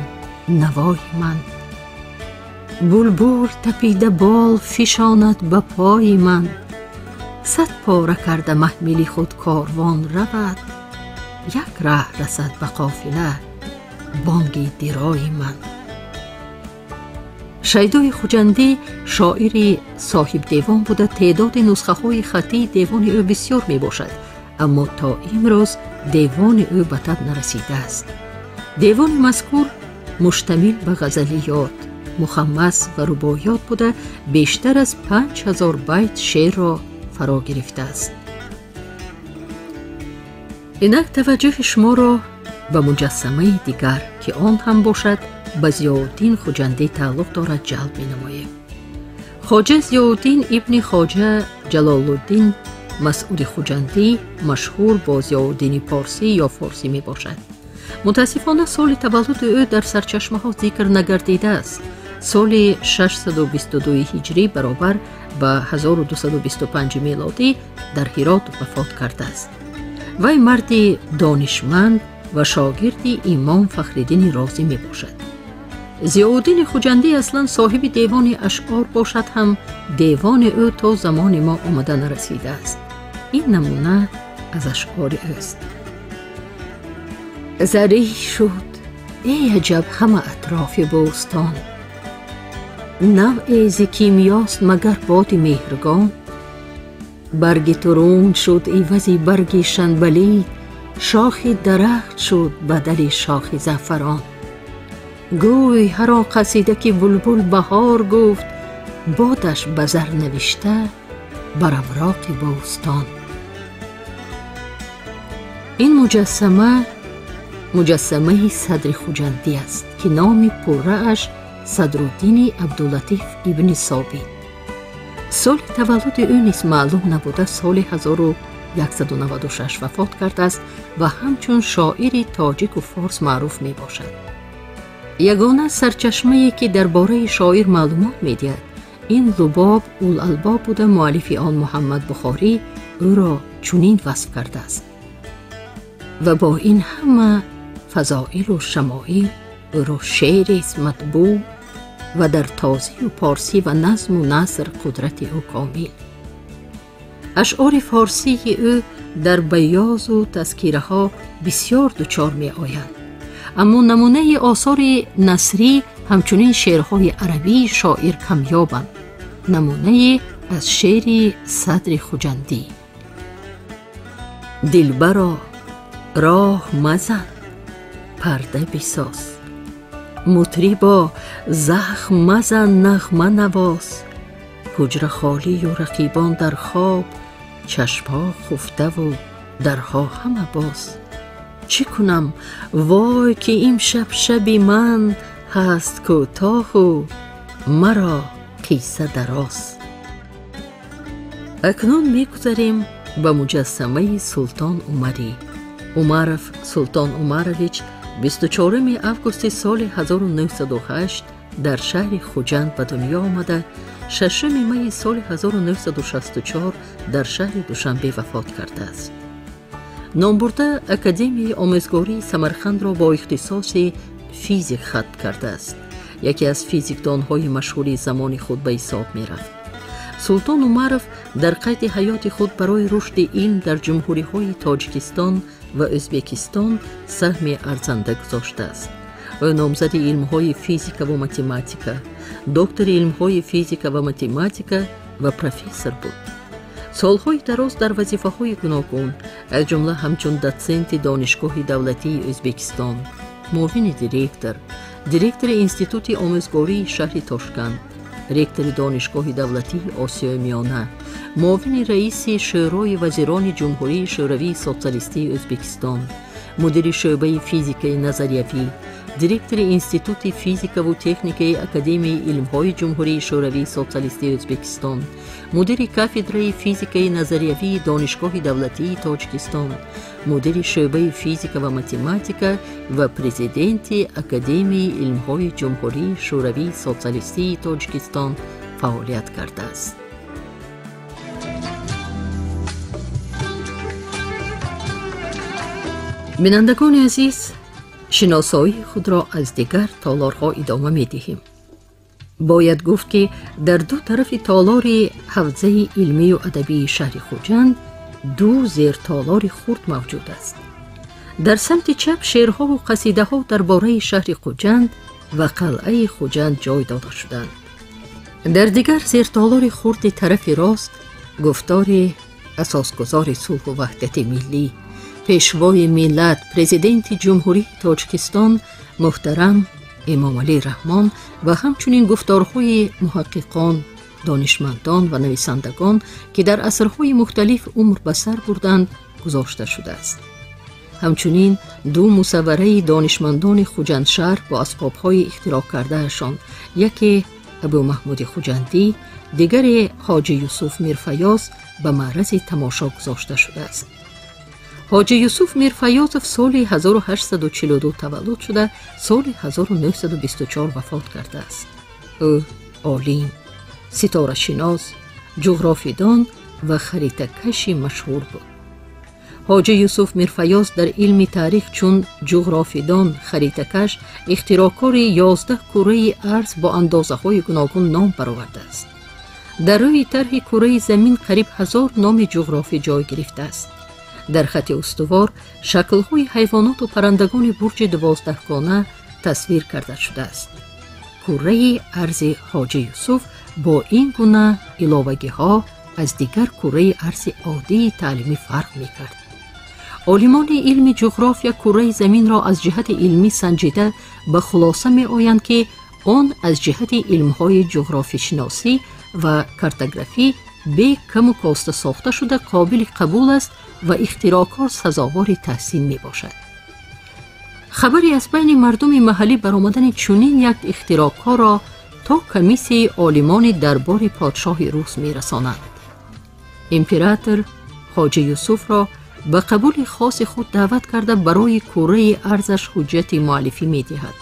نوای من، بلبل تپیده بال فشاند به پای من، 100 پاره کرده محمل خود کاروان رود، یک ره رسد به قافله بانگ درای من. شیدای خوجندی شاعری صاحب دیوان بوده. تعداد نسخه های خطی دیوان او بسیار می باشد، اما تا امروز دیوان او به تب نرسیده است. دیوان مذکور مشتمل به غزلیات، مخمس و رباعیات بوده، بیشتر از 5000 بیت شعر را فرا گرفته است. اینک توجه شما را به مجسمه دیگر که آن هم باشد به ضیاءالدین خوجندی تعلق دارد جلب می نماییم. خواجه ضیاءالدین ابن خواجه جلال الدین مسعود خوجندی مشهور با ضیاءالدین پارسی یا فارسی می باشد. متاسفانه سال تولد او در سرچشمه ها ذکر نگردیده است. سال 622 هجری برابر به 1225 میلادی در هرات وفات کرده است. وی مردی دانشمند و شاگرد امام فخرالدین رازی می باشد. ضیاءالدین خوجندی اصلا صاحب دیوان اشعار باشد هم دیوان او تا زمان ما آمده نرسیده است. این نمونه از اشعار اوست: زرعی شد ای عجب همه اطراف بوستان، نوع ز کیمیاست مگر باد مهرگان، برگ ترون شد عوض برگ شنبلید، شاخ درخت شد بدل شاخ زعفران، گوی هر آن قصیده که بلبل بهار گفت، بادش به زر نوشته بر اوراق بوستان. این مجسمه صدر خوجندی است که نام پره اش صدرالدین عبداللطیف ابن ثابت. سال تولد او نیز معلوم نبوده. سال 1196 وفات کرده است و همچون شاعری تاجیک و فارس معروف می باشد. یگانه سرچشمه‌ای که درباره شاعر معلومات می دهد این لباب الالباب بوده. مؤلف آن محمد بخاری او را چنین وصف کرده است: و با این همه فضائل و شمائل او را شعر است مطبوع، و در تازی و پارسی و نظم و نثر قدرت او کامل. اشعار فارسی او در بیاض و تذکیره ها بسیار دچار می آیند، اما نمونه آثار نثری همچنین شعرهای عربی شاعر کمیابند. نمونه از شعر صدر خوجندی: دلبرا راه مزن پرده بساز، مطربا زخم مزن نغمه نواز، حجره خالی و رقیبان در خواب، چشمها خفته و درها همه باز. چی کنم وای که این شب من هست کوتاه و مرا قصه دراز. اکنون میگذاریم به مجسمه سلطان عمری. عمرов سلطان عمرویچ 24 августи соли 1908 در شهر خوجند به دنیا آمده، 6 می سال 1964 در شهر دوشنبه وفات کرده است. نامبرده اکادمی آموزگاری سمرقند را با اختصاص فیزیک ختم کرده است. یکی از فیزیکدانهای مشهوری زمان خود به حساب می رفت. سلطان عمرов در قید حیات خود برای رشد علم در جمهوری های تاجیکستان و ازبکستان سهم ارزنده گذاشته است. او نامزد علم های فیزیک و متماتیکا، دکتر علم های فیزیک و متماتیکا و پروفسور بود. سالهای دراز در وظیفه های گوناگون از جمله همچون دوسنت دانشگاه دولتی ازبکستان، معاون دیرکتور انستیتوت آموزگاری شهر تاشکند، رکتور دانشگاه دولتی آسیای میانه، معاون رئیس شورای وزیران جمهوری شوروی سوسیالیستی ازبکستان، مدیر شعبه فیزیک نظریوی، دیرکتور انستیتوت فیزیک و تکنیک اکادمی علم‌های جمهوری شوروی سوسیالیستی ازبکستان، مدیر کافدره فیزیک نظریوی دانشگاه دولتی تاجیکستان، مدیر شعبه فیزیک و متماتیکا و پرزیدنت اکادمی علم‌های جمهوری شوروی سوسیالیستی تاجیکستان فعالیت کرده است. بینندگان عزیز، شناسایی خود را از دیگر تالارها ادامه می دهیم. باید گفت که در دو طرف تالار حوزه علمی و ادبی شهر خوجند دو زیر تالار خرد موجود است. در سمت چپ شعرها و قصیده ها درباره شهر خوجند و قلعه خوجند جای داده شدند. در دیگر زیر تالار خرد طرف راست گفتار اساسگزار صلح و وحدت ملی، پیشوای ملت، پرزیدنت جمهوری تاجیکستان محترم امام علی رحمان و همچنین گفتارهای محققان، دانشمندان و نویسندگان که در عصرهای مختلف عمر به سر بردند گذاشته شده است. همچنین دو مصوره دانشمندان خوجندشهر با اسبابهای اختراع کردهشان، یکی ابو محمود خوجندی، دیگر حاجی یوسف میرفیاض به معرض تماشا گذاشته شده است. حاجی یوسف میرفیاض سال 1842 تولد شده، سال 1924 وفات کرده است. او عالم، ستاره شناس، جغرافیدان و خریطه کشی مشهور بود. حاجی یوسف میرفیاض در علم تاریخ چون جغرافیدان، خریطه کش، اختراعکار 11 کره ارض با اندازه های گوناگون نام برآورده است. در روی طرح کره زمین قریب 1000 نام جغرافی جای گرفته است. در خط استوار شکل‌های حیوانات و پرندگان برج 12 گانه تصویر کرده شده است. کره ارض حاجی یوسف با این گونه علاوگی‌ها از دیگر کره ارض عادی تعلیمی فرق می‌کرد. عالمان علم جغرافیا کره زمین را از جهت علمی سنجیده به خلاصه می‌آیند که آن از جهت علم‌های جغرافی شناسی و کارتوگرافی به کم و کاسته ساخته شده قابل قبول است و اختراعکار سزاوار تحسین می باشد. خبری از بین مردم محلی برآمدن چنین یک اختراعکار را تا کمیسیه عالمان دربار پادشاه روس می رساند. امپراتور حاجی یوسف را به قبول خاص خود دعوت کرده برای کره ارضش حجت معرفی می دهد.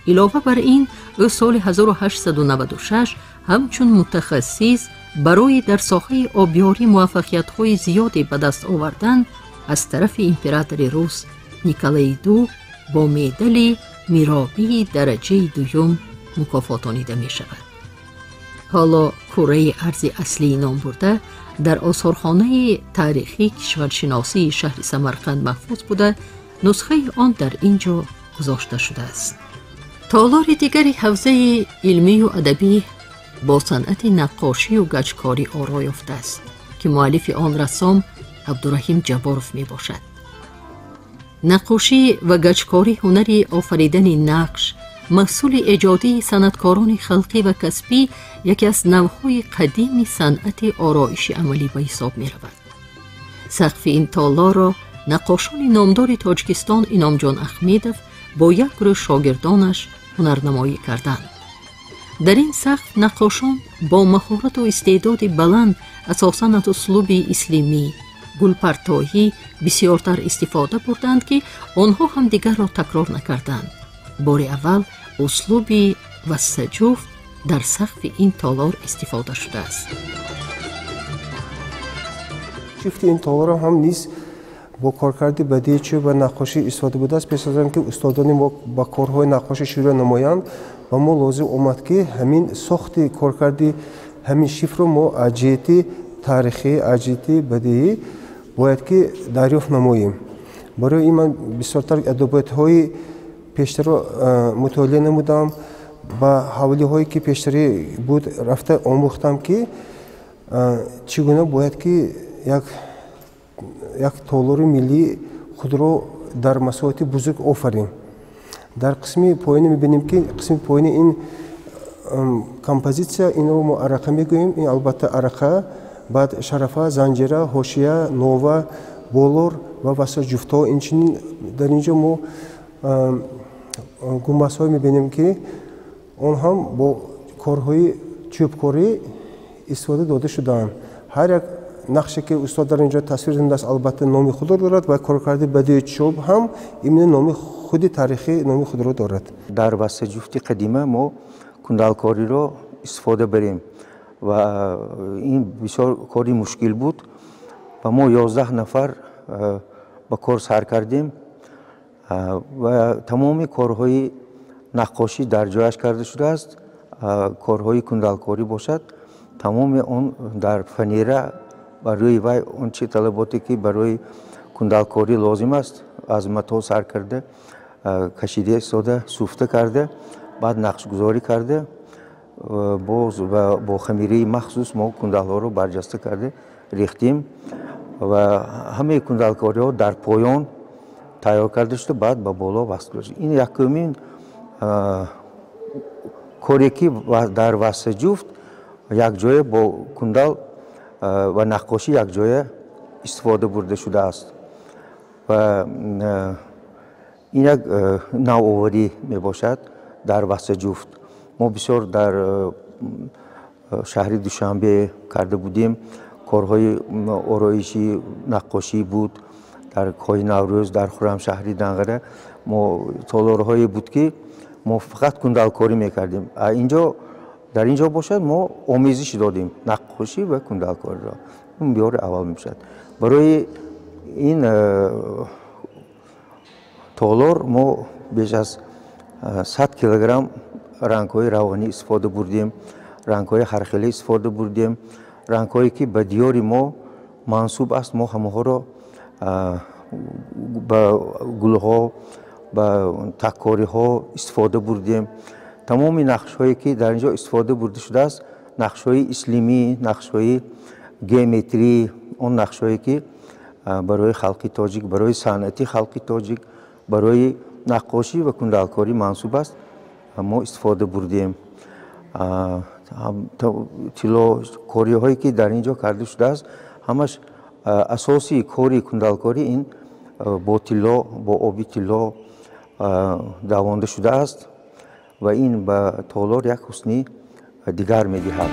علاوه بر این، او سال 1896 همچون متخصص برای در ساحه آبیاری موفقیت‌های زیادی به دست آوردن از طرف امپراتور روس نیکولای دو با مدال میرابی درجه دوم مکافاتانیده می شود. حالا کره ارض اصلی نام برده در آثارخانه تاریخی کشورشناسی شهر سمرقند محفوظ بوده، نسخه آن در اینجا گذاشته شده است. تالار دیگری حوزه علمی و ادبی با صنعت نقاشی و گچکاری آرای یافته است که مؤلف آن رسام عبدالرحیم جباروف می باشد. نقاشی و گچکاری هنری آفریدن نقش، محصول ایجادی صنعتکاران خلقی و کسبی، یکی از نوعهای قدیم صنعت آرایش عملی به حساب می رود. سقف این تالار را نقاشان نامدار تاجیکستان انعام جان احمدوف با یک گروه شاگردانش هنرنمایی کردند. در این سقف نقاشان با مهارت و استعداد بلند اساساً از اسلوب اسلامی، гулпартоҳӣ бисёртар истифода бурданд, ки онҳо ҳам дигарро такрор накарданд. бори аввал услуби вассаҷуфт дар сақфи ин толор истифода шудааст. ҷуфти ин толорам ҳам низ бо коркарди бадии чӯб ва наққошӣ истофода будааст. пеш аз он ки устодони мо ба корҳои наққошӣ шурӯъ намоянд, ва мо лозим омад ки ҳамин сохти коркарди ҳамин шифро мо аз ҷиҳати таърихӣ, аз ҷиҳати бадиӣ бояд ки дарёфт намоем. барои ин ман бисёртар адабиётҳои пештарро мутолиа намудам, ба ҳавлиҳое ки пештарӣ буд рафта омӯхтам ки чӣ гуна бояд ки як толори миллӣ худро дар масоҳати бузург офарем. дар қисми поёне мебинем ки қисми поёни ин композитсия, инро мо арақа мегӯем. ин албатта арақа, баъд шарафа, занҷира, ҳошия, нова, болор ва вассаҷуфтҳо. инчунин дар инҷо мо гумбазҳое мебинем ки он ҳам бо корҳои чӯбкорӣ истифода дода шудаанд. ҳар як нақше ки устод дар инҷо тасвир намудааст албатта номи худро дорад ва коркарди бадии чӯб ҳам имни номи худи таърихӣ номи худро дорад. дар вассаҷуфти қадима мо кундалкориро истифода барем ва ин бисёр кори мушкил буд ва мо 11 нафар ба кор сар кардем ва тамоми корҳои наққошӣ дар ҷояш карда шудааст. корҳои кундалкорӣ бошад, тамоми он дар фанера ба рӯи вай он чӣ талаботе ки барои кундалкорӣ лозим аст аз матоъ сар карда, кашида истода, суфта карда, баъд нақшгузорӣ карда, боз ва бо хамираи махсус мо кундалҳоро барҷаста карда рехтем ва ҳамаи кундалкориҳо дар поён тайёр карда шуда баъд ба боло васл шуд. ин якумин коре ки дар вассаҷуфт якҷоя бо кундал ва наққошӣ якҷоя истифода бурда шудааст ва ин як навъоварӣ мебошад дар вассаҷуфт. мо бисёр дар шаҳри душанбе карда будем, корҳои ороишӣ, наққошӣ буд. дар коҳи наврӯз, дар хуррамшаҳри Данғара мо толорҳое буд ки мо фақат кундалкорӣ мекардем. дар инҷо бошад мо омезиш додем наққошӣ ва кундалкориро. ин бори аввал мебошад. барои ин толор мо беш аз 100 килограмм рангҳои равғанӣ истифода бурдем, рангҳои ҳархела истифода бурдем, рангҳое ки ба диёри мо мансуб аст. мо ҳамаҳоро ба гулҳо, ба таккориҳо истифода бурдем. тамоми нақшҳое ки дар инҷо истифода бурда шудааст, нақшҳои ислимӣ, нақшҳои геометрӣ, он нақшҳое ки барои халқи тоҷик, барои санъати халқи тоҷик, барои наққошӣ ва кундалкорӣ мансуб аст, мо истифода бурдем. кориҳое ки дар инҷо карда шудааст, ҳамаш асоси кори кундалкорӣ ин бо тилло, бо оби тилло давонда шудааст ва ин ба толор як ҳусни дигар медиҳад.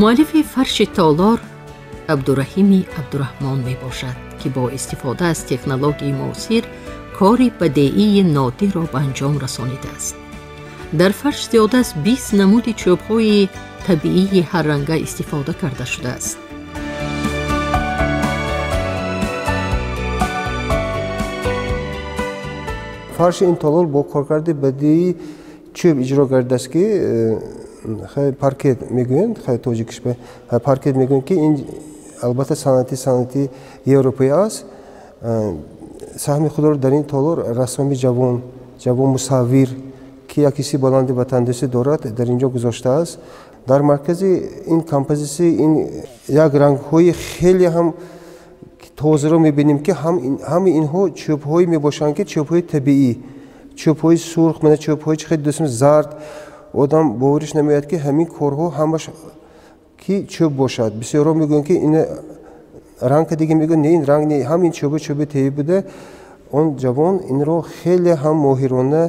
муаллифи фарши толор абдураҳими абдураҳмон мебошад, ки бо истифода аз технологияи муосир кори бадеии нодирро ба анҷом расонидааст. дар фарш зиёда аз 20 намуди чӯбҳои табиии ҳарранга истифода карда шудааст. фарши ин толор бо коркарди бадии чӯб иҷро гардааст ки паркет мегӯянд, тоҷикиш паркет мегӯянд ки ин албатта санъати европаӣ аст. саҳми худро дар ин толор рассоми ҷавон мусаввир ки як ҳисси баланди ватандӯстӣ дорад дар инҷо гузоштааст. дар маркази ин композитсия ин як рангҳои хеле ҳам тозаро мебинем ки ҳамаи инҳо чӯбҳое мебошанд ки чӯбҳои табиӣ, чӯбҳои сурх, мана чӯбҳое чи хеле дӯстам зард. одам бовариш намеояд ки ҳамин корҳо ҳамаш ки чӯб бошад. бисёрҳо мегӯянд ки ин ранг дига мегӯянд не ин ранг не, ҳамин чӯби табиӣ буда. он ҷавон инро хеле ҳам моҳирона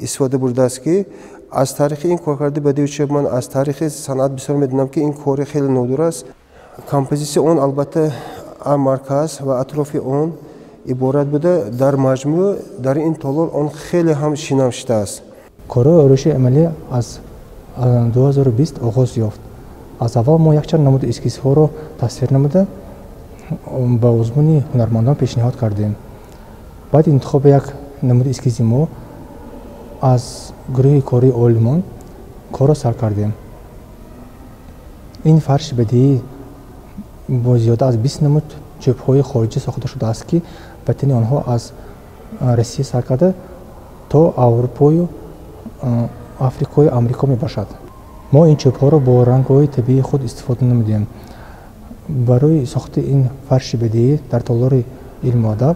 истифода бурдааст ки از طریق این کارکرد بدیوچه من از طریق صنعت بسیار میدونم که این کار خیلی نادر است. کمپوزیسیون اون البته مرکز و اطراف اون عبارت بوده. در مجموع در این تالار اون خیلی هم شناخته شده است. کار آرایشی عملی از 2020 آغاز یافت. از اول ما یک چند نمود اسکیس ها رو تصویر نموده به آزمون هنرمندان پیشنهاد کردیم. بعد انتخاب یک نمود اسکیزی ما از گروه کاری آلمان کار را سر کردیم. این فرش بدیهی با زیاده از 20 نمود چوب های خارجی ساخته شده است که بطن آنها از روسیه سر کرده تا اروپا و آفریقای آمریکا می باشد. ما این چوب ها را با رنگ های طبیعی خود استفاده نمیدیم. برای ساخت این فرش بدیهی در تالار علم و ادب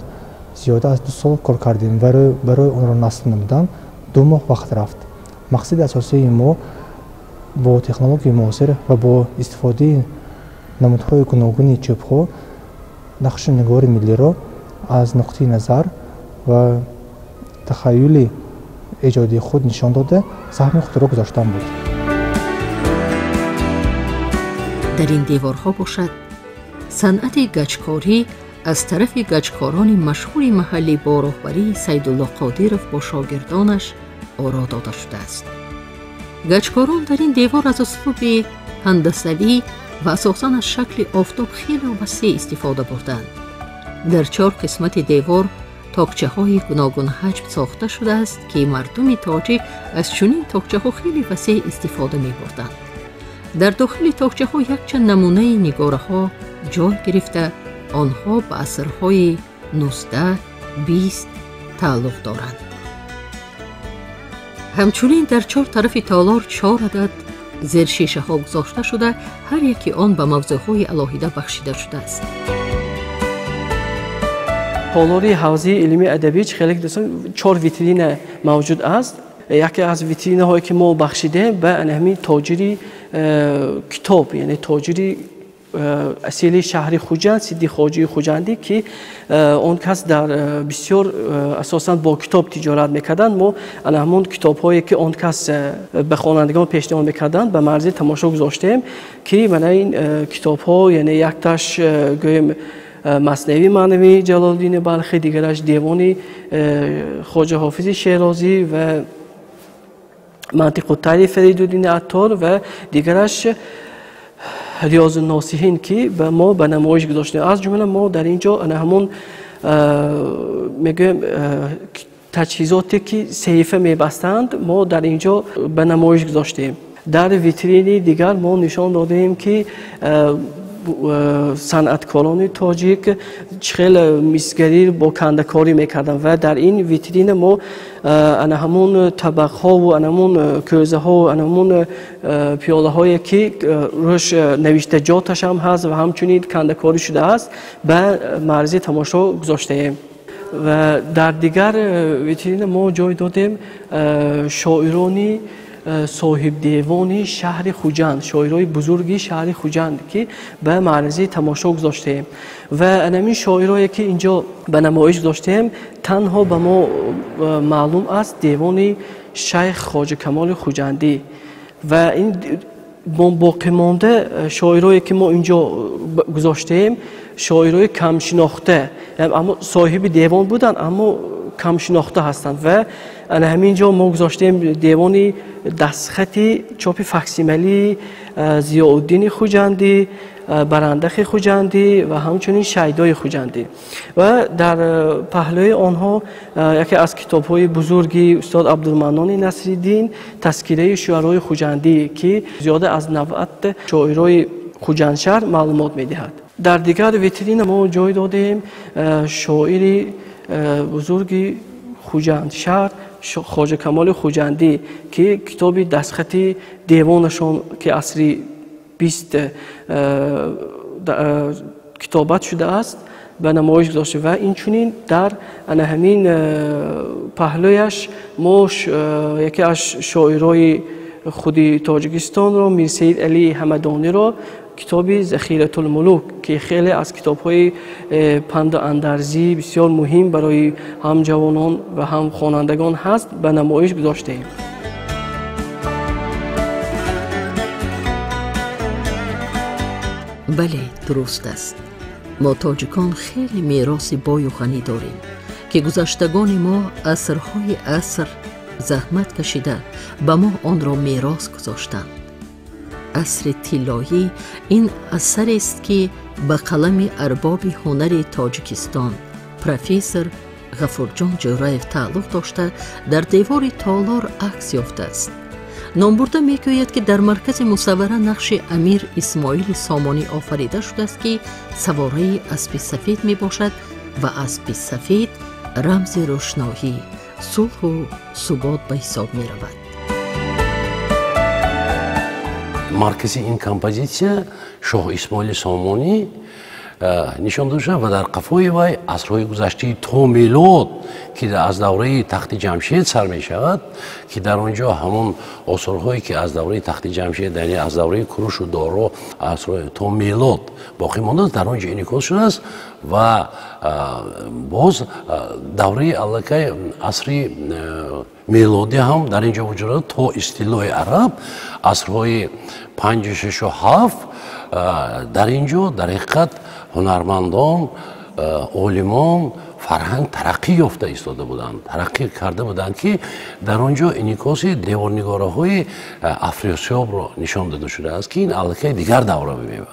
زیاده از 2 سال کار کردیم. برای آن را نصب نمودن 2 ماه وقت رفت. مقصد اساسی ما با تکنولوژی معاصر و با استفاده نمودهای گوناگون چوب ها نقش نگار ملی را از نقطه نظر و تخیل ایجادی خود نشان داده سهم خود را گذاشتن بود. در این دیوارها باشد صنعت گچکاری از طرف گچکاران مشهور محلی با راهبری سیدالله قادرов با شاگردانش آرا داده شده است. گچکاران در این دیوار از اسلوب هندسوی و اساساً از شکل آفتاب خیلی وسیع استفاده بردند. در 4 قسمت دیوار تاقچه های گوناگون حجم ساخته شده است که مردم تاجیک از چنین تاقچه ها خیلی وسیع استفاده می بردند. در داخل تاقچه ها یک چند نمونه نگاره ها جای گرفته آنها به عصرهای 19-20 تعلق دارند. همچنین در 4 طرف تالار 4 عدد زیر شیشه ها گذاشته شده هر یکی آن به موضوعهای علاهیده بخشیده شده است. تالار حوزه علمی ادبی خیلی دوستان 4 ویترین موجود است. یکی از ویترین هایی که ما بخشیده به همین تاجری کتاب، یعنی تاجری اصیل شهر خوجند سیدی خواجه خوجندی که اون کس در بسیار اساساً با کتاب تجارت میکردن. ما همون کتاب هایی که اون کس به خوانندگان پیشنهاد میکردن به معرض تماشا گذاشتیم که من این کتاب ها یعنی یک تاش گویم مثنوی معنوی جلال‌الدین بلخی، دیگرش دیوان خواجه حافظ شیرازی و منطق الطیر فریدالدین عطار و دیگرش ریاض الناصحین که ما به نمایش گذاشتیم. از جمله ما در اینجا همون میگم تجهیزاتی که صحیفه میبستند ما در اینجا به نمایش گذاشتیم. در ویترینی دیگر ما نشان دادیم که صنعتکاران تاجیک چخیل میسگری با کندکاری میکردن و در این ویترین ما همون طبق ها و همون کوزه ها و همون پیاله هایی که روش نوشته جاتش هم هست و همچنین کندکاری شده است به معرض تماشا گذاشته ایم. و در دیگر ویترین ما جای دادیم شاعرانی صاحب دیوان شهر خوجند، شاعرای بزرگی شهر خوجند که به معرض تماشا گذاشتیم و همین شاعرایی که اینجا به نمایش گذاشتیم تنها به ما معلوم است دیوان شیخ خواجه کمال خوجندی و این باقی مانده شاعرایی که ما اینجا گذاشتیم شاعرای کم شناخته، اما صاحب دیوان بودن اما کم شناخته هستند و همینجا ما گذاشتیم دیوان دستخطی چاپ فاکسیمیلی ضیاءالدین خوجندی، برندخ خوجندی و همچنین شیدای خوجندی و در پهلوی آنها یکی از کتاب‌های بزرگی استاد عبدالمنان نصرالدین تذکره شعرای خوجندی که زیاده از 90 شاعرای خوجندشهر معلومات می‌دهد. در دیگر ویترین ما جای دادیم شاعری بزرگی خوجندشهر خواجه کمال خوجندی که کتابی دستخطی دیوانشون که عصری 20 کتابت شده است به نمایش گذاشته و این چنین در همین پهلویش ما یکی از شاعرای خودی تاجیکستان رو میرسید علی همدانی رو کتابی ذخیره الملوک که خیلی از کتاب‌های پند و اندرزی بسیار مهم برای هم جوانان و هم خوانندگان هست به نمایش گذاشته ایم. بله، درست است. ما تاجیکان خیلی میراث بای و غنی داریم که گذشتگان ما عصرهای عصر زحمت کشیده به ما آن را میراث گذاشتند. عصر طلایی این اثر است که به قلم ارباب هنر تاجیکستان پروفسور غفورجان جورایف تعلق داشته در دیوار تالار عکس یافته است. نام برده میگوید که در مرکز مصوره نقش امیر اسماعیل سامانی آفریده شده است که سواره اسب سفید می باشد و اسب سفید رمز روشنایی، صلح و ثبات به حساب می رود. مرکزی این کمپوزیسیا شاه اسماعیل سامانی نشان داده و در قفای وی عصرهای گذشته تا میلاد که از دوره تخت جمشید سر می شود که در آنجا همون آثارهایی که از دوره تخت جمشید یعنی از دوره کوروش و دارا تا میلاد باقی مانده در آنجا انعکاس شده است و باز دوره الکه عصری میلادی هم در اینجا وجود دارد تا استیلای عرب عصرهای 5 6 و 7 در اینجا در حقیقت هنرمندان عالمان فرهنگ ترقی یافته ایستاده بودند، ترقی کرده بودند که در آنجا انعکاس دیوارنگاره‌های افراسیاب را نشان داده شده است که این الکه دیگر دوره می‌بود.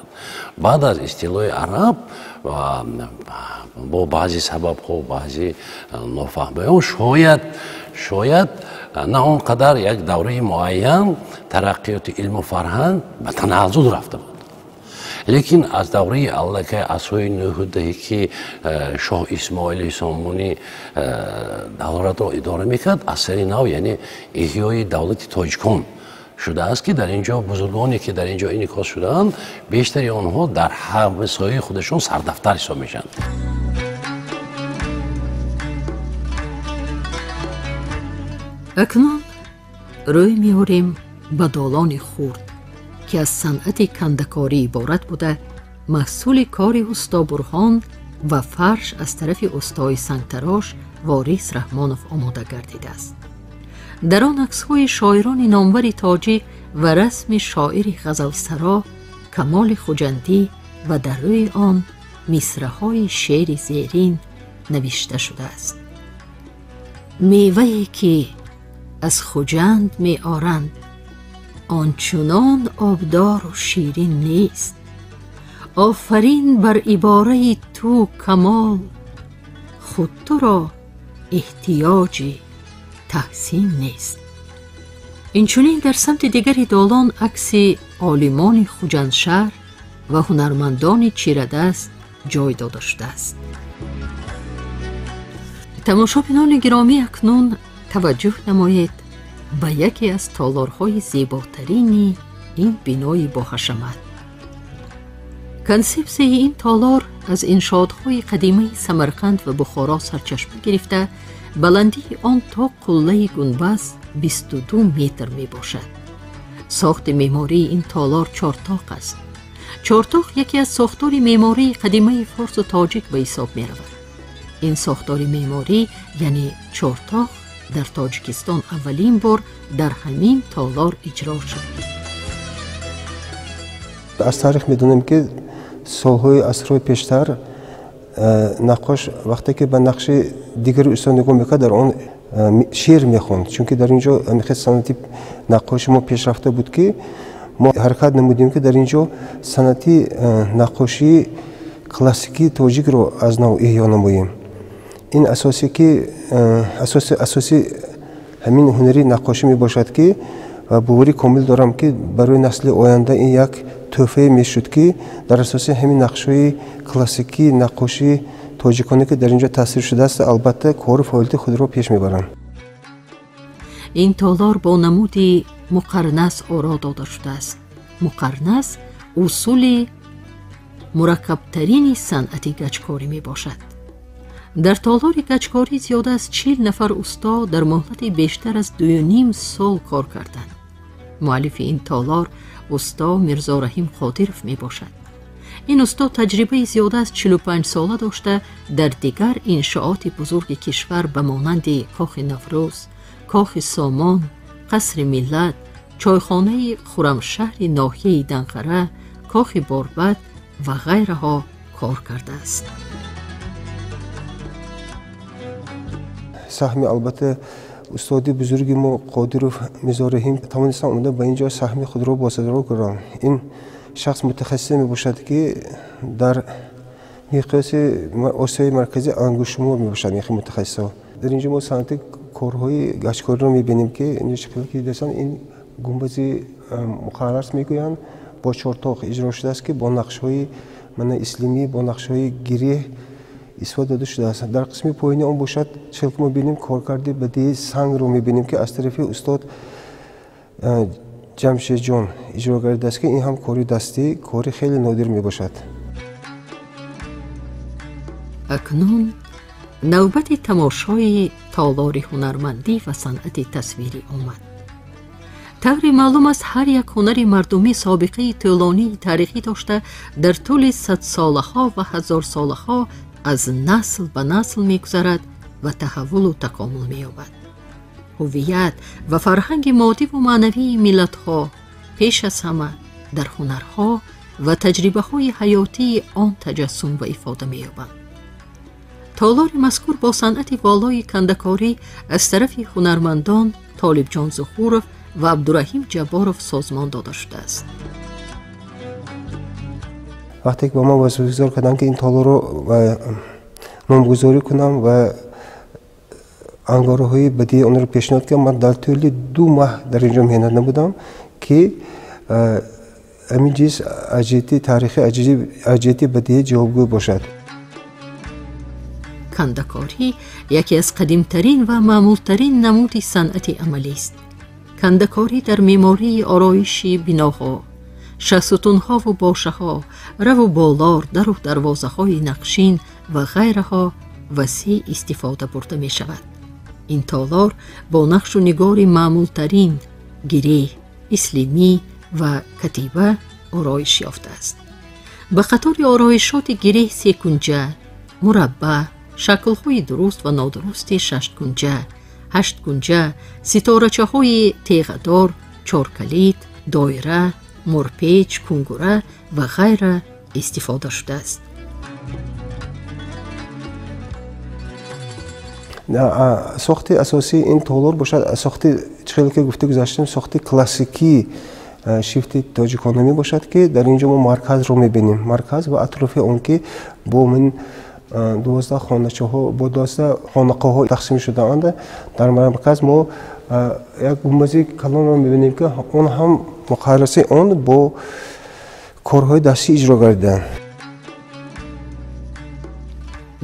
بعد از استیلای عرب و با بعضی سبب‌ها بعضی نافهمی‌ها شاید نه آنقدر یک دوره معین ترقیات علم و فرهنگ به تنزل رفته بود. لیکن از دوره الکه عصرهای نهضتی که شاه اسماعیل سامانی دولت را اداره میکرد اثر نو یعنی احیای دولت تاجیکان شده است که در اینجا بزرگانی که در اینجا انعکاس شدند بیشتری آنها در همسایه خودشون سردفتر حساب میشن. اکنون روی میاریم به دالان خورد که از صنعت کندکاری عبارت بوده، محصول کار استا برهان و فرش از طرف استای سنگتراش وارث رحمانوف آماده گردیده است. در آن عکس‌های شاعران نامور تاجیک و رسم شاعر غزلسرا کمال خوجندی و در روی آن مصرع‌های شعر زیرین نوشته شده است. میوه‌ای که از خوجند می آرند آنچنان آبدار و شیرین نیست. آفرین بر عباره تو کمال، خود تو را احتیاجی تحسین نیست. اینچنین در سمت دیگری دالان عکس عالمان خوجندشهر و هنرمندان چیردست جای داده شده است. تماشابینان گرامی، اکنون توجه نمایید به یکی از تالارهای زیباترین این بینای با حشمت. کنسپت این تالار از انشاءاتهای قدیمی سمرقند و بخارا سرچشمه گرفته، بلندی آن تا قله گنبد 22 متر می باشد. ساخت معماری این تالار چارتاق است. چارتاق یکی از ساختار معماری قدیمی فارس و تاجیک به حساب می رود. این ساختار معماری یعنی چارتاق در تاجیکستان اولین بار در همین تالار اجرا شد. از تاریخ میدونیم که سالهای عصرهای پیشتر نقاش وقتی که به نقش دیگر استان نگاه میکرد در آن شعر میخوند، چون که در اینجا خیلی صنعتی نقاشی ما پیشرفته بود که ما حرکت نمودیم که در اینجا صنعتی نقاشی کلاسیکی تاجیک رو از نو احیا نماییم. این اساسی که اساسی همین هنری نقاشی می باشد که و باوری کامل دارم که برای نسل آینده این یک تحفه می شد که در اساس همین نقش‌های کلاسیکی نقاشی تاجیکانی که در اینجا تاثیر شده است البته کار فعالیت خود را پیش میبرند. این تالار با نمودی مقرنس آرا داده شده است. مقرنس اصول مرکبترین صنعت گچکاری می باشد. در تالار گچکاری زیاده از 40 نفر استا در مهلت بیشتر از 2.5 سال کار کردند. مؤلف این تالار استا میرزا رحیم خاطرف می باشد. این استا تجربه زیاده از 45 ساله داشته در دیگر انشاءات بزرگ کشور به مانند کاخ نوروز، کاخ سامان، قصر ملت، چایخانه خرمشهر ناحیه دنقره، کاخ باربد و غیرها کار کرده است. سهمی البته استادی بزرگی ما قادروف میزارهیم توانستم اومده به اینجا سهمی خود رو بازدارو کنم. این شخص متخصص می باشد که در میقیاس آسیای مرکزی انگشت‌شمار می باشد. میخوام متخصص در اینجا ما صنعت کارهای گچکاری رو میبینیم که این شکلی که دیدن این گنبد مقررات میگویند با چارتاق اجرا شده است که با نقش‌های اسلامی با نقش‌های گره استفاده داده شده است. در قسم پایینی آن باشد چه که ما ببینیم کارکرد بدیع سنگ رو میبینیم که از طرف استاد جمشید جان اجرا کرده است که این هم کاری دستی کاری خیلی نادر می باشد. اکنون نوبت تماشای تالار هنرمندی و صنعت تصویری آمد. طوری معلوم است هر یک هنر مردمی سابقه طولانی تاریخی داشته در طول 100 سالها و 1000 سالها از نسل به نسل می‌گذرد و تحول و تکامل می‌یابد. هویت و فرهنگ مادی و معنوی ملت‌ها پیش از همه در هنرها و تجربه‌های حیاتی آن تجسم و افاده می‌یابند. تالار مذکور با صنعت والای کنده‌کاری از طرف هنرمندان طالب جان ظهورов و عبدالرحیم جبارov سازمان داده شده است. وقتی که با ما وظیفه‌گذار کردن که این تالار رو نامگذاری کنم و انگاره‌های بدیع آن رو پیشنهاد کردم، من در طول 2 ماه در اینجا مهنت نبودم که همین چیز اجیتی تاریخی اجیتی بدیع جوابگو باشد. کنده‌کاری یکی از قدیمترین و معمولترین نمود صنعت عملی است. کنده‌کاری در معماری آرایشی بناها، شستونها و باشه‌ها، رو و بالار، در و دروازه‌های نقشین و غیرها وسیع استفاده برده می شود. این تالار با نقش و نگار معمولترین گره، اسلیمی و کتیبه آرایش یافته است. به خاطر آرایشات گره 3 کنجه، مربع، شکل‌های درست و نادرست 6 کنجه، 8 کنجه، ستارچه‌های تیغه‌دار، 4 کلید، دایره، مرپیچ، کنگوره و غیره استفاده شده است. ساخت اساسی این تالار باشد ساخت چیزی که گفته گذاشتیم ساخت کلاسیکی شیفت تاجیکانه باشد که در اینجا ما مرکز رو می‌بینیم. مرکز و اطراف اون که با من 12 خانه‌ها با 12 خانقاه‌ها تقسیم شده اند. در مرکز ما یک گنبد کلان رو می‌بینیم که اون هم مقایسه اون با کارهای دستی اجرا کردن.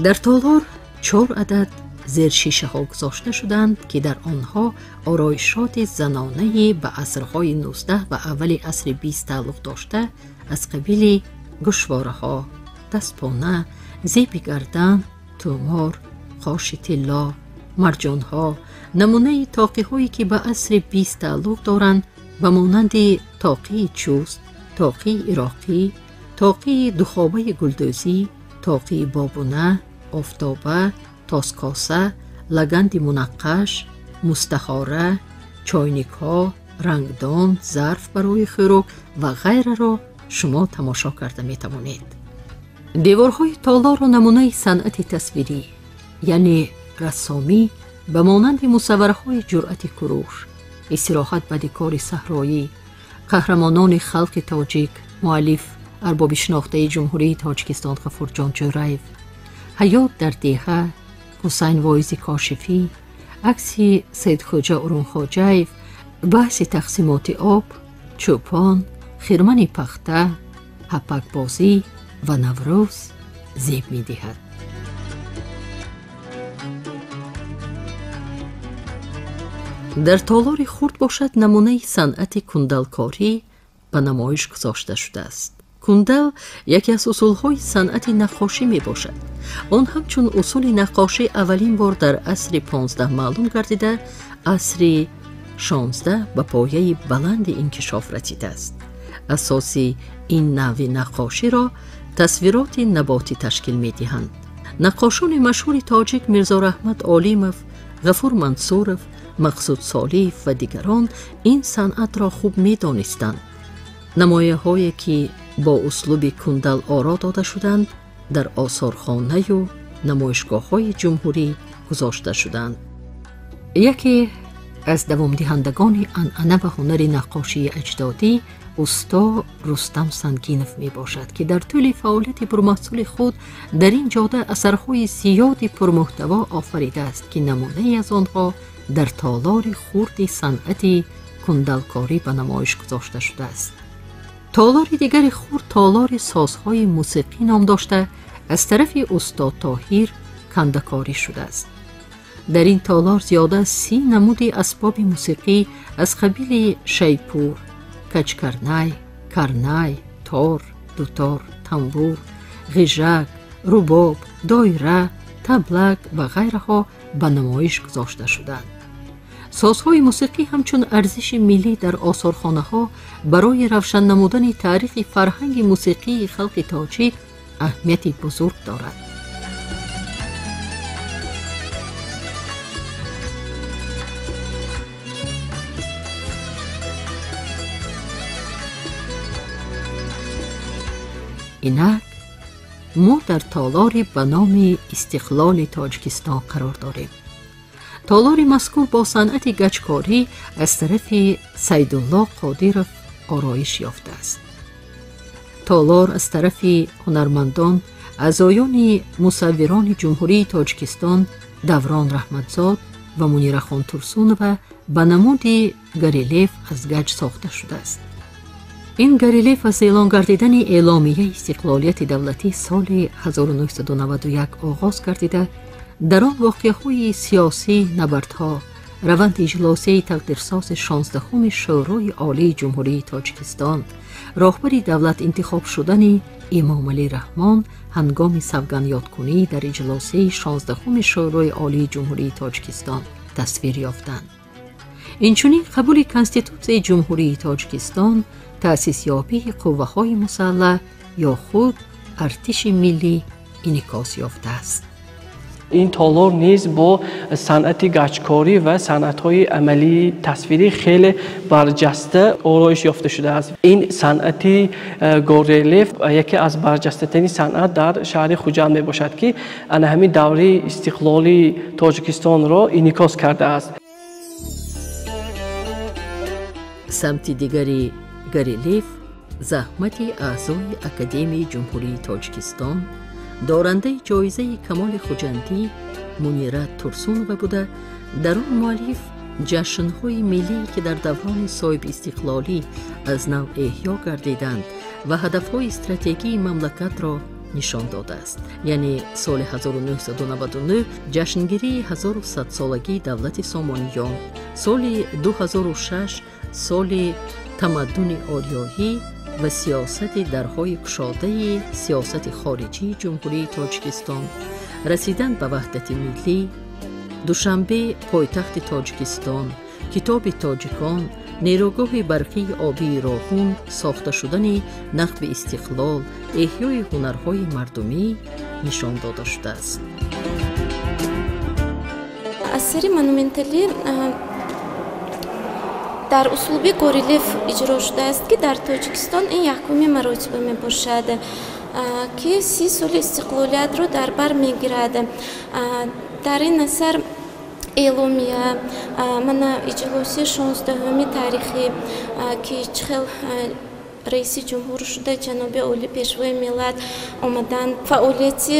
در تالار 4 عدد زیر شیشه ها گذاشته شدند که در آنها آرایشات زنانه به عصرهای 19 و اول عصر 20 تعلق داشته از قبیل گوشواره ها، دستپانه، زیب گردن، تومار، قاش طلا، مرجان ها، نمونه تاقی هایی که به عصر 20 تعلق دارند و مانند تاقی چوست، تاقی عراقی، تاقی دخابه گلدوزی، تاقی بابونه، آفتابه، تاسکاسه، لگند منقش، مستخاره، چاینیک ها، رنگدان، ظرف برای خوراک و غیره را شما تماشا کرده می توانید. دیوارهای تالار را نمونه صنعت تصویری یعنی رسامی به مانند مصوره های جرأت کوروش، استراحت به کار صحرایی، قهرمانان خلق تاجیک، مؤلف ارباب شناخته جمهوری تاجیکستان غفور جان جورایف، حیات در دیهه، حسین واعظ کاشفی، عکس سید خوجه ارون خوجایف، بحث تقسیمات آب، چوپان، خرمن پخته، هپک بازی و نوروز زیب می دهد. در تالار خرد باشد نمونه صنعت کندلکاری به نمایش گذاشته شده است. کندل یکی از اصولهای صنعت نقاشی می باشد. آن همچون اصول نقاشی اولین بار در عصر 15 معلوم گردیده، عصر 16 به پایه بلند انکشاف رسیده است. اساسی این نوع نقاشی را تصویرات نباتی تشکیل می دهند. نقاشان مشهور تاجیک میرزا رحمت عالیموف، غفور منصورов، مقصود صالح و دیگران این صنعت را خوب می دانستند. نمایه هایی که با اسلوب کندل آرا داده شدند در آثارخانه و نمایشگاه‌های جمهوری گذاشته شدند. یکی از دوام دهندگان عنعنه و هنر نقاشی اجدادی استا رستم سنگینف می باشد که در طول فعالیت پرمحصول خود در این جاده اثرهای زیادی پرمحتوا آفریده است که نمونه از آنها در تالار خرد صنعت کندلکاری به نمایش گذاشته شده است. تالار دیگر خرد تالار سازهای موسیقی نام داشته از طرف استاد طاهر کنده‌کاری شده است. در این تالار زیاده از 30 نمود اسباب موسیقی از قبیل شیپور، کچکرنای، کرنای، تار، دوتار، تنبور، غیژک، رباب، دایره، تبلک و غیره ها به نمایش گذاشته شدند. سازهای موسیقی همچون ارزش ملی در آثارخانه ها برای روشن نمودن تاریخ فرهنگ موسیقی خلق تاجیک اهمیت بزرگ دارد. اینک ما در تالاری به نام استقلال تاجیکستان قرار داریم. تالار مذکور با صنعت گچکاری از طرف سیدالله قادرов آرایش یافته است. تالار از طرف هنرمندان اعضایان مصوران جمهوری تاجیکستان دوران رحمتزاد و منیرخان ترسون و به نمود گریلیف از گچ ساخته شده است. این گریلیف از اعلان گردیدن اعلامیه استقلالیت دولتی سال 1991 آغاز گردیده در آن واقعه‌های سیاسی، نبردها، روند اجلاسی تقدیرساز 16 شورای عالی جمهوری تاجیکستان، راهبر دولت انتخاب شدن امام علی رحمان هنگام سوگند یادکنی در اجلاسی 16 شورای عالی جمهوری تاجیکستان تصویر یافتند. اینچنین قبول کنستیتوسیون جمهوری تاجیکستان، تأسیس یابی قوه‌های مسلح یا خود ارتش ملی انعکاس یافته است. این تالار نیز با صنعت گچکاری و صنعت‌های عملی تصویری خیلی برجسته آرایش یافته شده است. این صنعت گریلیف یکی از برجسته‌ترین صنعت در شهر خوجند میباشد که همین دوره استقلالی تاجیکستان را انعکاس کرده است. سمت دیگری گریلیف زحمت اعضای اکادمی جمهوری تاجیکستان دارنده جایزه کمال خوجندی منیره ترسونووا بوده در آن مؤلف جشن‌های ملی که در دوران صاحب استقلالی از نو احیا گردیدند و هدف‌های استراتژی مملکت را نشان داده است. یعنی سال 1999 جشنگیری 1100 سالگی دولت سامانیان، سال 2006 سال تمدن آریایی و سیاست درهای گشاده سیاست خارجی جمهوری تاجیکستان، رسیدن به وحدت ملی، دوشنبه پایتخت تاجیکستان، کتاب تاجیکان، نیروگاه برقی آبی راهون، ساخته شدن نخب استقلال، احیای هنرهای مردمی نشان داده شده است. اثر مونومنتالی در اسلوب گریلیف اجرا شده است که در تاجیکستان این یکمین مرتبه می باشد که 30 سال استقلالیت را در بر می گیرد. در این اثر اعلامیه من اجلاسی 16 تاریخی که چخل رئیس جمهور شده جناب اولی پیشوای ملت آمدن فعالیت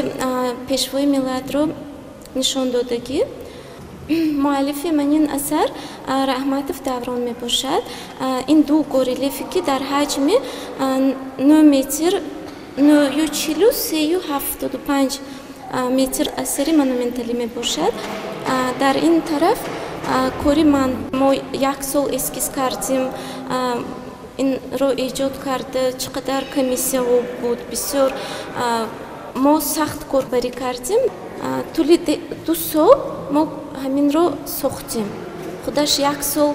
پیشوای ملت را نشان دادگی. مؤلف من این اثر رحمتов دوران می باشد. این دو گریلیفی که در حجم 9 متر 943.75 متر اثری مونومنتالی می باشد. در این طرف کاری ما 1 سال اسکیز کردیم، این رو ایجاد کرده، چقدر کمیسیه بود، بسیار ما سخت کاربری کردیم. طول 2 سال ما همین رو ساختیم. خودش 1 سال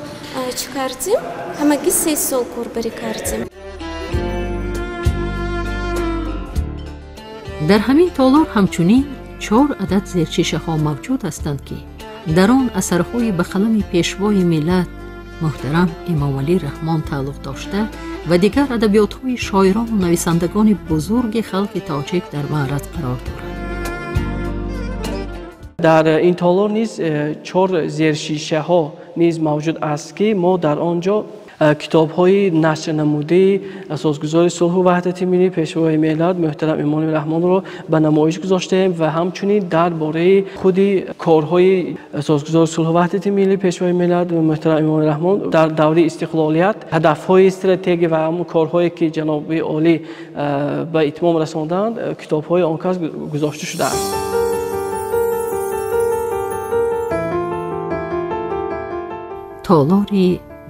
چی کردیم، همگی 3 سال کاربری کردیم. در همین تالار همچنین 4 عدد زیرچشه ها موجود هستند که در آن اثرهای به قلم پیشوای ملت محترم امام علی رحمان تعلق داشته و دیگر ادبیات‌های شاعران و نویسندگان بزرگ خلق تاجیک در معرض قرار دارد. در این تالار نیز 4 زیرشیشه ها نیز موجود است که ما در آنجا کتاب های نشر نموده اساسگذار صلح و وحدت ملی پیشوای ملت محترم امام رحمان را به نمایش گذاشتیم و همچنین درباره خود کارهای اساسگذار صلح و وحدت ملی پیشوای ملت محترم امام رحمان در دوره استقلالیت هدفهای استراتژی و همون کارهایی که جناب عالی به اتمام رساندند کتاب های آن کس گذاشته شده است. تالار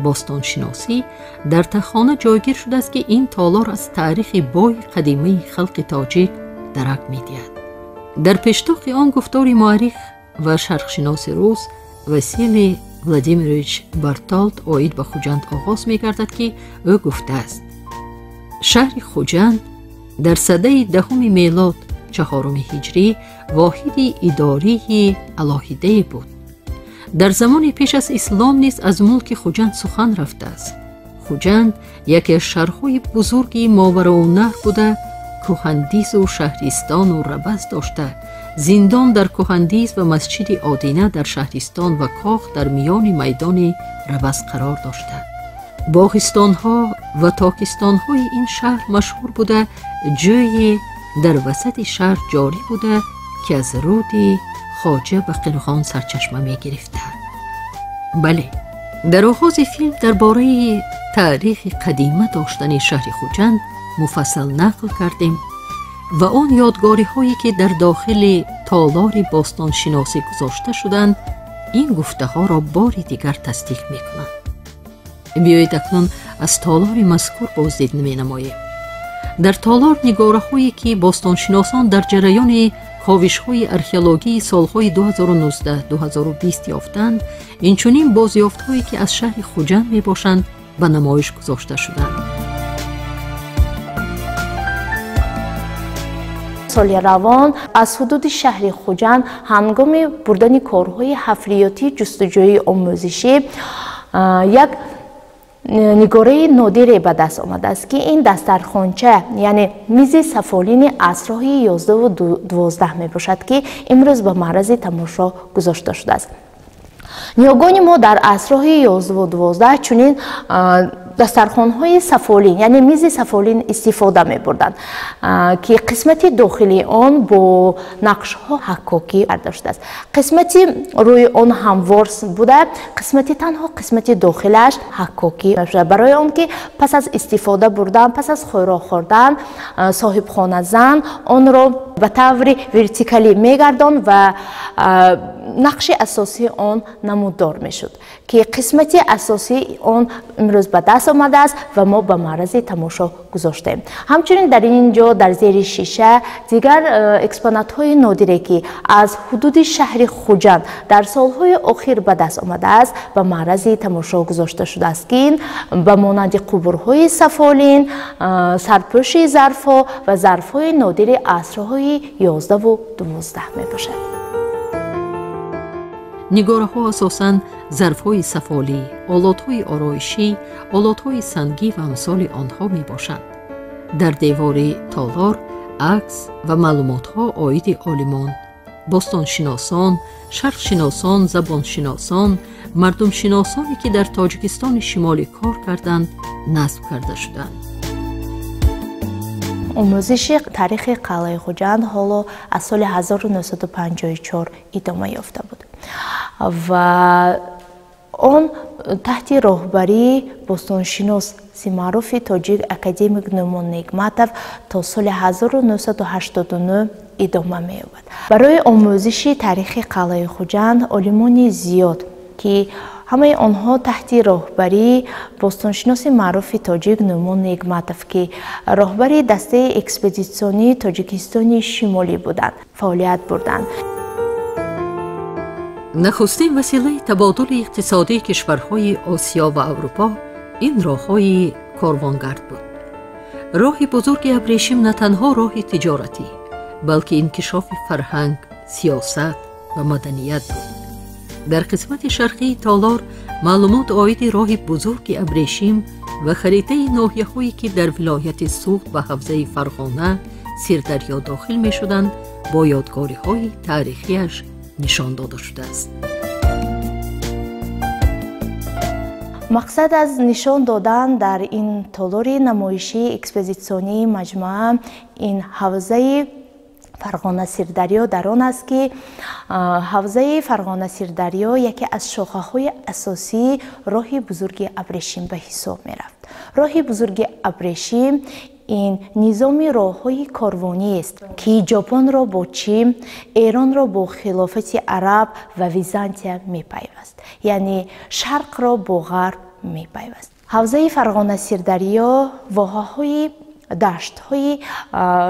باستانشناسی در تخانه جایگیر شده است که این تالار از تاریخ بای قدیمی خلق تاجیک درک می‌دهد. در پیشتاق آن گفتار مورخ و شرقشناس روس واسیلی ولادیمیرویچ بارتالت آید به خوجند آغاز می‌گردد که او گفته است: شهر خوجند در سده 10 میلاد 4 هجری واحدی اداری علاهیده بود. در زمان پیش از اسلام نیز از ملک خوجند سخن رفته است. خوجند یکی از شهرهای بزرگی ماوراءالنهر بوده، کهندیز و شهرستان و ربز داشته. زندان در کهندیز و مسجد آدینه در شهرستان و کاخ در میان میدان ربز قرار داشته. باغستانها و تاکستانهای این شهر مشهور بوده. جوی در وسط شهر جاری بوده که از رود خواجه بقیرخان سرچشمه می گرفته. بله، در آغاز فیلم درباره تاریخ قدیمه داشتن شهر خوجند مفصل نقل کردیم و آن یادگاری هایی که در داخل تالار باستان شناسی گذاشته شدند این گفته ها را باری دیگر تصدیق می کنند. بیایید اکنون از تالار مذکور بازدید می نماییم. در تالار نگاره هایی که باستان شناسان در جریان کاوش‌های ارکئولوژی سالهای 2019-2020 یافتند، اینچنین بازیافت‌هایی که از شهر خوجند می‌باشند به نمایش گذاشته شدند. سال روان از حدود شهر خوجند هنگام بردن کارهای حفریاتی جستجوی آموزشی یک نگاره نادری به دست آمده است که این دسترخوانچه یعنی میز سفالین عصرهای 11 و 12 می باشد که امروز به معرض تماشا گذاشته شده است. نیاگان ما در عصرهای 11 و 12 چنین دسترخوان‌های سفالین یعنی میز سفالین استفاده می‌بردند که قسمت داخلی آن با نقش‌ها حکاکی برداشته است. قسمتی روی آن هموار بوده، قسمتی تنها قسمت داخلش حکاکی شده. برای آن که پس از استفاده بردن، پس از خوراک خوردن، صاحب خانه زن آن را به طور ورتیکالی می‌گرداند و نقش اساسی آن نمودار می‌شد که قسمت اساسی آن امروز به دست آمده است و ما به معرض تماشا گذاشتیم. همچنین در اینجا در زیر شیشه دیگر اکسپونات های نادری که از حدود شهر خوجند در سالهای اخیر به دست آمده است به معرض تماشا گذاشته شده است که این به مانند قبورهای سفالین، سرپوش ظرفها و ظرفهای نادری عصرهای 11 و 12 می باشد. نگاره ها اساساً ظرف‌های سفالی، آلات‌های آرایشی، آلات‌های سنگی و امثال آنها می باشند. در دیوار تالار عکس و معلومات‌ها عاید عالمان، باستانشناسان، شرقشناسان، زبانشناسان، مردم شناسانی که در تاجیکستان شمالی کار کردند نصب کرده شدند. آموزش تاریخ قلعه خوجند حالا از سال 1954 ادامه یافته بود و آن تحت راهبری باستانشناس معروف تاجیک اکادمیک نومان نگمتوف تا سال 1989 ادامه می‌یابد. برای آموزش تاریخ قلعه خوجند عالمان زیاد که همه آنها تحت راهبری باستانشناس معروف تاجیک نومان نگمتوف که راهبری دسته اکسپدیسیونی تاجیکستان شمالی بودند فعالیت بردند. نخستین وسیله تبادل اقتصادی کشورهای آسیا و اروپا این راههای کاروانگرد بود. راه بزرگ ابریشم نه تنها راه تجارتی بلکه انکشاف فرهنگ، سیاست و مدنیت بود. در قسمت شرقی تالار معلومات عاید راه بزرگ ابریشم و خریطه ناحیه‌هایی که در ولایت سوخت و حوزه فرغانه سیردریا داخل می شدند با یادگاری‌های تاریخیش نشان داده شده است. مقصد از نشان دادن در این تالار نمایشی اکسپوزیسیونی مجموعه این حوزه فرغانه سیردریا در آن است که حوزه فرغانه سیردریا یکی از شاخه‌های اساسی راه بزرگ ابریشم به حساب می رفت. راه بزرگ ابریشم این نظام راه‌های کاروانی است که ژاپن را با چین، ایران را با خلافت عرب و ویزانتیا می‌پیوست، یعنی شرق را با غرب می‌پیوست. حوزه فرغانه سیردریا واحه‌های دشت‌های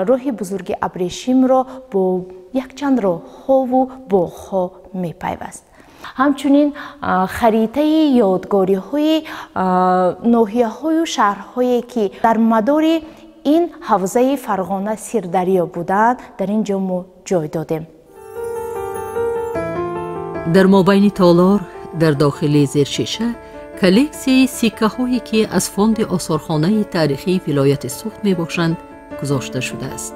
راه بزرگ ابریشم را با یک چند راه‌ها و باغ‌ها می‌پیوست. همچنین خریطه یادگاری‌های ناحیه‌های و شهرهایی که در مدار این حوزه فرغانه سیردریا بودند در اینجا ما جای دادیم. در مابین تالار در داخل زیرشیشه کلکسی سکه هایی که از فوند آثارخانه تاریخی ولایت سوخت می باشند گذاشته شده است.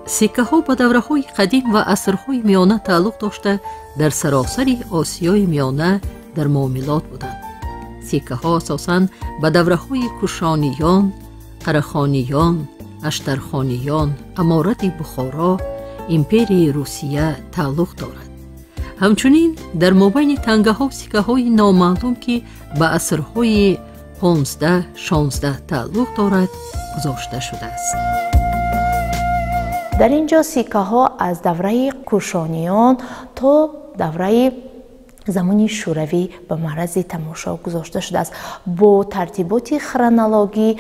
سکه ها به دوره های قدیم و عصرهای میانه تعلق داشته در سراسر آسیای میانه در معاملات بودند. سکه ها اساساً به دوره های کوشانیان، قرخانیان، اشترخانیان، امارت بخارا، امپری روسیه تعلق دارد. همچنین در مابین تنگه ها سکه های نامعلوم که به عصرهای 15-16 تعلق دارد گذاشته شده است. در اینجا سکه ها از دوره کوشانیان تا دوره زمانی شوروی به معرض تماشا گذاشته شده است. با ترتیبات خرونولوژی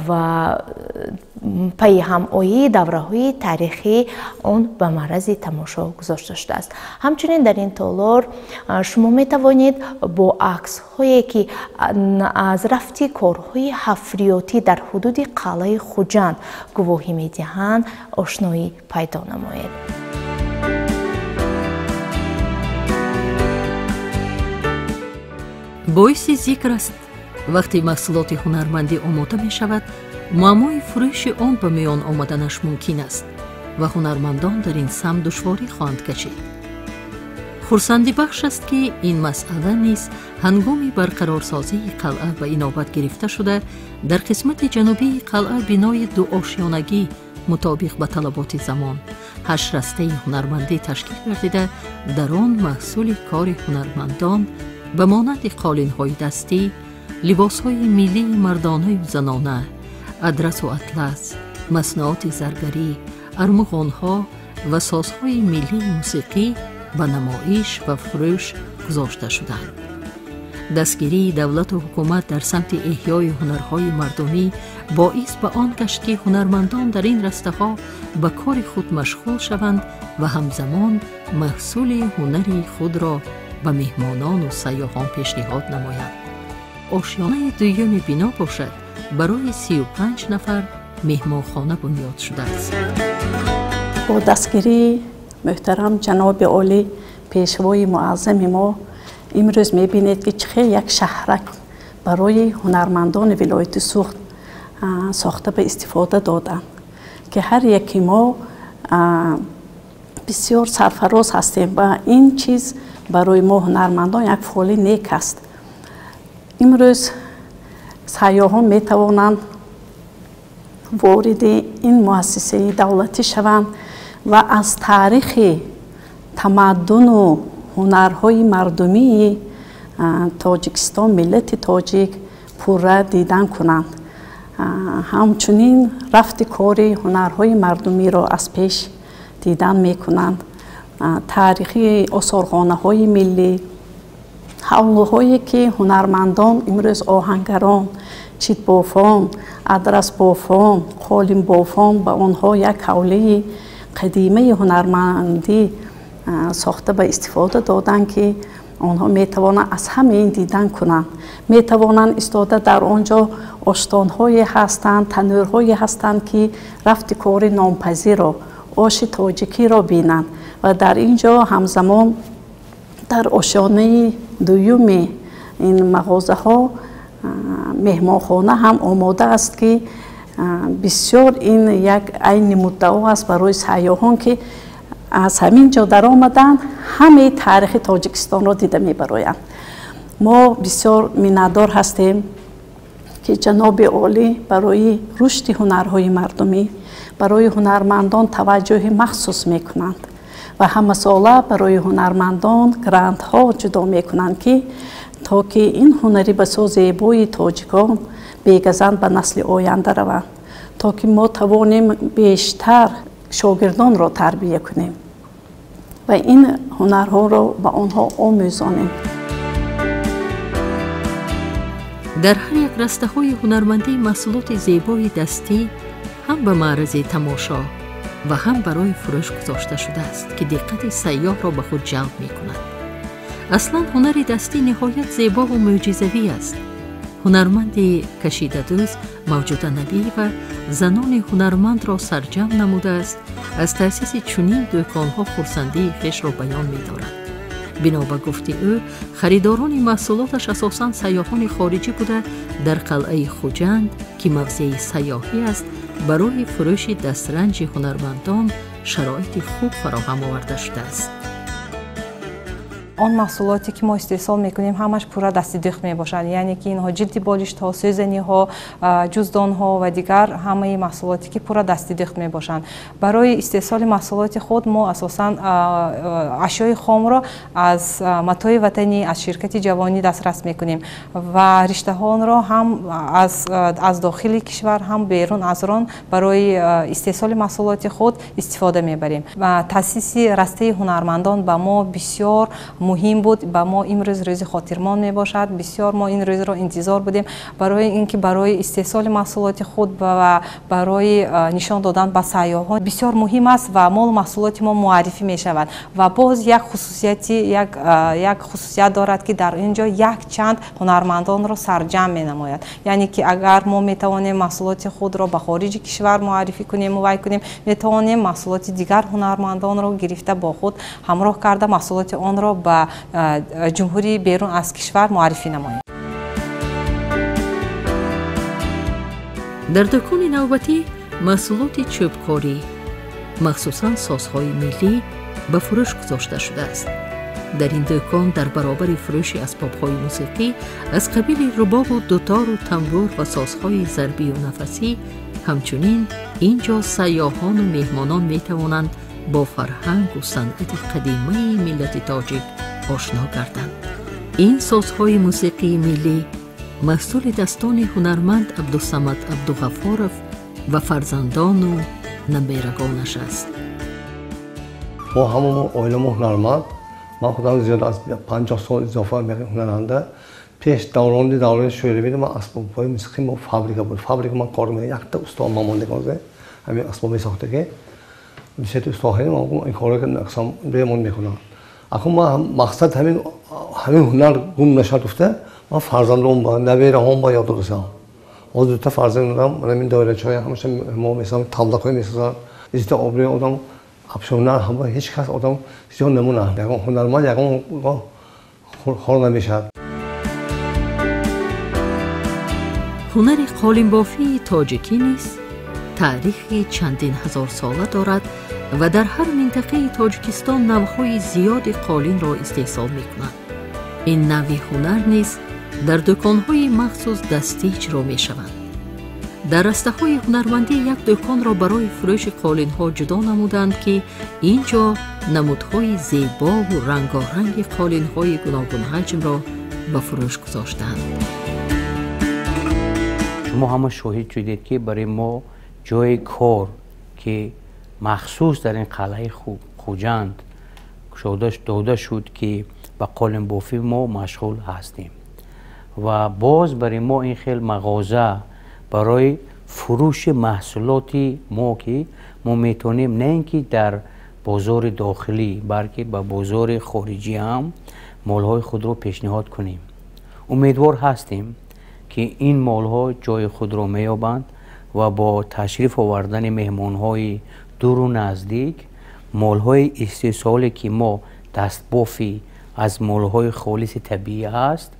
و پی همایی دوره‌های تاریخی اون به معرض تماشا گذاشته شده است. همچنین در این تالار شما می توانید با عکس هایی که از رفت کارهای حفریاتی در حدود قلعه خوجند گواهی می دهند آشنایی پیدا نمایید. باعث ذکر است وقتی محصولات هنرمندی آماده می شود معمای فروش آن به میان آمدنش ممکن است و هنرمندان در این سمت دشواری خواهند کشید. خرسندی بخش است که این مسئله نیز هنگام برقرارسازی قلعه به اینابت گرفته شده در قسمت جنوبی قلعه بنای دو آشیانگی مطابق به طلبات زمان 8 رسته هنرمندی تشکیل گردیده در آن محصول کار هنرمندان به مانند قالین‌های دستی، لباس‌های ملی مردانه و زنانه، ادرس و اطلس، مصنوعات زرگری، ارمغان‌ها و سازهای ملی موسیقی به نمایش و فروش گذاشته شدند. دستگیری دولت و حکومت در سمت احیای هنرهای مردمی باعث به آن گشت که هنرمندان در این رسته‌ها به کار خود مشغول شوند و همزمان محصول هنری خود را به مهمانان و سیاحان پیشنهاد نمایند. آشیانه دوم بنا باشد برای 35 نفر مهمانخانه بنیاد شده است. با دستگیری محترم جناب عالی پیشوای معظم ما امروز می‌بینید که چه یک شهرک برای هنرمندان ولایت سوخت ساخته به استفاده دادند که هر یکی ما بسیار سرفراز هستیم و این چیز برای ما هنرمندان یک فعالی نیک است. امروز سیاحان می توانند وارد این مؤسسه دولتی شوند و از تاریخ تمدن و هنرهای مردمی تاجیکستان ملت تاجیک پوره دیدن کنند. همچنین رفت کار هنرهای مردمی را از پیش دیدن می کنند. تاریخی آثارخانه های ملی، حولهایی که هنرمندان امروز آهنگران، چیت بافان، ادرس بافان، قالین بافان به آنها یک حوله قدیمه هنرمندی ساخته به استفاده دادن که آنها می توانند از همین دیدن کنند. می توانند استاده در آنجا آشتان‌های هستند، تنورهای هستند که رفت کار نامپذیر را، آش تاجیکی را بینند و در اینجا همزمان در آشیانه دوم این مغازه ها меҳмонхона ҳам омода аст ки бисёр ин як айни муддао аст барои сайёҳон ки аз ҳамин ҷо даромаданд ҳамаи таърихи тоҷикистонро дида мебароянд. мо бисёр миннатдор ҳастем ки ҷаноби олӣ барои рушди ҳунарҳои мардумӣ барои ҳунармандон таваҷҷӯҳи махсус мекунанд ва ҳамасола барои ҳунармандон грантҳо ҷудо мекунанд ки то ки ин ҳунари басо зебои тоҷикон бегазанд ба насли оянда раванд, то ки мо тавонем бештар шогирдонро тарбия кунем ва ин ҳунарҳоро ба онҳо омӯзонем. дар ҳар як растаҳои ҳунармандии маҳсулоти зебои дастӣ ҳам ба маърази тамошо ва ҳам барои фурӯш гузошта шудааст ки диққати сайёҳро ба худ ҷалб мекунад. аслан ҳунари дастӣ ниҳоят зебову мӯъҷизавӣ аст. ҳунарманди кашидадӯз мавҷуда набӣ ва занони ҳунармандро сарҷам намудааст аз таъсиси чунин дӯконҳо хурсандии хешро баён медорад. бино ба гуфти ӯ харидорони маҳсулоташ асосан сайёҳони хориҷӣ буда дар қалъаи хуҷанд ки мавзеи сайёҳӣ аст барои фурӯши дастранҷи ҳунармандон шароити хуб фароҳам оварда шудааст. он маҳсулоте ки мо истеҳсол мекунем ҳамаш пурра дасти дӯхт мебошад, яъне ки инҳо ҷилди болиштҳо, сӯзаниҳо, ҷуздонҳо ва дигар ҳамаи маҳсулоте ки пурра дасти дӯхт мебошанд. барои истеҳсоли маҳсулоти худ мо асосан ашёи хомро аз матои ватанӣ аз ширкати ҷавонӣ дастрас мекунем ва риштаҳонро ҳам аз дохили кишвар ҳам берун аз он барои истеҳсоли маҳсулоти худ истифода мебарем. таъсиси растаи ҳунармандон ба мо бисёр муҳим буд, ба мо имрӯз рӯзи хотирмон мебошад. бисёр мо ин рӯзро интизор будем барои ин ки барои истеҳсоли маҳсулоти худ ва барои нишон додан ба сайёҳон бисёр муҳим аст ва мол маҳсулоти мо муаррифӣ мешавад ва боз як хусусият дорад ки дар ин ҷо як чанд ҳунармандонро сарҷам менамояд. яъне ки агар мо метавонем маҳсулоти худро ба хориҷи кишвар муаррифӣ кунем вай кунем, метавонем маҳсулоти дигар ҳунармандонро гирифта бо худ ҳамроҳ карда маҳсулоти онро ба ҷумҳури берун аз кишвар муаррифӣ намоем. дар дӯкони навбатӣ маҳсулоти чӯбкорӣ махсусан созҳои миллӣ ба фурӯш гузошта шудааст. дар ин дӯкон дар баробари фурӯши асбобҳои мусиқӣ аз қабили рубобу дутару тамбур ва созҳои зарбию нафасӣ ҳамчунин ин ҷо сайёҳону меҳмонон метавонанд бо фарҳангу санъати қадимаи миллати тоҷик ошно гарданд. ин созҳои мусиқии миллӣ маҳсулидастони ҳунарманд абдусамад абдуғафоров ва фарзандону наберагонаш аст. мо ҳамон оиламо ҳунарманд, ман худам зиёда аз 50 сол изофа ҳунаранда пеш даврони шӯравӣ ман асбобҳои мусиқӣ мо фабрика буд. фабрика ман кор мекардам, якта устод мамондагозе ҳамин асбоб месохтаги бисёр устоҳои ман ин корро аксам бемон мекунам. акун ман мақсад ҳамин ҳунар гум нашад гуфта ман фарзандон ба набераҳом ба ёд расам. ҳозир дута фарзанд дорам, мана ин доирачаҳои ҳамаша мо месозам, таблақҳое месозам, изита оброи одам абшонар ҳама ҳеҷ кас одам зиёд намонад. ягон ҳунарманд ягон хор намешавад. ҳунари қолинбофии тоҷикӣ низ таърихи чандин ҳазорсола дорад ва дар ҳар минтақаи тоҷикистон навъҳои зиёди қолинро истеҳсол мекунанд. ин навъи ҳунар низ дар дӯконҳои махсус дастӣ иҷро мешаванд. дар растаҳои ҳунармандӣ як дӯконро барои фурӯши қолинҳо ҷудо намуданд ки ин ҷо намудҳои зебову рангоранги қолинҳои гуногунҳаҷмро ба фурӯш гузоштаанд. шумо ҳама шоҳид шудед ки барои мо ҷои кор ки махсус дар ин қалъаи хуҷанд дода шуд ки ба қолинбофӣ мо машғул ҳастем ва боз барои мо ин хел мағоза барои фурӯши маҳсулоти мо ки мо метавонем не ин ки дар бозори дохилӣ балки ба бозори хориҷӣ ҳам молҳои худро пешниҳод кунем. умедвор ҳастем ки ин молҳо ҷои худро меёбанд ва бо ташриф овардани меҳмонҳои дуру наздик молҳои истеҳсоле ки мо дастбофи аз молҳои холиси табиӣ аст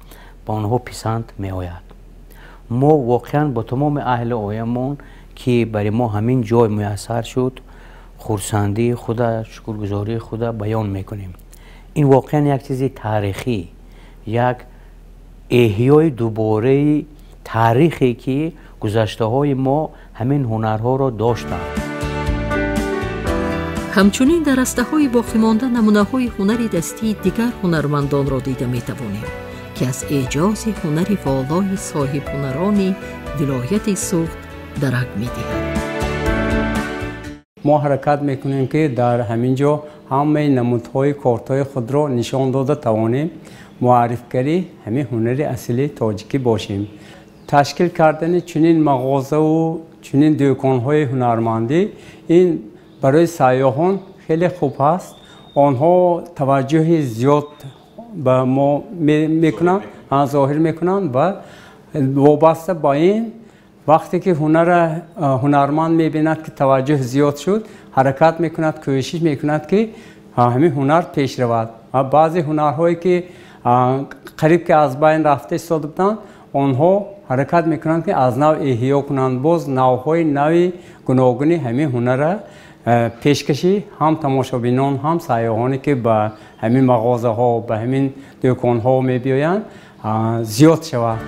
ба онҳо писанд меояд. ما واقعا با تمام اهل آیمون که برای ما همین جای میسر شد خورسندی خدا شکرگزاری خدا بیان میکنیم. این واقعا یک چیز تاریخی، یک احیای دوباره تاریخی که گذشته های ما همین هنرها را داشتند. همچنین در رسته‌های باقی مانده نمونه‌های هنری دستی دیگر هنرمندان را دیده می‌توانیم که از اعجاز هنری والای صاحب هنران ولایت سوخت درک می‌دهند. ما حرکت میکنیم که در همین جا همه نمودهای کارتای خود را نشان داده توانیم معرفی همین هنر اصلی تاجیکی باشیم. تشکیل کردن چنین مغازه و چنین دکان‌های هنرمندی این برای سیاحان خیلی خوب است. آنها توجه زیاد به ما میکنند، ظاهر میکنند و وابسته با این وقتی که هنرمند میبیند که توجه زیاد شد حرکت میکند، کوشش میکند که همین هنر پیش رود. و بعضی هنرهایی که قریب که از بین رفته ایستاده بودند آنها حرکت میکنند که از نو احیا کنند، باز نوهای نوی گوناگونی همین هنر پیشکشی هم تماشابینان هم سیاحانی که به همین مغازه ها به همین دکان ها می بیایند زیاد شود.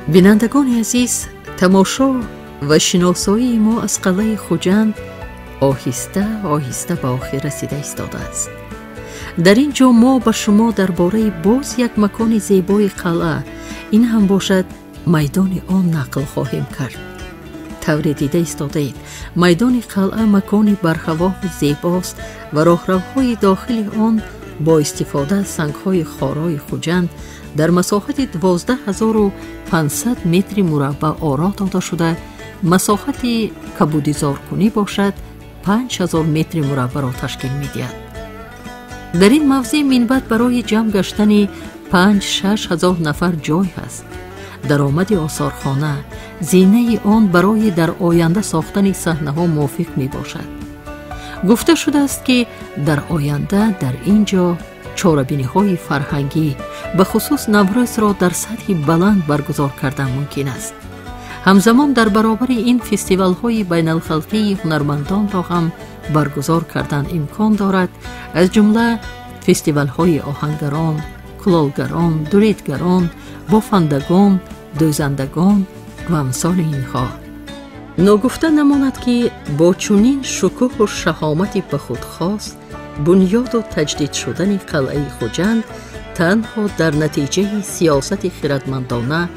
بینندگان عزیز، تماشا و شناسایی ما از قلعه خوجند آهسته آهسته به آخر رسیده ایستاده است. در اینجا ما به شما درباره باز یک مکان زیبای قلعه، این هم باشد میدان آن، نقل خواهیم کرد. طور دیده ایستاده اید میدان قلعه مکانی برهوا و زیباست و راهروهای داخل آن با استفاده از سنگ‌های خارای خوجند در مساحت 12500 متر مربع آرا داده شده. مساحت کبودیزار کنی باشد 5000 متر مربع را تشکیل می‌دهد. در این موضع منبت برای جمع گشتن 5-6 هزار نفر جای است. درآمد آثارخانه زینه آن برای در آینده ساختن صحنه‌ها موافق می باشد. گفته شده است که در آینده در اینجا چاره‌بینی‌های فرهنگی به خصوص نوروز را در سطح بلند برگزار کردن ممکن است. همزمان در برابر این فستیوال‌های بین‌الخلقی هنرمندان را هم برگزار کردن امکان دارد، از جمله فستیوال‌های آهنگران، کلالگران، دوریدگران، بافندگان، دوزندگان و امثال اینها. ناگفته نماند که با چنین شکوه و شهامتی به خود خاص بنیاد و تجدید شدن قلعه خوجند تنها در نتیجه سیاست خردمندانه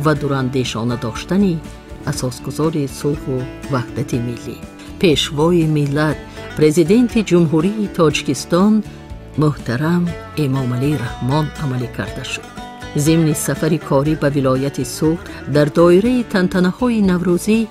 و دوراندیشانه داشتن اساسگذار صلح و وحدت ملی پیشوای ملت پرزیدنت جمهوری تاجیکستان محترم امام علی رحمان عملی کرده شد. ضمن سفر کاری به ولایت سوخت در دایره تنتنه‌های نوروزی،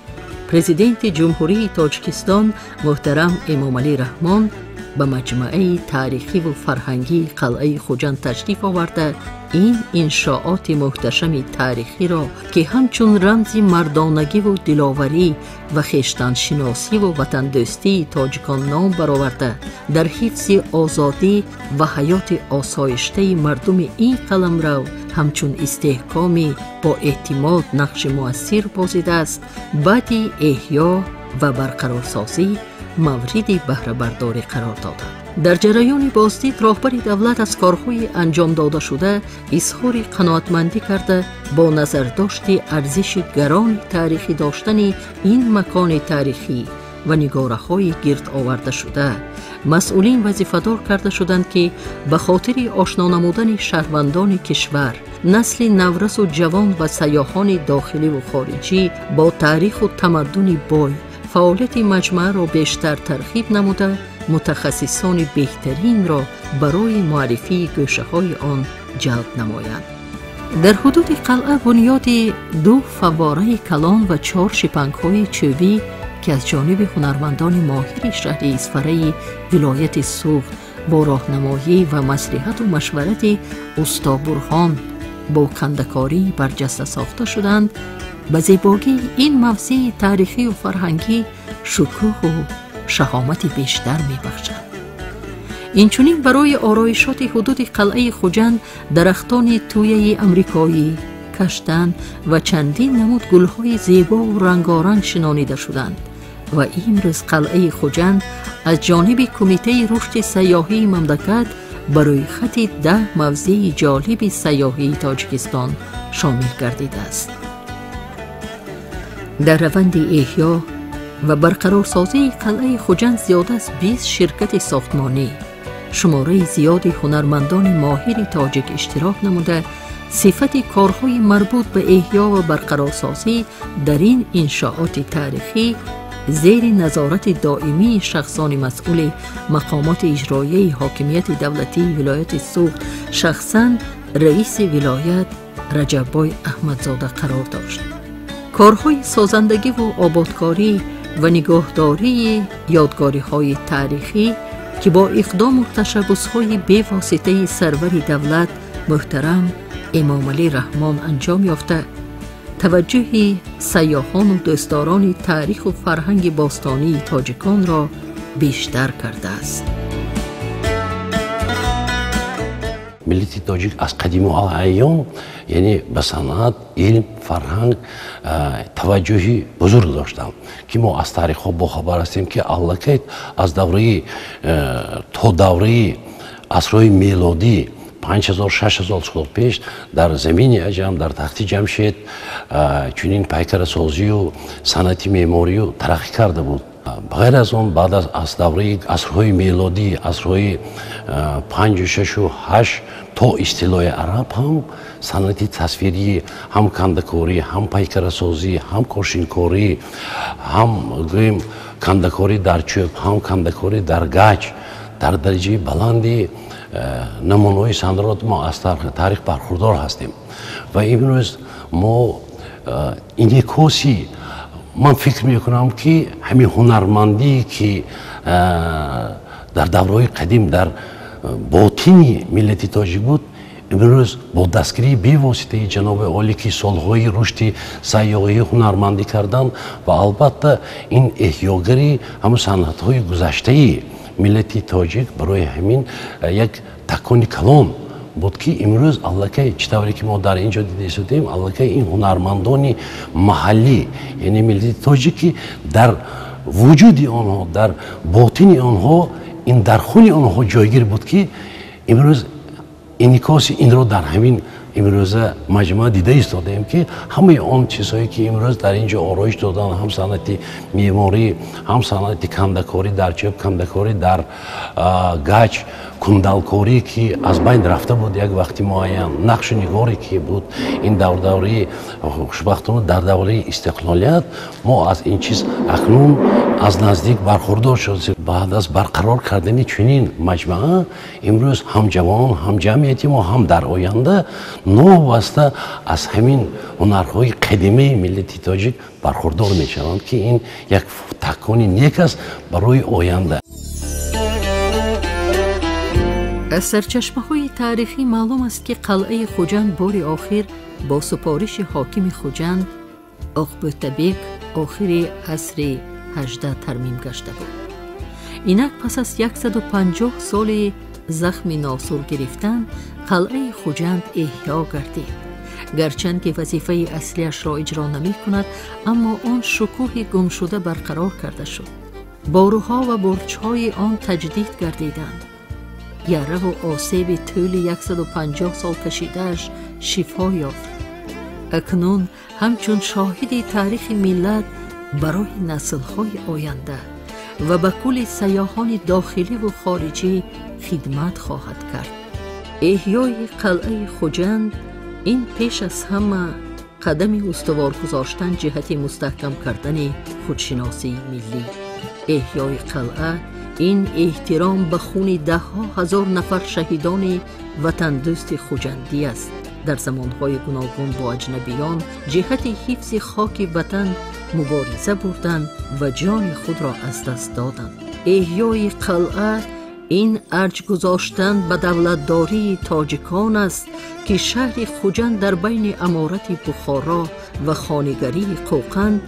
پرزیدنت جمهوری تاجیکستان محترم امام علی رحمان به مجمع تاریخی و فرهنگی قلعه خوجند تشریف آورده این انشاءات محتشم تاریخی را که همچون رمز مردانگی و دلاوری و خویشتن شناسی و وطن دوستی تاجیکان نام برآورده در حفظ آزادی و حیات آسایشته مردم این قلمرو همچون استحکامی با اعتماد نقش مؤثر بازیده است. بعد احیا و برقرارسازی مورد بهره برداری قرار داده. در جریان بازدید رهبر دولت از کارهای انجام داده شده اظهار قناعتمندی کرده با نظرداشت ارزش گران تاریخی داشتن این مکان تاریخی و نگاره‌های گرد آورده شده مسئولین وظیفه‌دار کرده شدند که به خاطر آشنا نمودن شهروندان کشور نسل نورس و جوان و سیاحان داخلی و خارجی با تاریخ و تمدن بای فعالیت مجمع را بیشتر ترغیب نموده متخصصان بهترین را برای معرفی گوشه‌های آن جلب نمایند. در حدود قلعه بنیاد 2 فواره کلان و 4 شپنگ‌های چوبی که از جانب هنرمندان ماهر شهر اصفهان ولایت سوخت با راهنمایی و مصلحت و مشورت استا برهان با کندکاری برجسته ساخته شدند، به زیبایی این موضع تاریخی و فرهنگی شکوه و شهامت بیشتر می بخشند. اینچنین برای آرایشات حدود قلعه خوجند درختان تویه امریکایی کشتن و چندین نمود گلهای زیبا و رنگارنگ شنانیده شدند و امروز قلعه خوجند از جانب کمیته رشد سیاحی مملکت برای خط 10 موضع جالب سیاحی تاجیکستان شامل گردیده است. در روند احیا و برقرارسازی قلعه خوجند زیاده از 20 شرکت ساختمانی، شماره زیادی هنرمندان ماهر تاجیک اشتراک نموده صفت کارهای مربوط به احیا و برقرارسازی در این انشاءات تاریخی زیر نظارت دائمی شخصان مسئول مقامات اجرایی حاکمیت دولتی ولایت سوخت، شخصاً رئیس ولایت رجب‌بای احمدزاده قرار داشت. کارهای سازندگی و آبادکاری و نگهداری یادگاری‌های تاریخی که با اقدام و تشبس‌های بی‌واسطه سرور دولت محترم امام علی رحمان انجام یافته، توجه سیاحان و دوستداران تاریخ و فرهنگ باستانی تاجیکان را بیشتر کرده است. ملت تاجیک از قدیم و ایام یعنی به صنعت، علم، فرهنگ توجهی بزرگ داشتند که ما از تاریخ ها باخبر هستیم که allakayt از دوره تا دوره عصرهای میلادی 5000-6000 سال پیش در زمین عجم در تخت جمشید چنین پیکر سازی و صنعتی معماری و ترقی کرده بود. بغیر از اون بعد از دوره عصرهای میلادی، عصرهای 5 و 6 و 8 تا اصطلاح عرب هم صنعتی تصویری، هم کندکاری، هم پیکر سازی، هم کاشینکاری، هم کندکاری در چوب، هم کندکاری در گچ در درجه بلندی نمونه‌های صنعت ما از تاریخ برخوردار هستیم و امروز ما این کسی من فکر میکنم که همین هنرمندی که در دورهای قدیم در باطنی ملت تاجیک بود امروز با دستگیری بی‌واسطه جناب عالی که سالهای رشد سیاحی هنرمندی کردن و البته این احیاگری همون صنعت‌های گذشته ملت تاجیک برای همین یک تکان کلان بود که امروز allakayt چطوری که ما در اینجا دیده شدیم allakayt این هنرمندان محلی یعنی ملت تاجیک در وجود آنها در باطن آنها این در خون آنها جایگیر بود که امروز انعکاس این رو در همین امروز مجموعه دیده ایستادیم که همه آن چیزهایی که امروز در اینجا آرایش دادن، هم صنعت معماری، هم صنعت کندکاری در چوب، کندکاری در گچ، کندالکاری که از بین رفته بود یک وقتی معین، نقش و نگاری که بود این دوره خوشبختانه در دوره استقلالیت ما از این چیز اکنون از نزدیک برخوردار شدیم. بعد از برقرار کردن چنین مجموعه امروز هم جوان هم جمعیتی ما هم در آینده نوبسته از همین هنرهای قدیمی ملت تاجیک برخوردار میشوند که این یک تکانی نیک است برای آینده. از سرچشمه‌های تاریخی معلوم است که قلعه خوجند بار آخر با سپارش حاکم خوجند آقبوتبک آخر عصر 18 ترمیم گشته بود. اینک پس از 150 سال زخم ناسور گرفتن قلعه خوجند احیا گردید. گرچند که وظیفه اصلیش را اجرا نمی کند اما آن شکوه گم شده برقرار کرده شد. باروها و برج‌های آن تجدید گردیدند. یره و آسیب طول 150 سال کشیده‌اش شفا یافت. اکنون همچون شاهد تاریخ ملت برای نسل‌های آینده و به کل سیاحان داخلی و خارجی خدمت خواهد کرد. احیای قلعه خوجند این پیش از همه قدم استوار گذاشتن جهت مستحکم کردن خودشناسی ملی. احیای قلعه این احترام به خون ده ها هزار نفر شهیدان وطن دوست خوجندی است. در زمانهای گوناگون با اجنبیان جهت حفظ خاک وطن مبارزه بردند و جان خود را از دست دادند. احیای قلعه این ارج گذاشتن به دولتداری تاجیکان است که شهر خوجند در بین امارت بخارا و خانگری قوقند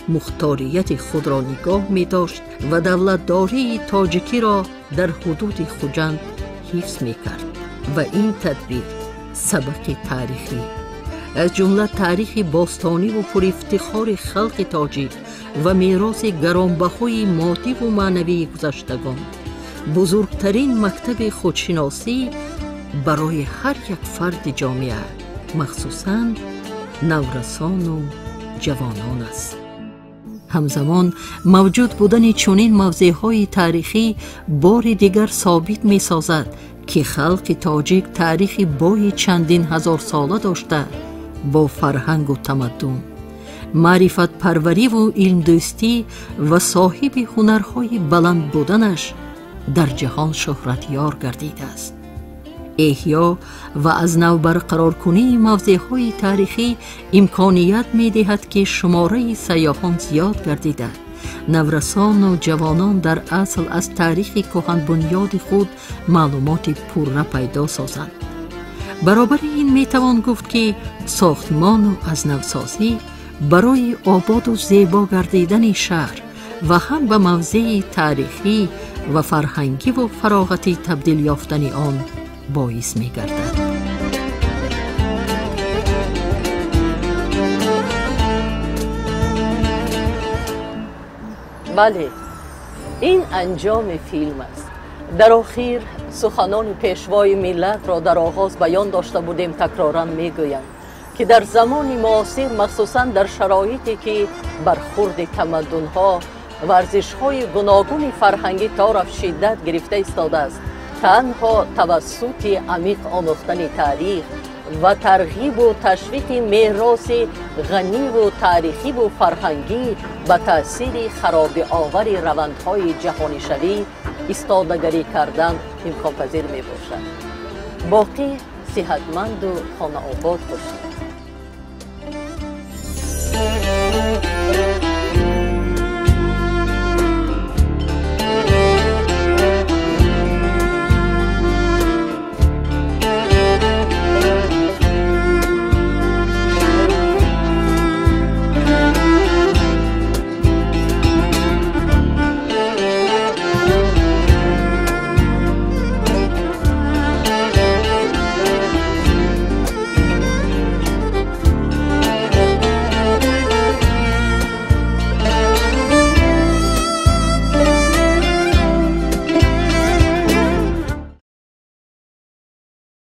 مختاریت خود را نگاه می داشت و دولتداری تاجیکی را در حدود خوجند حفظ می کرد و این تدبیر سبق تاریخی از جمله تاریخ باستانی و پر افتخار خلق تاجیک و میراث گرانبهای مادی و معنوی گذشتگان، بزرگترین مکتب خودشناسی برای هر یک فرد جامعه، مخصوصاً نورسان و جوانان است. همزمان موجود بودن چنین موضع‌های تاریخی بار دیگر ثابت می‌سازد که خلق تاجیک تاریخی بای چندین هزار ساله داشته با فرهنگ و تمدن، معرفت پروری و علم دوستی و صاحب هنرهای بلند بودنش در جهان شهرتیار گردیده است. احیا و از نو برقرار کنی موضع‌های تاریخی امکانیت می‌دهد که شماره سیاحان زیاد گردیده، نورسان و جوانان در اصل از تاریخ کهن بنیاد خود معلومات پرره پیدا سازند. برابر این میتوان گفت که ساختمان و از نوسازی برای آباد و زیبا گردیدن شهر و هم به موضع تاریخی و فرهنگی و فراغتی تبدیل یافتن آن باعث می گردد. بله، این انجام فیلم است. در آخر سخنان پیشوای ملت را در آغاز بیان داشته بودیم، تکرارا میگویم که در زمان معاصر، مخصوصا در شرایطی که برخورد تمدن‌ها و ارزش‌های گوناگون فرهنگی طرف شدت گرفته ایستاده است، تنها توسط عمیق آموختن تاریخ و ترغیب و تشویق میراث غنی و تاریخی و فرهنگی به تأثیر خراب آور روندهای جهانی شوی ایستادگری کردن امکان پذیر می باشد. باقی صحتمند و خانه آباد باشید.